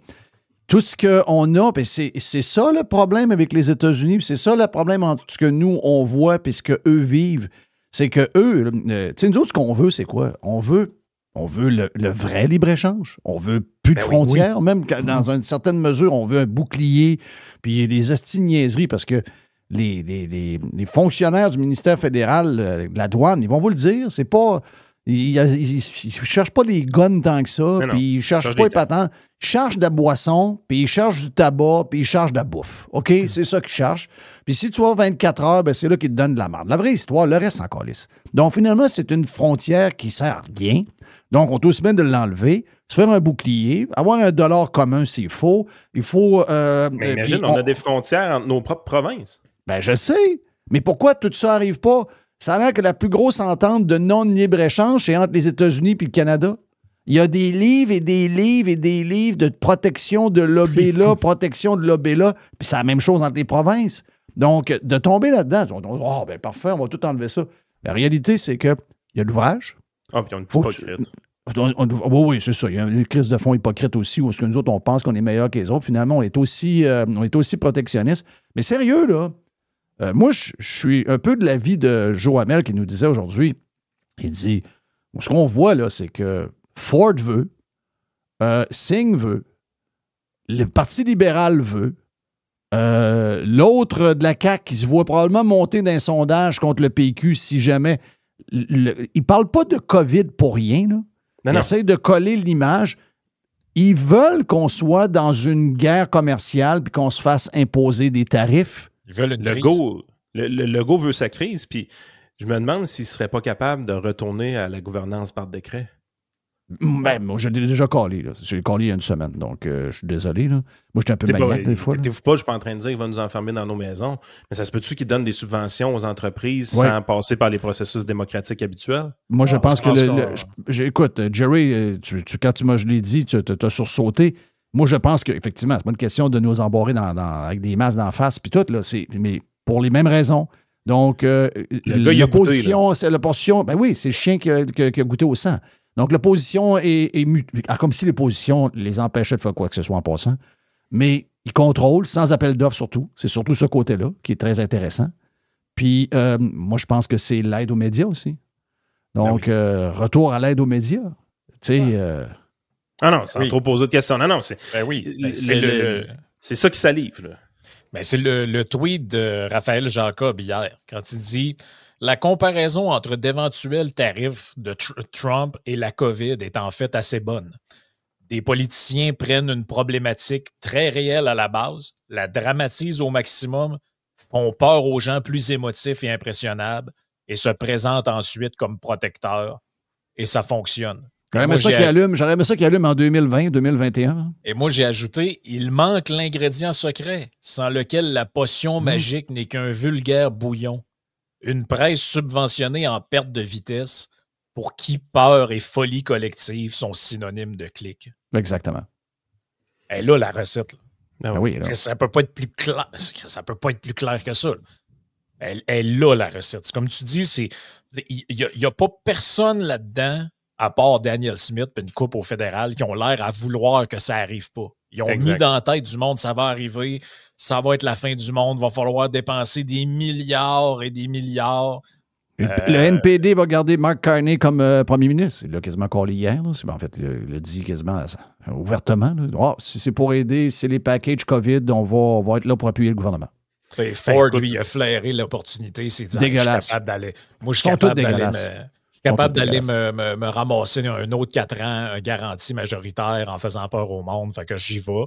tout ce qu'on a, puis c'est ça le problème avec les États-Unis, puis c'est ça le problème entre ce que nous, on voit, puis ce qu'eux vivent. C'est que eux, tu sais, nous autres, ce qu'on veut, c'est quoi? On veut le vrai libre-échange. On veut plus de frontières, même dans une certaine mesure, on veut un bouclier, puis les astiniaiseries, parce que les fonctionnaires du ministère fédéral de la douane, ils vont vous le dire, c'est pas... Ils ne cherchent pas les guns tant que ça, puis ils ne cherchent pas les patents. Ils cherchent de la boisson, puis ils cherchent du tabac, puis ils cherchent de la bouffe. OK? C'est ça qu'ils cherchent. Puis si tu vas 24 heures, ben c'est là qu'ils te donnent de la merde. La vraie histoire, le reste, c'est encore lisse. Donc, finalement, c'est une frontière qui ne sert à rien. Donc, on est aussi bien de l'enlever, se faire un bouclier, avoir un dollar commun s'il faut. Il faut... mais imagine, on a des frontières entre nos propres provinces. Ben, je sais. Mais pourquoi tout ça n'arrive pas? Ça a l'air que la plus grosse entente de non-libre-échange, c'est entre les États-Unis et le Canada. Il y a des livres et des livres et des livres de protection de l'OB-là, protection de l'OB-là, puis c'est la même chose entre les provinces. Donc, de tomber là-dedans, oh, ben parfait, on va tout enlever ça. La réalité, c'est qu'il y a de l'ouvrage. Ah, puis on est hypocrite. Oui, c'est ça. Il y a une crise de fonds hypocrite aussi, où nous autres, on pense qu'on est meilleur que les autres. Finalement, on est aussi protectionniste. Mais sérieux, là, moi, je suis un peu de l'avis de Joe Hamel qui nous disait aujourd'hui, il dit, ce qu'on voit là, c'est que Ford veut, Singh veut, le Parti libéral veut, l'autre de la CAQ qui se voit probablement monter d'un sondage contre le PQ si jamais... il ne parle pas de COVID pour rien, là. Il essaie de coller l'image. Ils veulent qu'on soit dans une guerre commerciale puis qu'on se fasse imposer des tarifs. Ils veulent une crise. Le Legault veut sa crise, puis je me demande s'il ne serait pas capable de retourner à la gouvernance par décret. Ben, moi, je l'ai déjà collé. J'ai collé il y a une semaine, donc je suis désolé. Là. Moi, j'étais un peu maniaque des fois. Inquiétez-vous pas, je ne suis pas en train de dire qu'il va nous enfermer dans nos maisons, mais ça se peut-tu qu'il donne des subventions aux entreprises sans passer par les processus démocratiques habituels? Moi, je pense que... Écoute, Jerry, quand je l'ai dit, tu as sursauté. Moi, je pense qu'effectivement, c'est pas une question de nous embarrer avec des masques d'en face, puis tout, là, mais pour les mêmes raisons. Donc, l'opposition, c'est l'opposition. Ben oui, c'est le chien qui a goûté au sang. Donc, l'opposition est comme si l'opposition les empêchait de faire quoi que ce soit en passant. Mais ils contrôlent, sans appel d'offres surtout. C'est surtout ce côté-là qui est très intéressant. Puis, moi, je pense que c'est l'aide aux médias aussi. Donc, retour à l'aide aux médias. Tu sais... Ah non, sans trop poser de questions. Non, c'est... Ben oui. C'est ça qui salive, là. Ben, c'est le tweet de Raphaël Jacob hier, quand il dit « La comparaison entre d'éventuels tarifs de Trump et la COVID est en fait assez bonne. Des politiciens prennent une problématique très réelle à la base, la dramatisent au maximum, font peur aux gens plus émotifs et impressionnables et se présentent ensuite comme protecteurs. Et ça fonctionne. » J'aurais aimé ça qu'il allume en 2020, 2021. Et moi, j'ai ajouté, il manque l'ingrédient secret, sans lequel la potion magique n'est qu'un vulgaire bouillon. Une presse subventionnée en perte de vitesse, pour qui peur et folie collective sont synonymes de clic. Exactement. Et là, la recette. Là. Oui, là. Ça peut pas être plus clair. Ça peut pas être plus clair que ça. Là. Elle est là, la recette. C'est comme tu dis, il n'y a pas personne là-dedans à part Daniel Smith et une coupe au fédéral, qui ont l'air à vouloir que ça n'arrive pas. Ils ont mis dans la tête du monde, ça va arriver, ça va être la fin du monde, il va falloir dépenser des milliards et des milliards. Le NPD va garder Mark Carney comme premier ministre. Il l'a quasiment collé hier. Là. En fait, il l'a dit quasiment ouvertement. Oh, si c'est pour aider, c'est les packages COVID, on va être là pour appuyer le gouvernement. Ford, lui, il a flairé l'opportunité. C'est dit, dégueulasse. Je suis capable d'aller. Moi, je suis capable d'aller me ramasser un autre 4 ans, un garanti majoritaire en faisant peur au monde. Fait que j'y vais.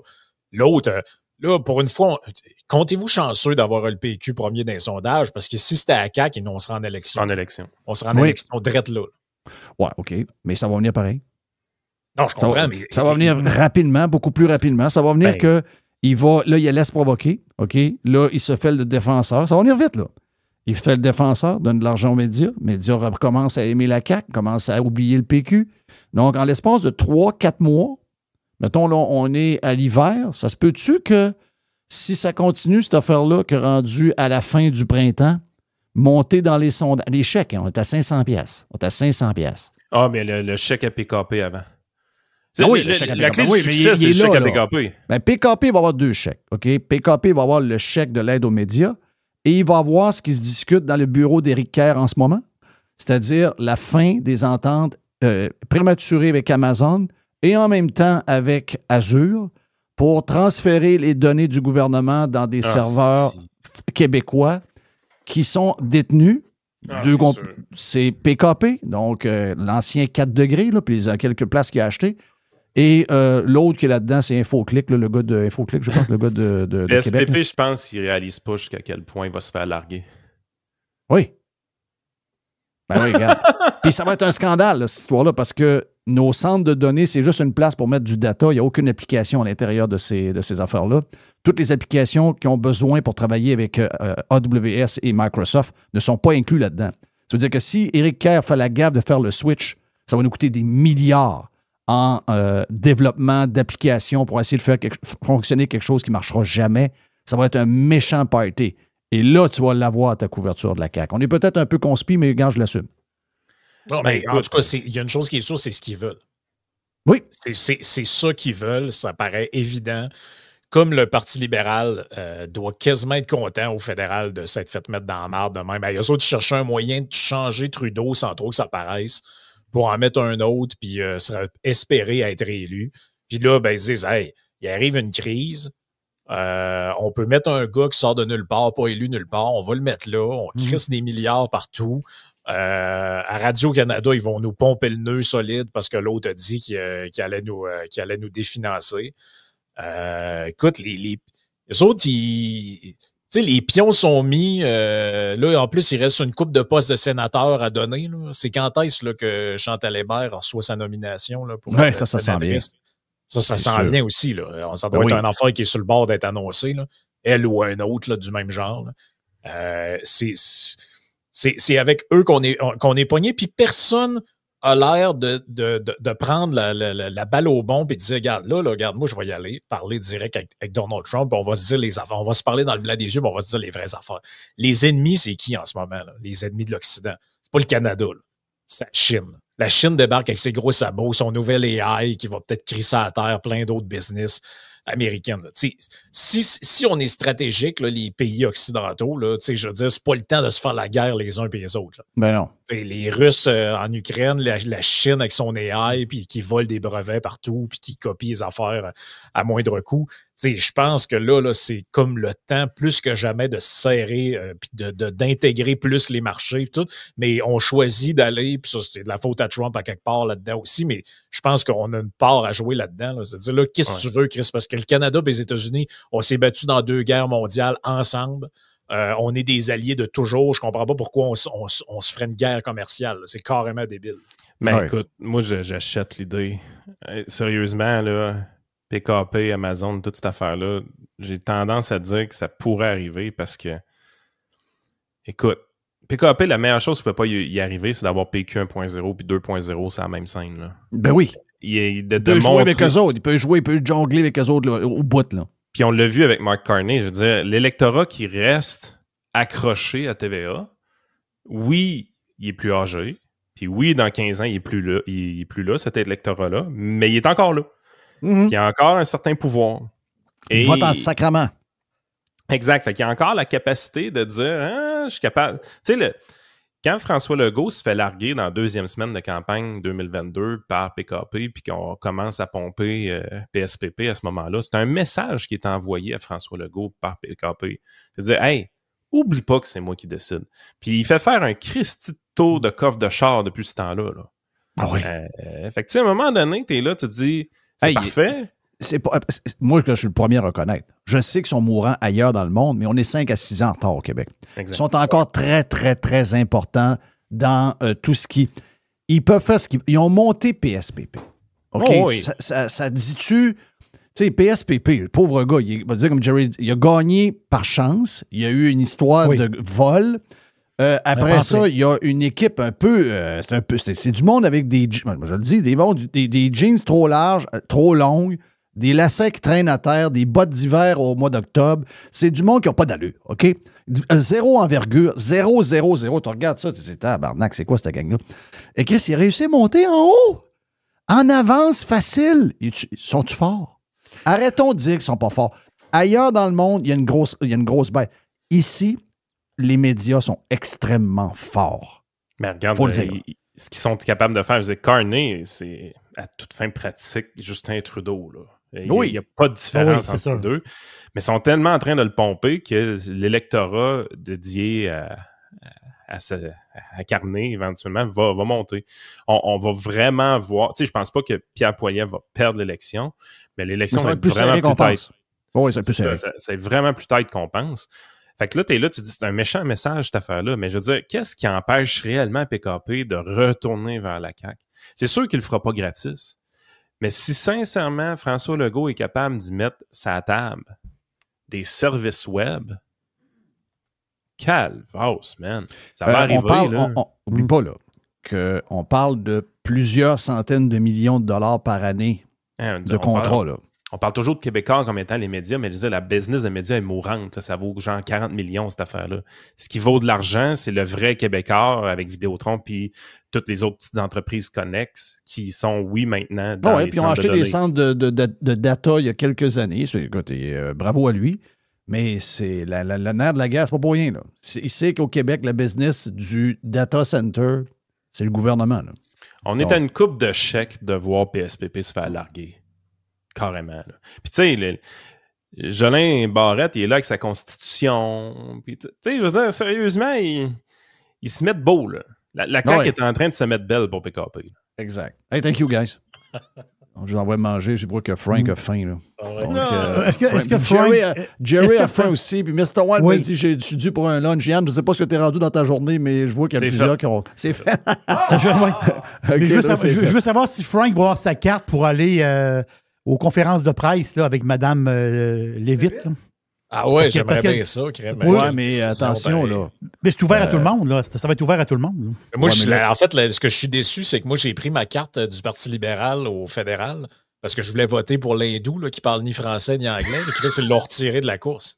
L'autre, là, pour une fois, comptez-vous chanceux d'avoir le PQ premier dans les sondages, parce que si c'était à CAQ, on serait en élection. On serait en élection drette là. Ouais, OK. Mais ça va venir pareil. Non, je comprends, mais... Ça va venir rapidement, beaucoup plus rapidement. Ça va venir il laisse provoquer, OK? Là, il se fait le défenseur. Ça va venir vite, là. Il fait le défenseur, donne de l'argent aux médias. Les médias recommencent à aimer la CAQ, commencent à oublier le PQ. Donc, en l'espace de 3-4 mois, mettons, là, on est à l'hiver, ça se peut-tu que si ça continue, cette affaire-là, que rendu à la fin du printemps, monter dans les sondages, les chèques, hein, on est à 500 pièces. On est à 500 pièces. Ah, mais le chèque à PKP avant. Ah oui, le chèque à PKP. La clé du succès, c'est le chèque à PKP. Ben, PKP va avoir 2 chèques, OK? PKP va avoir le chèque de l'aide aux médias et il va avoir ce qui se discute dans le bureau d'Éric Kerr en ce moment, c'est-à-dire la fin des ententes prématurées avec Amazon et en même temps avec Azure pour transférer les données du gouvernement dans des serveurs québécois qui sont détenus. C'est PKP, donc l'ancien 4 degrés, là, puis il y a quelques places qu'il a achetées. Et l'autre qui est là-dedans, c'est Infoclick, là, le gars de Infoclick, je pense, le gars de le Québec. SPP, je pense qu'il ne réalise pas jusqu'à quel point il va se faire larguer. Oui. Ben oui, regarde. Puis ça va être un scandale, là, cette histoire-là, parce que nos centres de données, c'est juste une place pour mettre du data. Il n'y a aucune application à l'intérieur de ces affaires-là. Toutes les applications qui ont besoin pour travailler avec AWS et Microsoft ne sont pas inclus là-dedans. Ça veut dire que si Éric Kerr fait la gaffe de faire le switch, ça va nous coûter des milliards en développement d'applications pour essayer de faire fonctionner quelque chose qui ne marchera jamais. Ça va être un méchant party. Et là, tu vas l'avoir à ta couverture de la CAQ. On est peut-être un peu conspi, mais regarde, je l'assume. Non, mais en tout cas, il y a une chose qui est sûre, c'est ce qu'ils veulent. Oui. C'est ça qu'ils veulent, ça paraît évident. Comme le Parti libéral doit quasiment être content au fédéral de s'être fait mettre dans la marde de même. Eux autres, ils cherchaient un moyen de changer Trudeau sans trop que ça paraisse pour en mettre un autre, puis espérer être réélu. Puis là, ben, ils disent, hey, il arrive une crise, on peut mettre un gars qui sort de nulle part, pas élu nulle part, on va le mettre là, on crisse des milliards partout. À Radio-Canada, ils vont nous pomper le nœud solide parce que l'autre a dit qu'il allait nous définancer. Écoute, les autres, les pions sont mis. Là, en plus, il reste une coupe de postes de sénateurs à donner. C'est quand est-ce là, que Chantal Hébert reçoit sa nomination? Là, pour ça s'en vient. Ça s'en vient aussi. Là. Ça doit être un affaire qui est sur le bord d'être annoncé. Là. Elle ou un autre là, du même genre. C'est avec eux qu'on est pogné, puis personne a l'air de prendre la balle au bon et de dire, regarde, moi, je vais y aller, parler direct avec Donald Trump, on va se dire les affaires, on va se parler dans le blanc des yeux, puis on va se dire les vraies affaires. Les ennemis, c'est qui en ce moment, là? Les ennemis de l'Occident? C'est pas le Canada, là. C'est la Chine. La Chine débarque avec ses gros sabots, son nouvel AI qui va peut-être crisser à terre plein d'autres business américaines. Si on est stratégique, là, les pays occidentaux, là, je veux dire, c'est pas le temps de se faire la guerre les uns et les autres. Là. Ben non. Les Russes en Ukraine, la Chine avec son AI, puis qui vole des brevets partout, puis qui copie les affaires à moindre coût. Je pense que là, c'est comme le temps plus que jamais de se serrer, puis d'intégrer plus les marchés, tout. Mais on choisit d'aller, puis ça, c'est de la faute à Trump à quelque part là-dedans aussi, mais je pense qu'on a une part à jouer là-dedans. Là. C'est-à-dire, là, qu'est-ce que tu veux, Chris? Parce que le Canada et les États-Unis, on s'est battus dans 2 guerres mondiales ensemble. On est des alliés de toujours. Je comprends pas pourquoi on se ferait une guerre commerciale. Là. C'est carrément débile. Mais écoute, moi, j'achète l'idée. Sérieusement, là, PKP, Amazon, toute cette affaire-là, j'ai tendance à dire que ça pourrait arriver parce que, écoute, PKP, la meilleure chose qui ne peut pas y arriver, c'est d'avoir PQ 1.0 puis 2.0, c'est la même scène. Là. Ben oui. Il peut jouer avec eux autres. Il peut jongler avec eux autres là, au bout. Là. Puis on l'a vu avec Mark Carney. Je veux dire, l'électorat qui reste accroché à TVA, oui, il est plus âgé. Puis oui, dans 15 ans, il est plus là, cet électorat-là. Mais il est encore là. Il y a encore un certain pouvoir. Il vote en sacrament. Exact. Il y a encore la capacité de dire je suis capable. Tu sais, quand François Legault se fait larguer dans la 2e semaine de campagne 2022 par PKP, puis qu'on commence à pomper PSPP à ce moment-là, c'est un message qui est envoyé à François Legault par PKP. C'est-à-dire, hey, oublie pas que c'est moi qui décide. Puis il fait faire un Christy de tour de coffre de char depuis ce temps-là. Là. Ah oui. Fait que, tu sais, à un moment donné, t'es là, tu te dis, c'est parfait. moi, je suis le premier à reconnaître. Je sais qu'ils sont mourants ailleurs dans le monde, mais on est 5 à 6 ans en retard au Québec. Exact. Ils sont encore très, très, très importants dans tout ce qui... Ils peuvent faire ce qu'ils... Ils ont monté PSPP. OK? Oh, oui. Ça dit-tu... Tu sais, PSPP, le pauvre gars, il va dire comme Jerry, il a gagné par chance. Il y a eu une histoire de vol. Après ça, il y a une équipe un peu... c'est du monde avec des... Je le dis, des jeans trop larges, trop longues, des lacets qui traînent à terre, des bottes d'hiver au mois d'octobre. C'est du monde qui n'a pas d'allure, OK? Zéro envergure, 0, 0, 0. Tu regardes ça, tu dis, tabarnak, c'est quoi cette gang-là? Et Chris, il a réussi à monter en haut, en avance, facile. Sont-tu forts? Arrêtons de dire qu'ils sont pas forts. Ailleurs dans le monde, il y a une grosse bête. Ici, les médias sont extrêmement forts. Mais regarde, Faut le dire. ce qu'ils sont capables de faire, je veux dire, Carney, c'est à toute fin pratique Justin Trudeau, là. Il n'y a pas de différence entre les deux. Mais ils sont tellement en train de le pomper que l'électorat dédié à Carney, éventuellement, va monter. On va vraiment voir... Tu sais, je pense pas que Pierre Poilievre va perdre l'élection, mais l'élection va être vraiment plus tight. Oui, c'est plus serré. C'est vraiment plus tight qu'on pense. Fait que là, t'es là, tu dis, c'est un méchant message, cette affaire-là. Mais je veux dire, qu'est-ce qui empêche réellement PKP de retourner vers la CAQ? C'est sûr qu'il le fera pas gratis. Mais si sincèrement, François Legault est capable d'y mettre sa table des services web, calvasse, man. Ça va arriver, là. Oublie pas, là, qu'on parle de plusieurs centaines de millions de dollars par année de contrats, là. On parle toujours de Québécois comme étant les médias, mais je disais, la business des médias est mourante. Là, ça vaut genre 40 millions, cette affaire-là. Ce qui vaut de l'argent, c'est le vrai Québécois avec Vidéotron puis toutes les autres petites entreprises connexes qui sont, oui, maintenant dans les puis ils ont acheté des centres de data il y a quelques années. Écoute, bravo à lui. Mais c'est la nerf de la guerre, c'est pas pour rien. Là. Il sait qu'au Québec, le business du data center, c'est le gouvernement. Là. On est à une coupe de chèques de voir PSPP se faire larguer. Carrément. Là. Puis tu sais, Jolin Barrette, il est là avec sa constitution. Puis tu sais, je veux dire, sérieusement, il se met beau, là. La CAQ est en train de se mettre belle pour PKP. Là. Exact. Hey, thank you, guys. Je vous envoie manger. Je vois que Frank a faim. Là. Donc, est-ce que Frank... Jerry a faim aussi. Puis Mr. One m'a dit, je suis dû pour un lunch. Yann, je ne sais pas ce que tu es rendu dans ta journée, mais je vois qu'il y a plusieurs qui ont... C'est fait. Je veux savoir si Frank va avoir sa carte pour aller aux conférences de presse là, avec Mme Lévitte. Ah ouais, j'aimerais bien ça. Oui, mais attention, là. Mais c'est ouvert à tout le monde, là. Ça va être ouvert à tout le monde. Là. Moi, en fait, ce que je suis déçu, c'est que moi, j'ai pris ma carte du Parti libéral au fédéral parce que je voulais voter pour l'hindou là, qui parle ni français ni anglais. Et puis là, ils l'ont retiré de la course.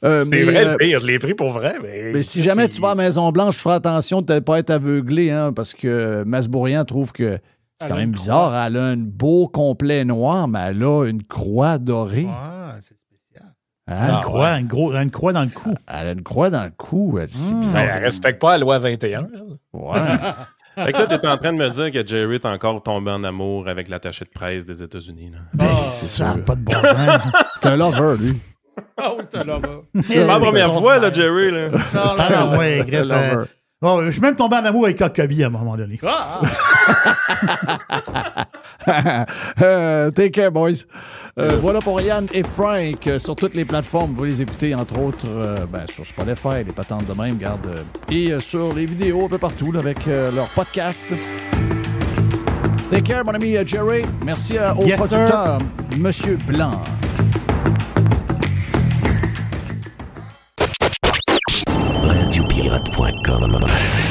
C'est vrai le pire, je l'ai pris pour vrai. Mais si jamais tu vas à Maison-Blanche, tu feras attention de ne pas être aveuglé, hein, parce que Masbourian trouve que c'est quand même bizarre. Elle a un beau complet noir, mais elle a une croix dorée. Ah, c'est spécial. Une croix dans le cou. Elle a une croix dans le cou. C'est bizarre. Elle ne respecte pas la loi 21. Ouais. Fait que là, t'es en train de me dire que Jerry est encore tombé en amour avec l'attaché de presse des États-Unis. C'est sûr. Ça n'a pas de bon sens. C'est un lover, lui. Ah oui, c'est un lover. C'est ma première fois, là, Jerry. Là. C'est un lover. Bon, je suis même tombé en amour avec Kobe à un moment donné. Take care, boys. Voilà pour Yann et Frank sur toutes les plateformes. Vous les écoutez, entre autres, sur Spotify, les patentes de même, garde. Et sur les vidéos un peu partout là, avec leur podcast. Take care, mon ami Jerry. Merci au producteur, Monsieur Blanc. RadioPirate.com